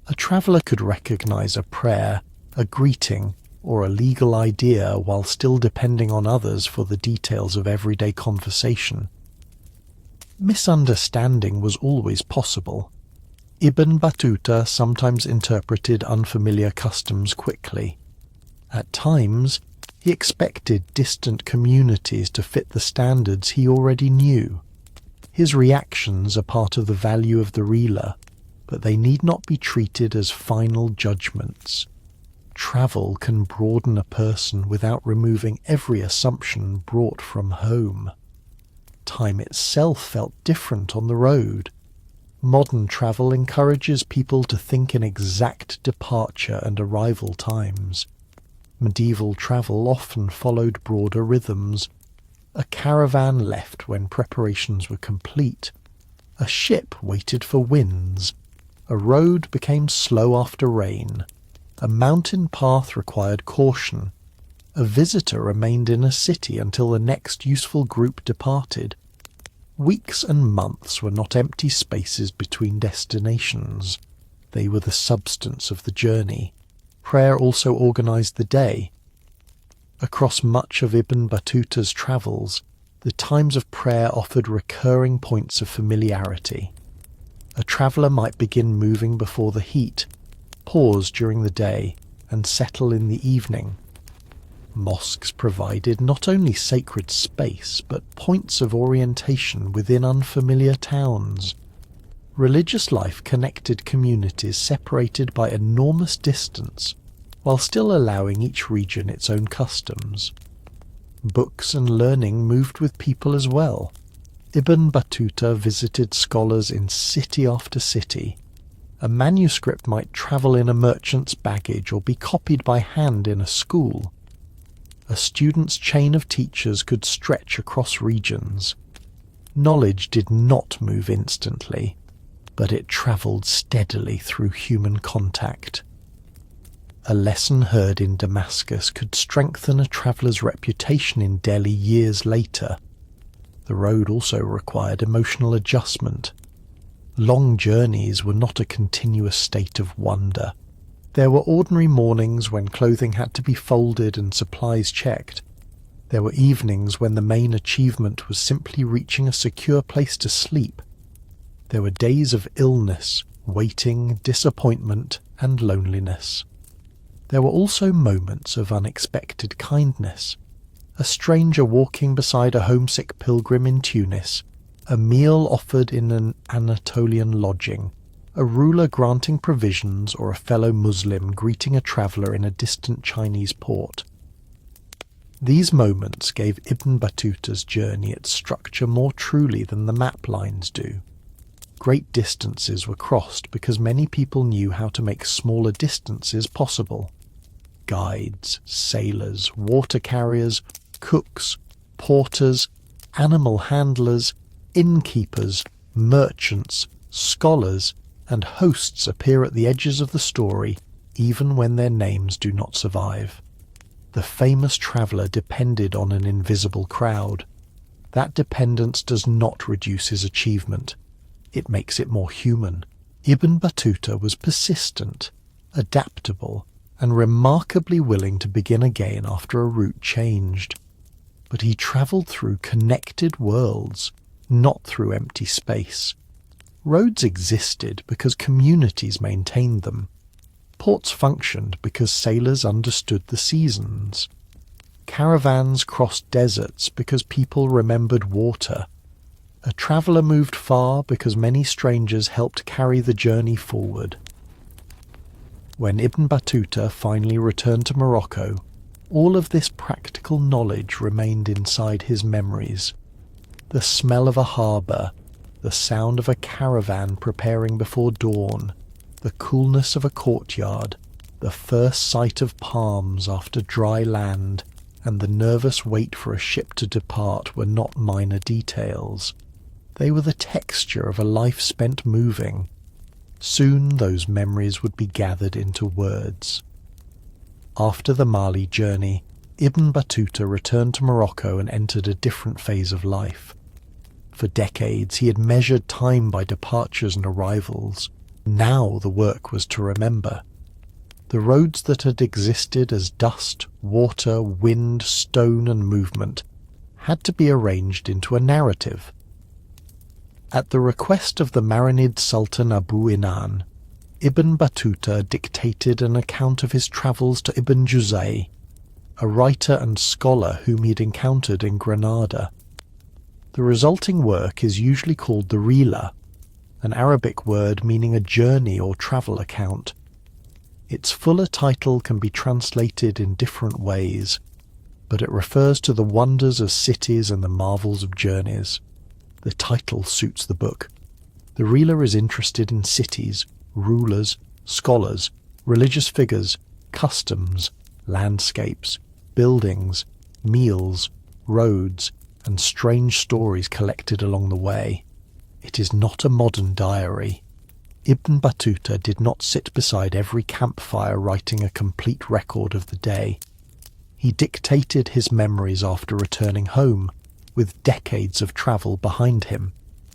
A traveller could recognize a prayer, a greeting, or a legal idea while still depending on others for the details of everyday conversation. Misunderstanding was always possible. Ibn Battuta sometimes interpreted unfamiliar customs quickly. At times, he expected distant communities to fit the standards he already knew. His reactions are part of the value of the reeler, but they need not be treated as final judgments. Travel can broaden a person without removing every assumption brought from home. Time itself felt different on the road. Modern travel encourages people to think in exact departure and arrival times. Medieval travel often followed broader rhythms. A caravan left when preparations were complete. A ship waited for winds. A road became slow after rain. A mountain path required caution. A visitor remained in a city until the next useful group departed. Weeks and months were not empty spaces between destinations. They were the substance of the journey. Prayer also organized the day. Across much of Ibn Battuta's travels, the times of prayer offered recurring points of familiarity. A traveller might begin moving before the heat, pause during the day, and settle in the evening. Mosques provided not only sacred space, but points of orientation within unfamiliar towns. Religious life connected communities separated by enormous distance, while still allowing each region its own customs. Books and learning moved with people as well. Ibn Battuta visited scholars in city after city. A manuscript might travel in a merchant's baggage or be copied by hand in a school. A student's chain of teachers could stretch across regions. Knowledge did not move instantly, but it travelled steadily through human contact. A lesson heard in Damascus could strengthen a traveller's reputation in Delhi years later. The road also required emotional adjustment. Long journeys were not a continuous state of wonder. There were ordinary mornings when clothing had to be folded and supplies checked. There were evenings when the main achievement was simply reaching a secure place to sleep. There were days of illness, waiting, disappointment, and loneliness. There were also moments of unexpected kindness. A stranger walking beside a homesick pilgrim in Tunis, a meal offered in an Anatolian lodging, a ruler granting provisions, or a fellow Muslim greeting a traveller in a distant Chinese port. These moments gave Ibn Battuta's journey its structure more truly than the map lines do. Great distances were crossed because many people knew how to make smaller distances possible. Guides, sailors, water carriers, cooks, porters, animal handlers, innkeepers, merchants, scholars, and hosts appear at the edges of the story even when their names do not survive. The famous traveller depended on an invisible crowd. That dependence does not reduce his achievement. It makes it more human. Ibn Battuta was persistent, adaptable, and remarkably willing to begin again after a route changed. But he travelled through connected worlds, not through empty space. Roads existed because communities maintained them. Ports functioned because sailors understood the seasons. Caravans crossed deserts because people remembered water. A traveller moved far because many strangers helped carry the journey forward. When Ibn Battuta finally returned to Morocco, all of this practical knowledge remained inside his memories. The smell of a harbour, the sound of a caravan preparing before dawn, the coolness of a courtyard, the first sight of palms after dry land, and the nervous wait for a ship to depart were not minor details. They were the texture of a life spent moving. Soon those memories would be gathered into words. After the Mali journey, Ibn Battuta returned to Morocco and entered a different phase of life. For decades he had measured time by departures and arrivals. Now the work was to remember. The roads that had existed as dust, water, wind, stone, and movement had to be arranged into a narrative. At the request of the Marinid Sultan Abu Inan, Ibn Battuta dictated an account of his travels to Ibn Juzay, a writer and scholar whom he had encountered in Granada. The resulting work is usually called the Rihla, an Arabic word meaning a journey or travel account. Its fuller title can be translated in different ways, but it refers to the wonders of cities and the marvels of journeys. The title suits the book. The Rihla is interested in cities, rulers, scholars, religious figures, customs, landscapes, buildings, meals, roads, and strange stories collected along the way. It is not a modern diary. Ibn Battuta did not sit beside every campfire writing a complete record of the day. He dictated his memories after returning home, with decades of travel behind him.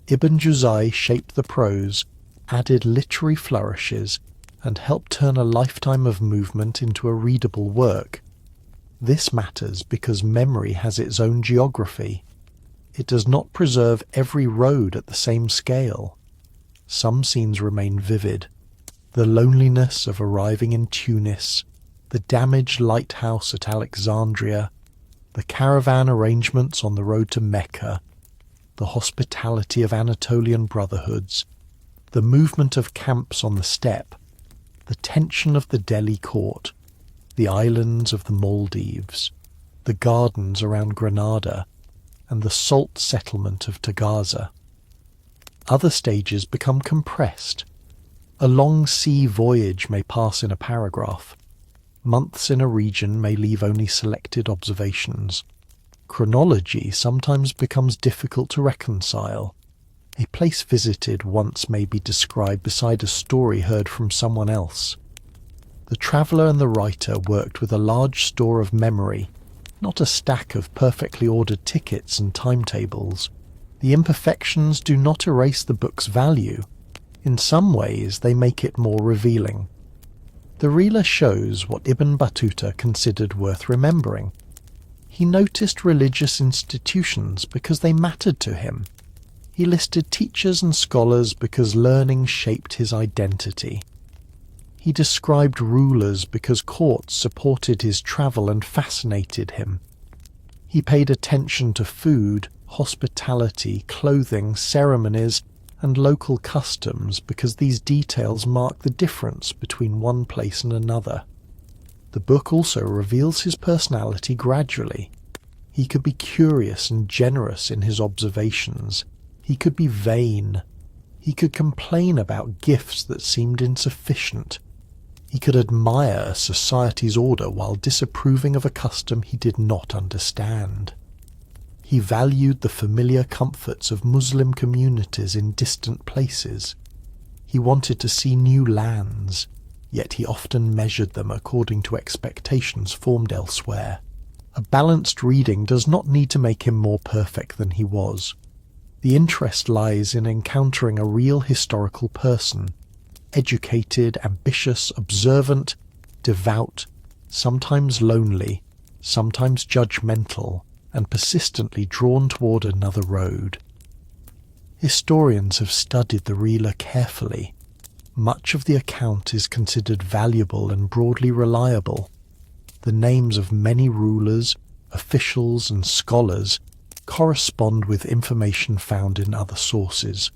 Ibn Juzay shaped the prose, added literary flourishes, and helped turn a lifetime of movement into a readable work. This matters because memory has its own geography. It does not preserve every road at the same scale. Some scenes remain vivid. The loneliness of arriving in Tunis, the damaged lighthouse at Alexandria, the caravan arrangements on the road to Mecca, the hospitality of Anatolian brotherhoods, the movement of camps on the steppe, the tension of the Delhi court, the islands of the Maldives, the gardens around Granada, and the salt settlement of Tagaza. Other stages become compressed. A long sea voyage may pass in a paragraph. Months in a region may leave only selected observations. Chronology sometimes becomes difficult to reconcile. A place visited once may be described beside a story heard from someone else. The traveller and the writer worked with a large store of memory, not a stack of perfectly ordered tickets and timetables. The imperfections do not erase the book's value. In some ways, they make it more revealing. The Rila shows what Ibn Battuta considered worth remembering. He noticed religious institutions because they mattered to him. He listed teachers and scholars because learning shaped his identity. He described rulers because courts supported his travel and fascinated him. He paid attention to food, hospitality, clothing, ceremonies, and local customs because these details mark the difference between one place and another. The book also reveals his personality gradually. He could be curious and generous in his observations. He could be vain. He could complain about gifts that seemed insufficient. He could admire a society's order while disapproving of a custom he did not understand. He valued the familiar comforts of Muslim communities in distant places. He wanted to see new lands, yet he often measured them according to expectations formed elsewhere. A balanced reading does not need to make him more perfect than he was. The interest lies in encountering a real historical person, educated, ambitious, observant, devout, sometimes lonely, sometimes judgmental, and persistently drawn toward another road. Historians have studied the Rila carefully. Much of the account is considered valuable and broadly reliable. The names of many rulers, officials, and scholars correspond with information found in other sources.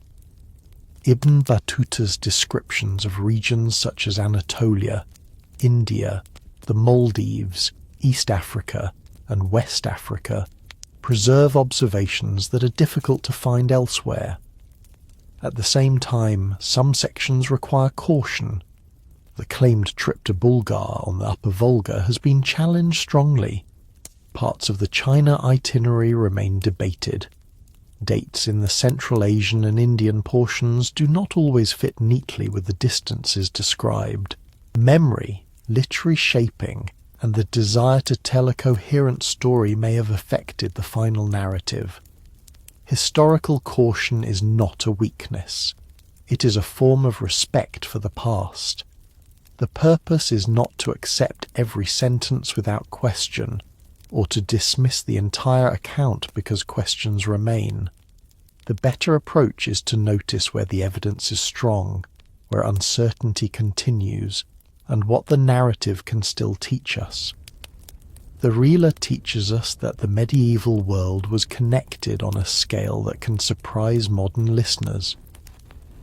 Ibn Battuta's descriptions of regions such as Anatolia, India, the Maldives, East Africa, and West Africa preserve observations that are difficult to find elsewhere. At the same time, some sections require caution. The claimed trip to Bulgar on the Upper Volga has been challenged strongly. Parts of the China itinerary remain debated. Dates in the Central Asian and Indian portions do not always fit neatly with the distances described. Memory, literary shaping, and the desire to tell a coherent story may have affected the final narrative. Historical caution is not a weakness. It is a form of respect for the past. The purpose is not to accept every sentence without question, or to dismiss the entire account because questions remain. The better approach is to notice where the evidence is strong, where uncertainty continues, and what the narrative can still teach us. The Rila teaches us that the medieval world was connected on a scale that can surprise modern listeners.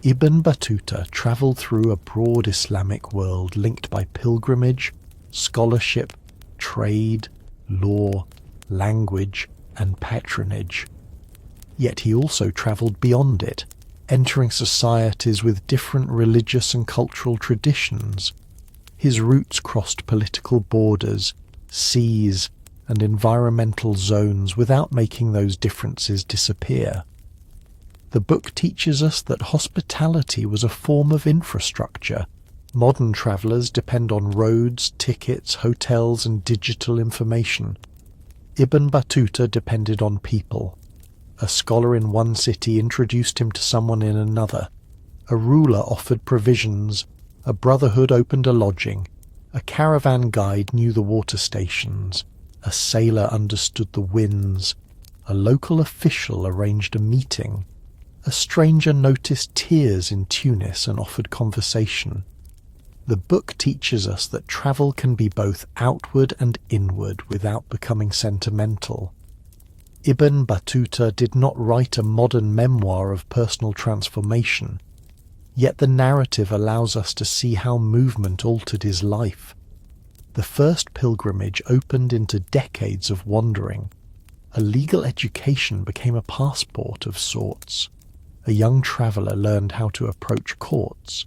Ibn Battuta travelled through a broad Islamic world linked by pilgrimage, scholarship, trade, law, language, and patronage. Yet he also travelled beyond it, entering societies with different religious and cultural traditions. His routes crossed political borders, seas, and environmental zones without making those differences disappear. The book teaches us that hospitality was a form of infrastructure. Modern travellers depend on roads, tickets, hotels, and digital information. Ibn Battuta depended on people. A scholar in one city introduced him to someone in another. A ruler offered provisions. A brotherhood opened a lodging. A caravan guide knew the water stations. A sailor understood the winds. A local official arranged a meeting. A stranger noticed tears in Tunis and offered conversation. The book teaches us that travel can be both outward and inward without becoming sentimental. Ibn Battuta did not write a modern memoir of personal transformation, yet the narrative allows us to see how movement altered his life. The first pilgrimage opened into decades of wandering. A legal education became a passport of sorts. A young traveller learned how to approach courts.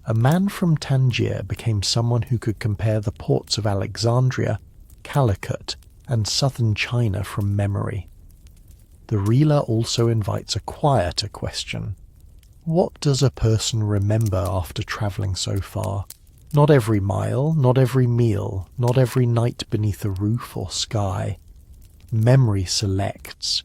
A man from Tangier became someone who could compare the ports of Alexandria, Calicut, and southern China from memory. The Rila also invites a quieter question. What does a person remember after travelling so far? Not every mile, not every meal, not every night beneath a roof or sky. Memory selects.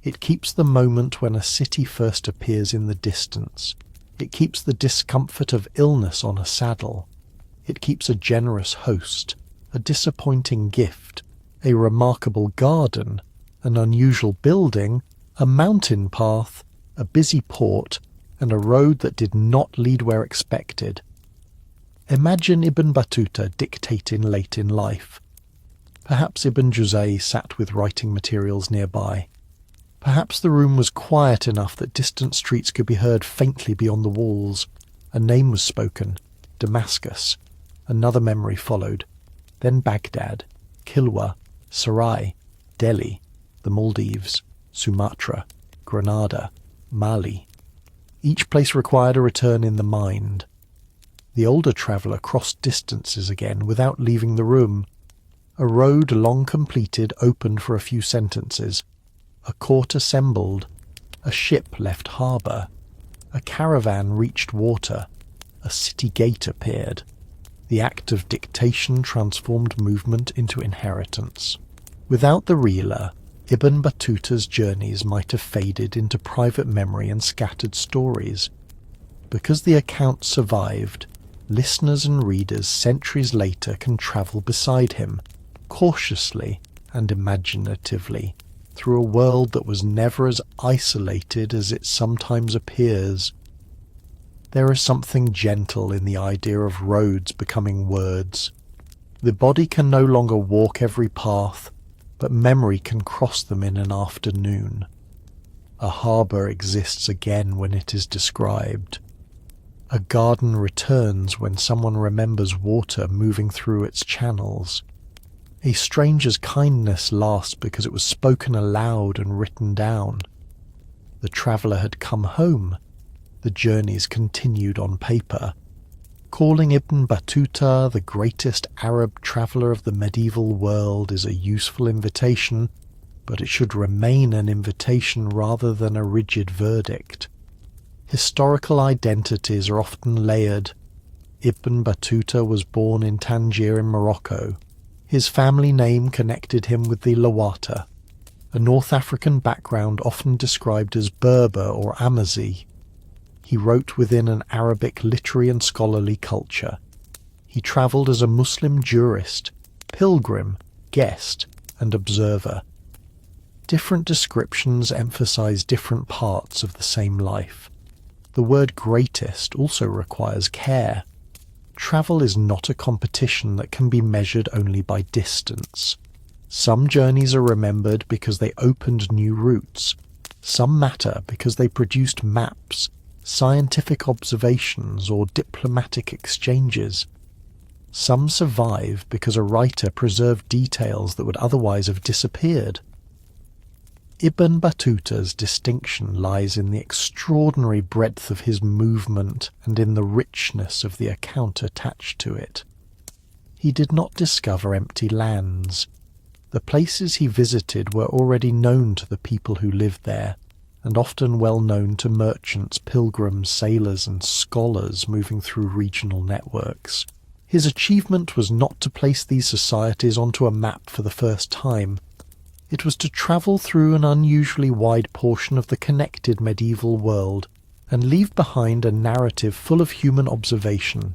It keeps the moment when a city first appears in the distance. It keeps the discomfort of illness on a saddle. It keeps a generous host, a disappointing gift, a remarkable garden, an unusual building, a mountain path, a busy port, and a road that did not lead where expected. Imagine Ibn Battuta dictating late in life. Perhaps Ibn Juzay sat with writing materials nearby. Perhaps the room was quiet enough that distant streets could be heard faintly beyond the walls. A name was spoken, Damascus. Another memory followed. Then Baghdad, Kilwa, Sarai, Delhi, the Maldives, Sumatra, Granada, Mali. Each place required a return in the mind. The older traveller crossed distances again without leaving the room. A road long completed opened for a few sentences. A court assembled. A ship left harbour. A caravan reached water. A city gate appeared. The act of dictation transformed movement into inheritance. Without the reeler, Ibn Battuta's journeys might have faded into private memory and scattered stories. Because the account survived, listeners and readers centuries later can travel beside him, cautiously and imaginatively, through a world that was never as isolated as it sometimes appears. There is something gentle in the idea of roads becoming words. The body can no longer walk every path, but memory can cross them in an afternoon. A harbour exists again when it is described. A garden returns when someone remembers water moving through its channels. A stranger's kindness lasts because it was spoken aloud and written down. The traveller had come home. The journeys continued on paper. Calling Ibn Battuta the greatest Arab traveller of the medieval world is a useful invitation, but it should remain an invitation rather than a rigid verdict. Historical identities are often layered. Ibn Battuta was born in Tangier in Morocco. His family name connected him with the Lawata, a North African background often described as Berber or Amazi. He wrote within an Arabic literary and scholarly culture. He travelled as a Muslim jurist, pilgrim, guest, and observer. Different descriptions emphasize different parts of the same life. The word greatest also requires care. Travel is not a competition that can be measured only by distance. Some journeys are remembered because they opened new routes. Some matter because they produced maps, scientific observations, or diplomatic exchanges. Some survive because a writer preserved details that would otherwise have disappeared. Ibn Battuta's distinction lies in the extraordinary breadth of his movement and in the richness of the account attached to it. He did not discover empty lands. The places he visited were already known to the people who lived there, and often well known to merchants, pilgrims, sailors, and scholars moving through regional networks. His achievement was not to place these societies onto a map for the first time. It was to travel through an unusually wide portion of the connected medieval world and leave behind a narrative full of human observation.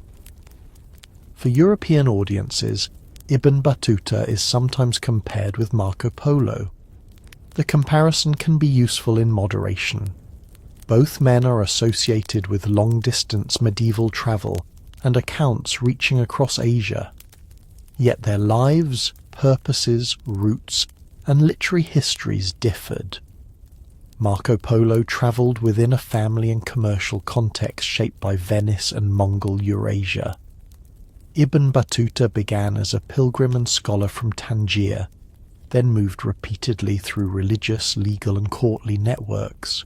For European audiences, Ibn Battuta is sometimes compared with Marco Polo. The comparison can be useful in moderation. Both men are associated with long-distance medieval travel and accounts reaching across Asia. Yet their lives, purposes, routes, and literary histories differed. Marco Polo travelled within a family and commercial context shaped by Venice and Mongol Eurasia. Ibn Battuta began as a pilgrim and scholar from Tangier, then moved repeatedly through religious, legal and courtly networks.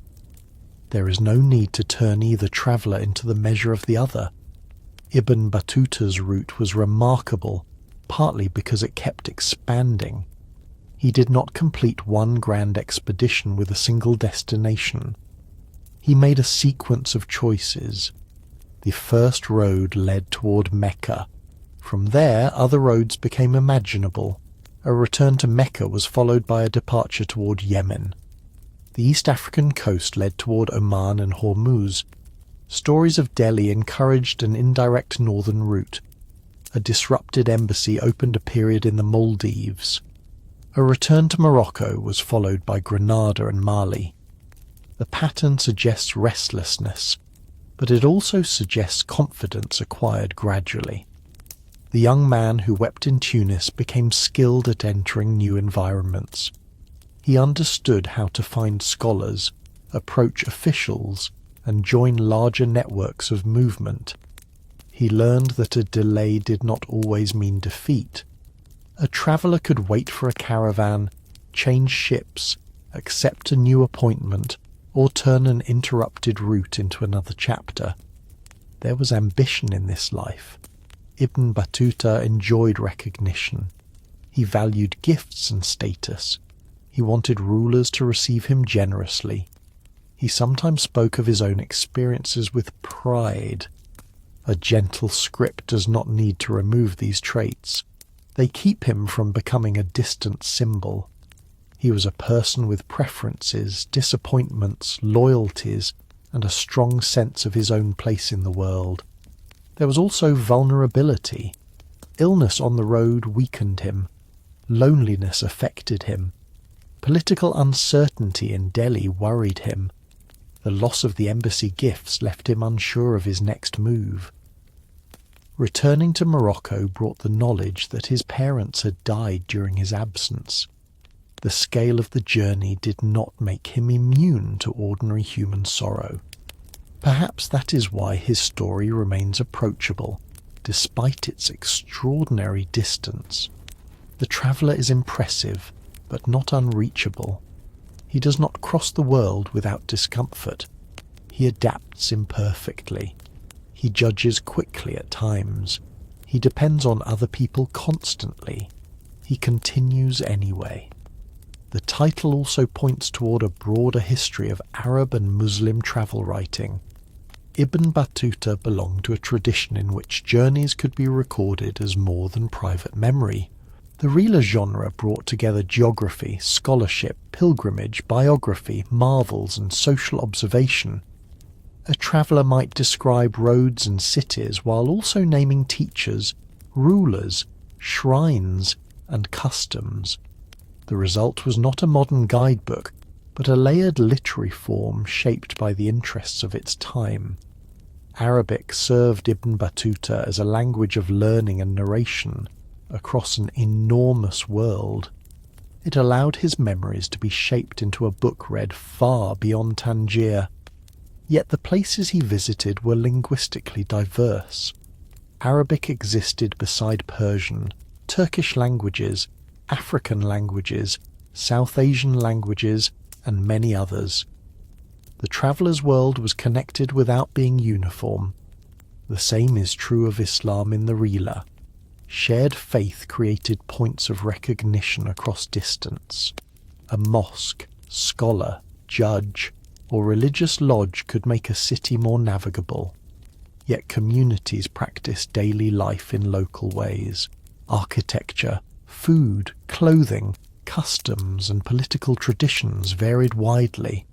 There is no need to turn either traveller into the measure of the other. Ibn Battuta's route was remarkable, partly because it kept expanding. He did not complete one grand expedition with a single destination. He made a sequence of choices. The first road led toward Mecca. From there, other roads became imaginable. A return to Mecca was followed by a departure toward Yemen. The East African coast led toward Oman and Hormuz. Stories of Delhi encouraged an indirect northern route. A disrupted embassy opened a period in the Maldives. A return to Morocco was followed by Granada and Mali. The pattern suggests restlessness, but it also suggests confidence acquired gradually. The young man who wept in Tunis became skilled at entering new environments. He understood how to find scholars, approach officials, and join larger networks of movement. He learned that a delay did not always mean defeat. A traveller could wait for a caravan, change ships, accept a new appointment, or turn an interrupted route into another chapter. There was ambition in this life. Ibn Battuta enjoyed recognition. He valued gifts and status. He wanted rulers to receive him generously. He sometimes spoke of his own experiences with pride. A gentle script does not need to remove these traits. They keep him from becoming a distant symbol. He was a person with preferences, disappointments, loyalties, and a strong sense of his own place in the world. There was also vulnerability. Illness on the road weakened him. Loneliness affected him. Political uncertainty in Delhi worried him. The loss of the embassy gifts left him unsure of his next move. Returning to Morocco brought the knowledge that his parents had died during his absence. The scale of the journey did not make him immune to ordinary human sorrow. Perhaps that is why his story remains approachable, despite its extraordinary distance. The traveller is impressive, but not unreachable. He does not cross the world without discomfort. He adapts imperfectly. He judges quickly at times. He depends on other people constantly. He continues anyway. The title also points toward a broader history of Arab and Muslim travel writing. Ibn Battuta belonged to a tradition in which journeys could be recorded as more than private memory. The Rila genre brought together geography, scholarship, pilgrimage, biography, marvels, and social observation. A traveller might describe roads and cities while also naming teachers, rulers, shrines, and customs. The result was not a modern guidebook, but a layered literary form shaped by the interests of its time. Arabic served Ibn Battuta as a language of learning and narration across an enormous world. It allowed his memories to be shaped into a book read far beyond Tangier. Yet the places he visited were linguistically diverse. Arabic existed beside Persian, Turkish languages, African languages, South Asian languages, and many others. The traveller's world was connected without being uniform. The same is true of Islam in the Rila. Shared faith created points of recognition across distance. A mosque, scholar, judge, or religious lodge could make a city more navigable. Yet communities practiced daily life in local ways. Architecture, food, clothing, customs, and political traditions varied widely.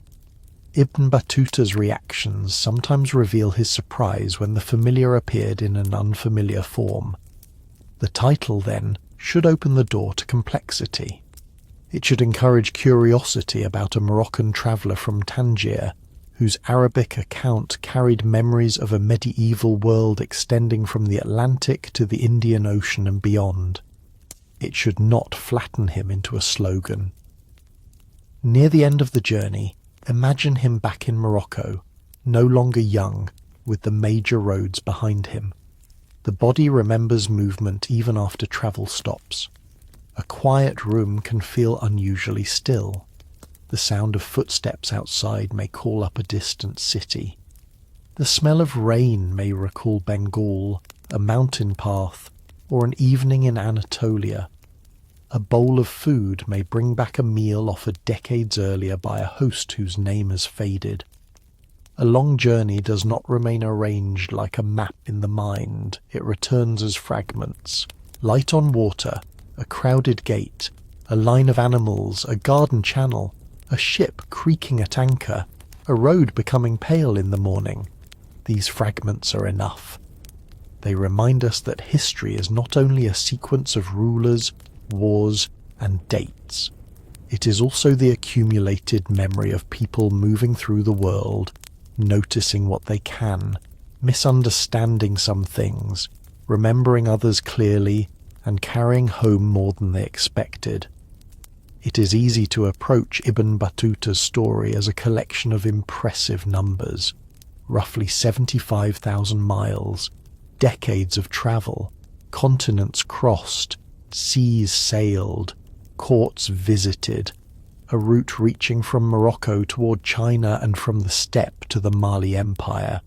Ibn Battuta's reactions sometimes reveal his surprise when the familiar appeared in an unfamiliar form. The title, then, should open the door to complexity. It should encourage curiosity about a Moroccan traveller from Tangier, whose Arabic account carried memories of a medieval world extending from the Atlantic to the Indian Ocean and beyond. It should not flatten him into a slogan. Near the end of the journey, imagine him back in Morocco, no longer young, with the major roads behind him. The body remembers movement even after travel stops. A quiet room can feel unusually still. The sound of footsteps outside may call up a distant city. The smell of rain may recall Bengal, a mountain path, or an evening in Anatolia. A bowl of food may bring back a meal offered decades earlier by a host whose name has faded. A long journey does not remain arranged like a map in the mind, it returns as fragments. Light on water, a crowded gate, a line of animals, a garden channel, a ship creaking at anchor, a road becoming pale in the morning. These fragments are enough. They remind us that history is not only a sequence of rulers, wars, and dates. It is also the accumulated memory of people moving through the world, noticing what they can, misunderstanding some things, remembering others clearly, and carrying home more than they expected. It is easy to approach Ibn Battuta's story as a collection of impressive numbers, roughly 75,000 miles, decades of travel, continents crossed, seas sailed, courts visited, a route reaching from Morocco toward China and from the steppe to the Mali Empire.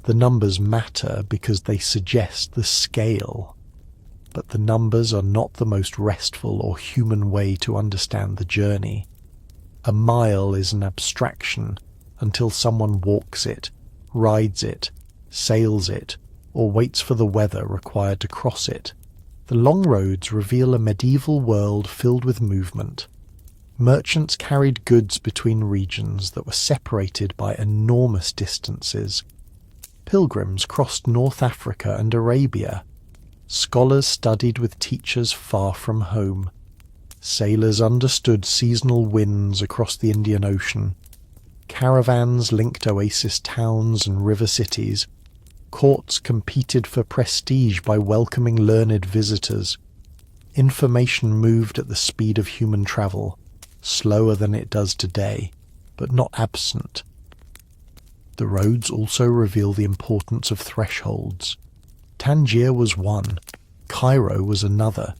The numbers matter because they suggest the scale. But the numbers are not the most restful or human way to understand the journey. A mile is an abstraction until someone walks it, rides it, sails it, or waits for the weather required to cross it. The long roads reveal a medieval world filled with movement. Merchants carried goods between regions that were separated by enormous distances. Pilgrims crossed North Africa and Arabia. Scholars studied with teachers far from home. Sailors understood seasonal winds across the Indian Ocean. Caravans linked oasis towns and river cities. Courts competed for prestige by welcoming learned visitors. Information moved at the speed of human travel, slower than it does today, but not absent. The roads also reveal the importance of thresholds. Tangier was one, Cairo was another.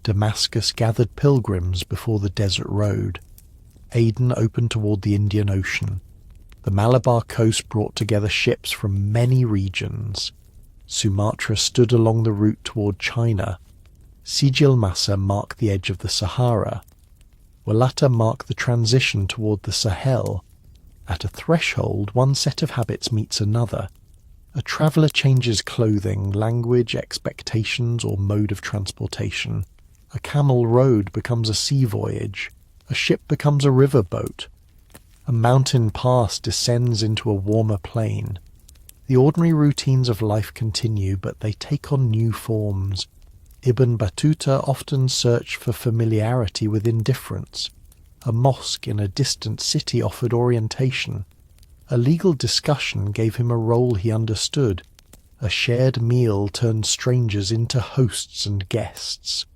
Damascus gathered pilgrims before the desert road. Aden opened toward the Indian Ocean. The Malabar coast brought together ships from many regions. Sumatra stood along the route toward China. Sijil Massa marked the edge of the Sahara. Wallata marked the transition toward the Sahel. At a threshold, one set of habits meets another. A traveller changes clothing, language, expectations, or mode of transportation. A camel road becomes a sea voyage. A ship becomes a river boat. A mountain pass descends into a warmer plain. The ordinary routines of life continue, but they take on new forms. Ibn Battuta often searched for familiarity with indifference. A mosque in a distant city offered orientation. A legal discussion gave him a role he understood. A shared meal turned strangers into hosts and guests.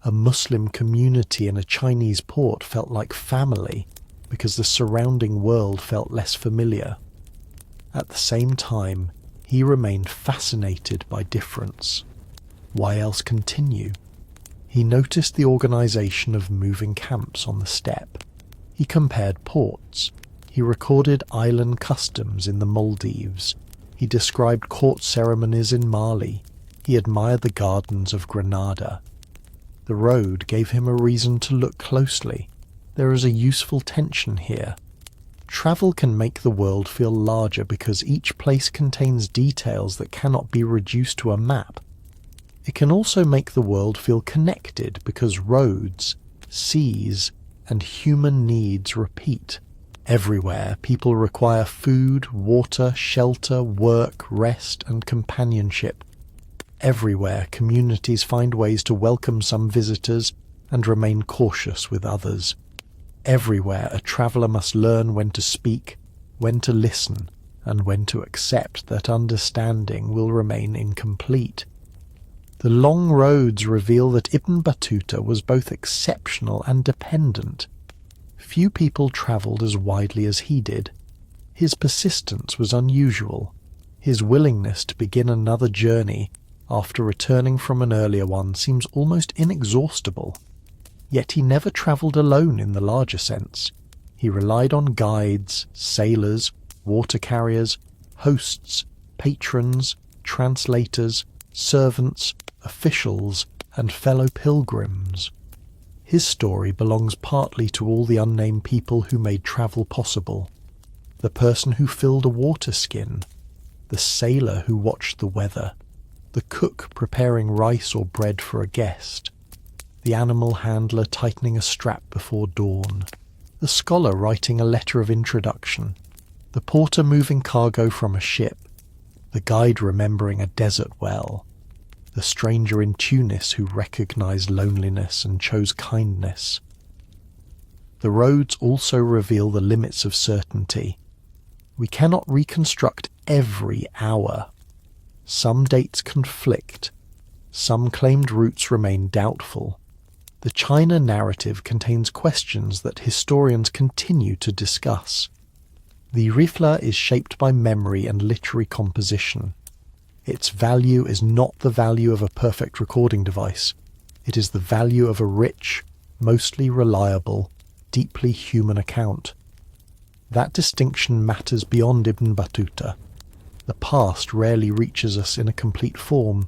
A Muslim community in a Chinese port felt like family because the surrounding world felt less familiar. At the same time, he remained fascinated by difference. Why else continue? He noticed the organization of moving camps on the steppe. He compared ports. He recorded island customs in the Maldives. He described court ceremonies in Mali. He admired the gardens of Granada. The road gave him a reason to look closely. There is a useful tension here. Travel can make the world feel larger because each place contains details that cannot be reduced to a map. It can also make the world feel connected because roads, seas, and human needs repeat. Everywhere, people require food, water, shelter, work, rest, and companionship. Everywhere, communities find ways to welcome some visitors and remain cautious with others. Everywhere, a traveller must learn when to speak, when to listen, and when to accept that understanding will remain incomplete. The long roads reveal that Ibn Battuta was both exceptional and dependent. Few people travelled as widely as he did. His persistence was unusual. His willingness to begin another journey after returning from an earlier one seems almost inexhaustible. Yet he never travelled alone in the larger sense. He relied on guides, sailors, water carriers, hosts, patrons, translators, servants, officials, and fellow pilgrims. His story belongs partly to all the unnamed people who made travel possible. The person who filled a water skin, the sailor who watched the weather, the cook preparing rice or bread for a guest, the animal handler tightening a strap before dawn, the scholar writing a letter of introduction, the porter moving cargo from a ship, the guide remembering a desert well, the stranger in Tunis who recognized loneliness and chose kindness. The roads also reveal the limits of certainty. We cannot reconstruct every hour. Some dates conflict. Some claimed routes remain doubtful. The China narrative contains questions that historians continue to discuss. The Rifla is shaped by memory and literary composition. Its value is not the value of a perfect recording device. It is the value of a rich, mostly reliable, deeply human account. That distinction matters beyond Ibn Battuta. The past rarely reaches us in a complete form.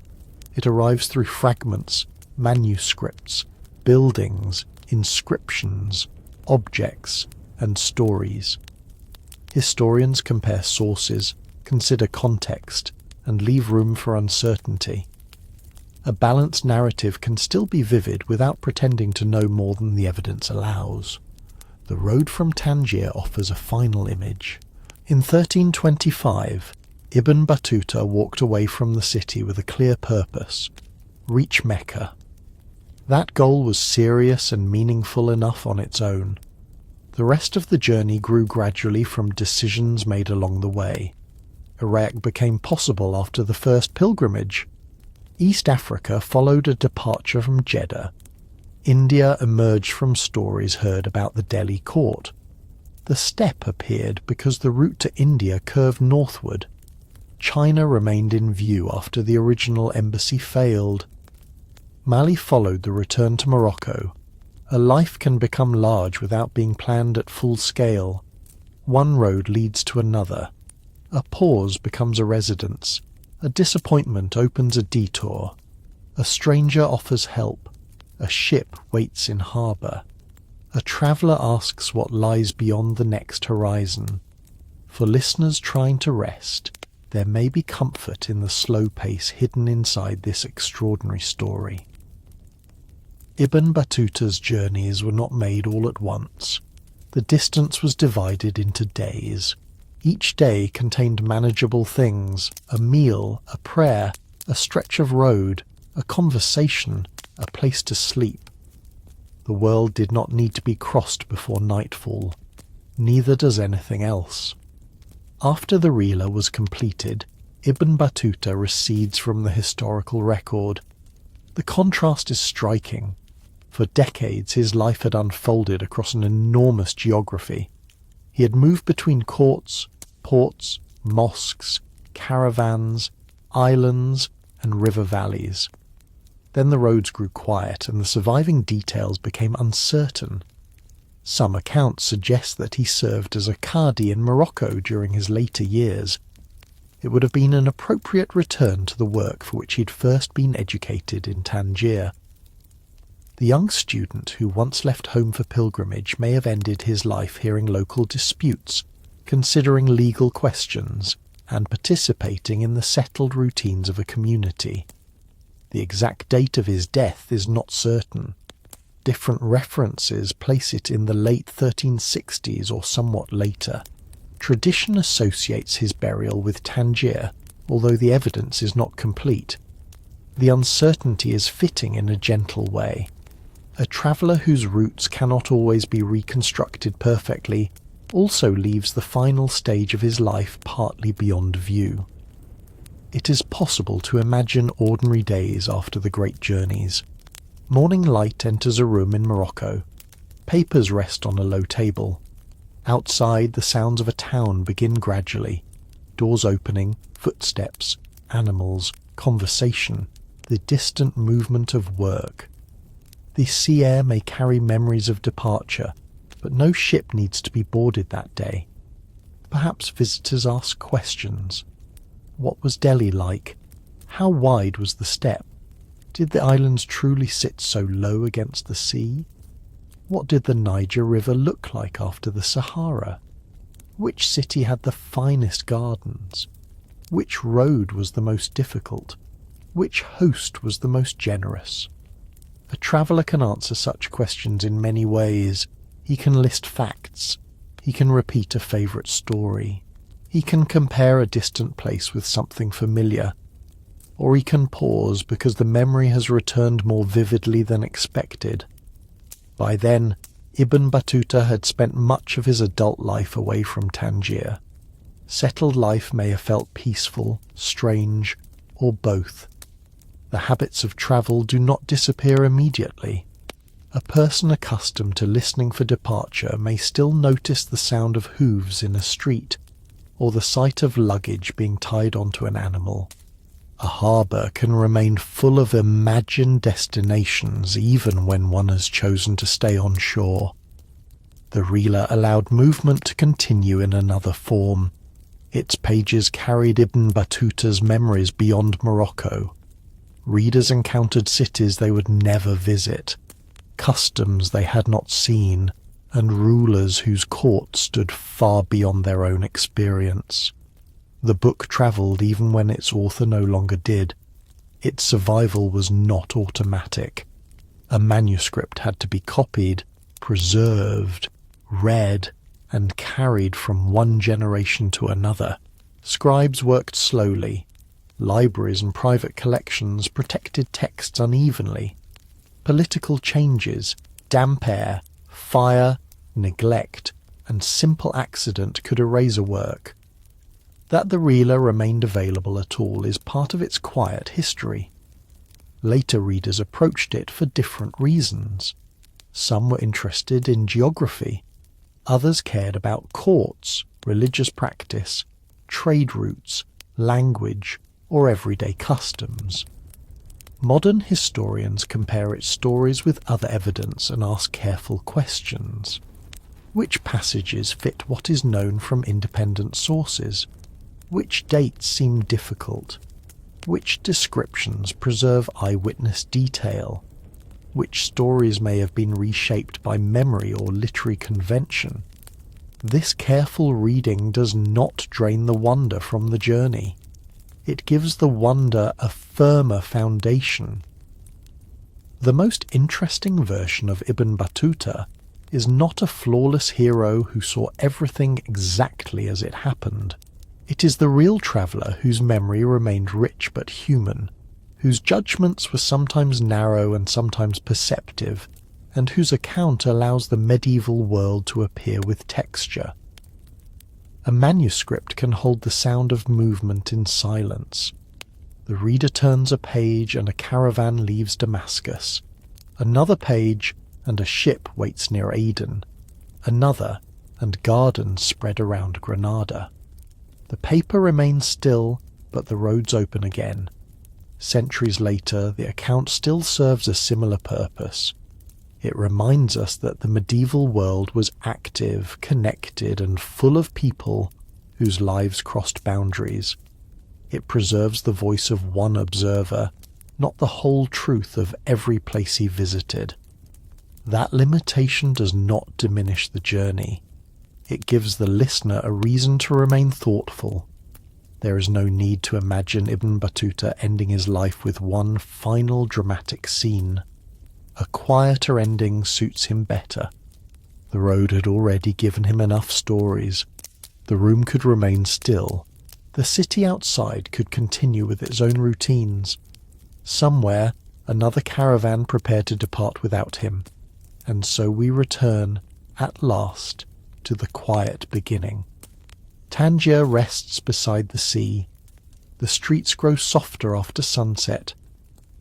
It arrives through fragments, manuscripts, buildings, inscriptions, objects, and stories. Historians compare sources, consider context, and leave room for uncertainty. A balanced narrative can still be vivid without pretending to know more than the evidence allows. The road from Tangier offers a final image. In 1325, Ibn Battuta walked away from the city with a clear purpose: reach Mecca. That goal was serious and meaningful enough on its own. The rest of the journey grew gradually from decisions made along the way. Iraq became possible after the first pilgrimage. East Africa followed a departure from Jeddah. India emerged from stories heard about the Delhi court. The steppe appeared because the route to India curved northward. China remained in view after the original embassy failed. Mali followed the return to Morocco. A life can become large without being planned at full scale. One road leads to another. A pause becomes a residence. A disappointment opens a detour. A stranger offers help. A ship waits in harbour. A traveller asks what lies beyond the next horizon. For listeners trying to rest, there may be comfort in the slow pace hidden inside this extraordinary story. Ibn Battuta's journeys were not made all at once. The distance was divided into days. Each day contained manageable things: a meal, a prayer, a stretch of road, a conversation, a place to sleep. The world did not need to be crossed before nightfall. Neither does anything else. After the Rila was completed, Ibn Battuta recedes from the historical record. The contrast is striking. For decades his life had unfolded across an enormous geography. He had moved between courts, ports, mosques, caravans, islands, and river valleys. Then the roads grew quiet and the surviving details became uncertain. Some accounts suggest that he served as a qadi in Morocco during his later years. It would have been an appropriate return to the work for which he had first been educated in Tangier. The young student who once left home for pilgrimage may have ended his life hearing local disputes, considering legal questions, and participating in the settled routines of a community. The exact date of his death is not certain. Different references place it in the late 1360s or somewhat later. Tradition associates his burial with Tangier, although the evidence is not complete. The uncertainty is fitting in a gentle way. A traveller whose routes cannot always be reconstructed perfectly also leaves the final stage of his life partly beyond view. It is possible to imagine ordinary days after the great journeys. Morning light enters a room in Morocco. Papers rest on a low table. Outside, the sounds of a town begin gradually. Doors opening, footsteps, animals, conversation, the distant movement of work. The sea air may carry memories of departure, but no ship needs to be boarded that day. Perhaps visitors ask questions. What was Delhi like? How wide was the steppe? Did the islands truly sit so low against the sea? What did the Niger River look like after the Sahara? Which city had the finest gardens? Which road was the most difficult? Which host was the most generous? A traveller can answer such questions in many ways. He can list facts. He can repeat a favourite story. He can compare a distant place with something familiar. Or he can pause because the memory has returned more vividly than expected. By then, Ibn Battuta had spent much of his adult life away from Tangier. Settled life may have felt peaceful, strange, or both. The habits of travel do not disappear immediately. A person accustomed to listening for departure may still notice the sound of hooves in a street, or the sight of luggage being tied onto an animal. A harbour can remain full of imagined destinations even when one has chosen to stay on shore. The reeler allowed movement to continue in another form. Its pages carried Ibn Battuta's memories beyond Morocco. Readers encountered cities they would never visit, customs they had not seen, and rulers whose courts stood far beyond their own experience. The book travelled even when its author no longer did. Its survival was not automatic. A manuscript had to be copied, preserved, read, and carried from one generation to another. Scribes worked slowly. Libraries and private collections protected texts unevenly. Political changes, damp air, fire, neglect, and simple accident could erase a work. That the reeler remained available at all is part of its quiet history. Later readers approached it for different reasons. Some were interested in geography. Others cared about courts, religious practice, trade routes, language, or everyday customs. Modern historians compare its stories with other evidence and ask careful questions. Which passages fit what is known from independent sources? Which dates seem difficult? Which descriptions preserve eyewitness detail? Which stories may have been reshaped by memory or literary convention? This careful reading does not drain the wonder from the journey. It gives the wonder a firmer foundation. The most interesting version of Ibn Battuta is not a flawless hero who saw everything exactly as it happened. It is the real traveller whose memory remained rich but human, whose judgments were sometimes narrow and sometimes perceptive, and whose account allows the medieval world to appear with texture. A manuscript can hold the sound of movement in silence. The reader turns a page and a caravan leaves Damascus. Another page and a ship waits near Aden. Another and gardens spread around Granada. The paper remains still, but the roads open again. Centuries later, the account still serves a similar purpose. It reminds us that the medieval world was active, connected, and full of people whose lives crossed boundaries. It preserves the voice of one observer, not the whole truth of every place he visited. That limitation does not diminish the journey. It gives the listener a reason to remain thoughtful. There is no need to imagine Ibn Battuta ending his life with one final dramatic scene. A quieter ending suits him better. The road had already given him enough stories. The room could remain still. The city outside could continue with its own routines. Somewhere, another caravan prepared to depart without him. And so we return, at last, to the quiet beginning. Tangier rests beside the sea. The streets grow softer after sunset.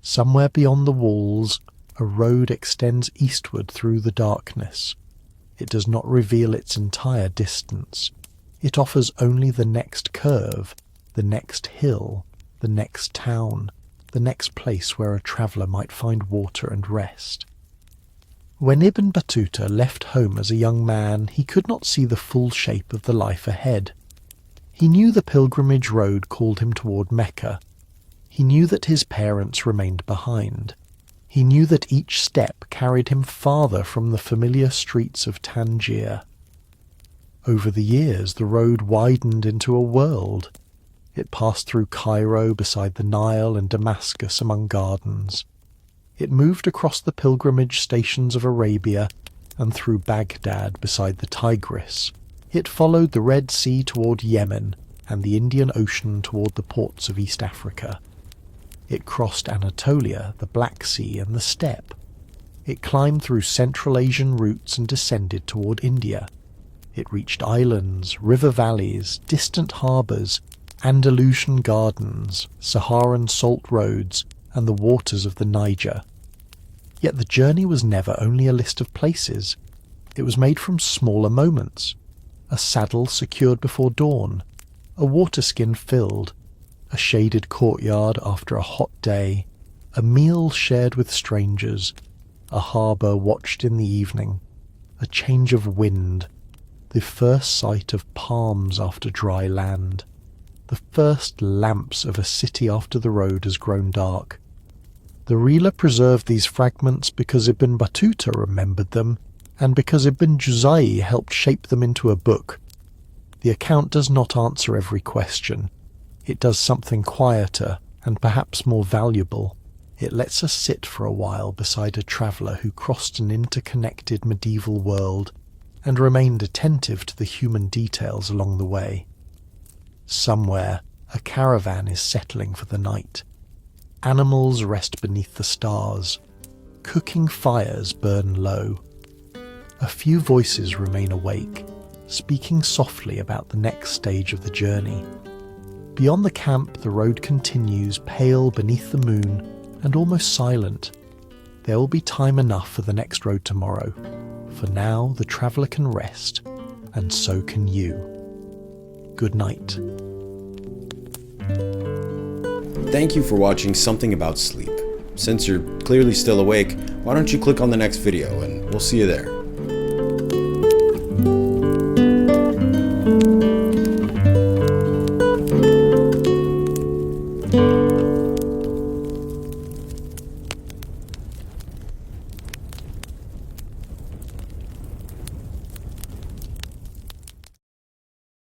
Somewhere beyond the walls, a road extends eastward through the darkness. It does not reveal its entire distance. It offers only the next curve, the next hill, the next town, the next place where a traveller might find water and rest. When Ibn Battuta left home as a young man, he could not see the full shape of the life ahead. He knew the pilgrimage road called him toward Mecca. He knew that his parents remained behind. He knew that each step carried him farther from the familiar streets of Tangier. Over the years, the road widened into a world. It passed through Cairo beside the Nile and Damascus among gardens. It moved across the pilgrimage stations of Arabia and through Baghdad beside the Tigris. It followed the Red Sea toward Yemen and the Indian Ocean toward the ports of East Africa. It crossed Anatolia, the Black Sea and the steppe. It climbed through Central Asian routes and descended toward India. It reached islands, river valleys, distant harbours, Andalusian gardens, Saharan salt roads, and the waters of the Niger. Yet the journey was never only a list of places. It was made from smaller moments. A saddle secured before dawn, a waterskin filled, a shaded courtyard after a hot day, a meal shared with strangers, a harbour watched in the evening, a change of wind, the first sight of palms after dry land, the first lamps of a city after the road has grown dark. The reeler preserved these fragments because Ibn Battuta remembered them, and because Ibn Juzai helped shape them into a book. The account does not answer every question. It does something quieter and perhaps more valuable. It lets us sit for a while beside a traveller who crossed an interconnected medieval world and remained attentive to the human details along the way. Somewhere, a caravan is settling for the night. Animals rest beneath the stars. Cooking fires burn low. A few voices remain awake, speaking softly about the next stage of the journey. Beyond the camp, the road continues, pale beneath the moon and almost silent. There will be time enough for the next road tomorrow. For now, the traveller can rest, and so can you. Good night. Thank you for watching Something About Sleep. Since you're clearly still awake, why don't you click on the next video and we'll see you there.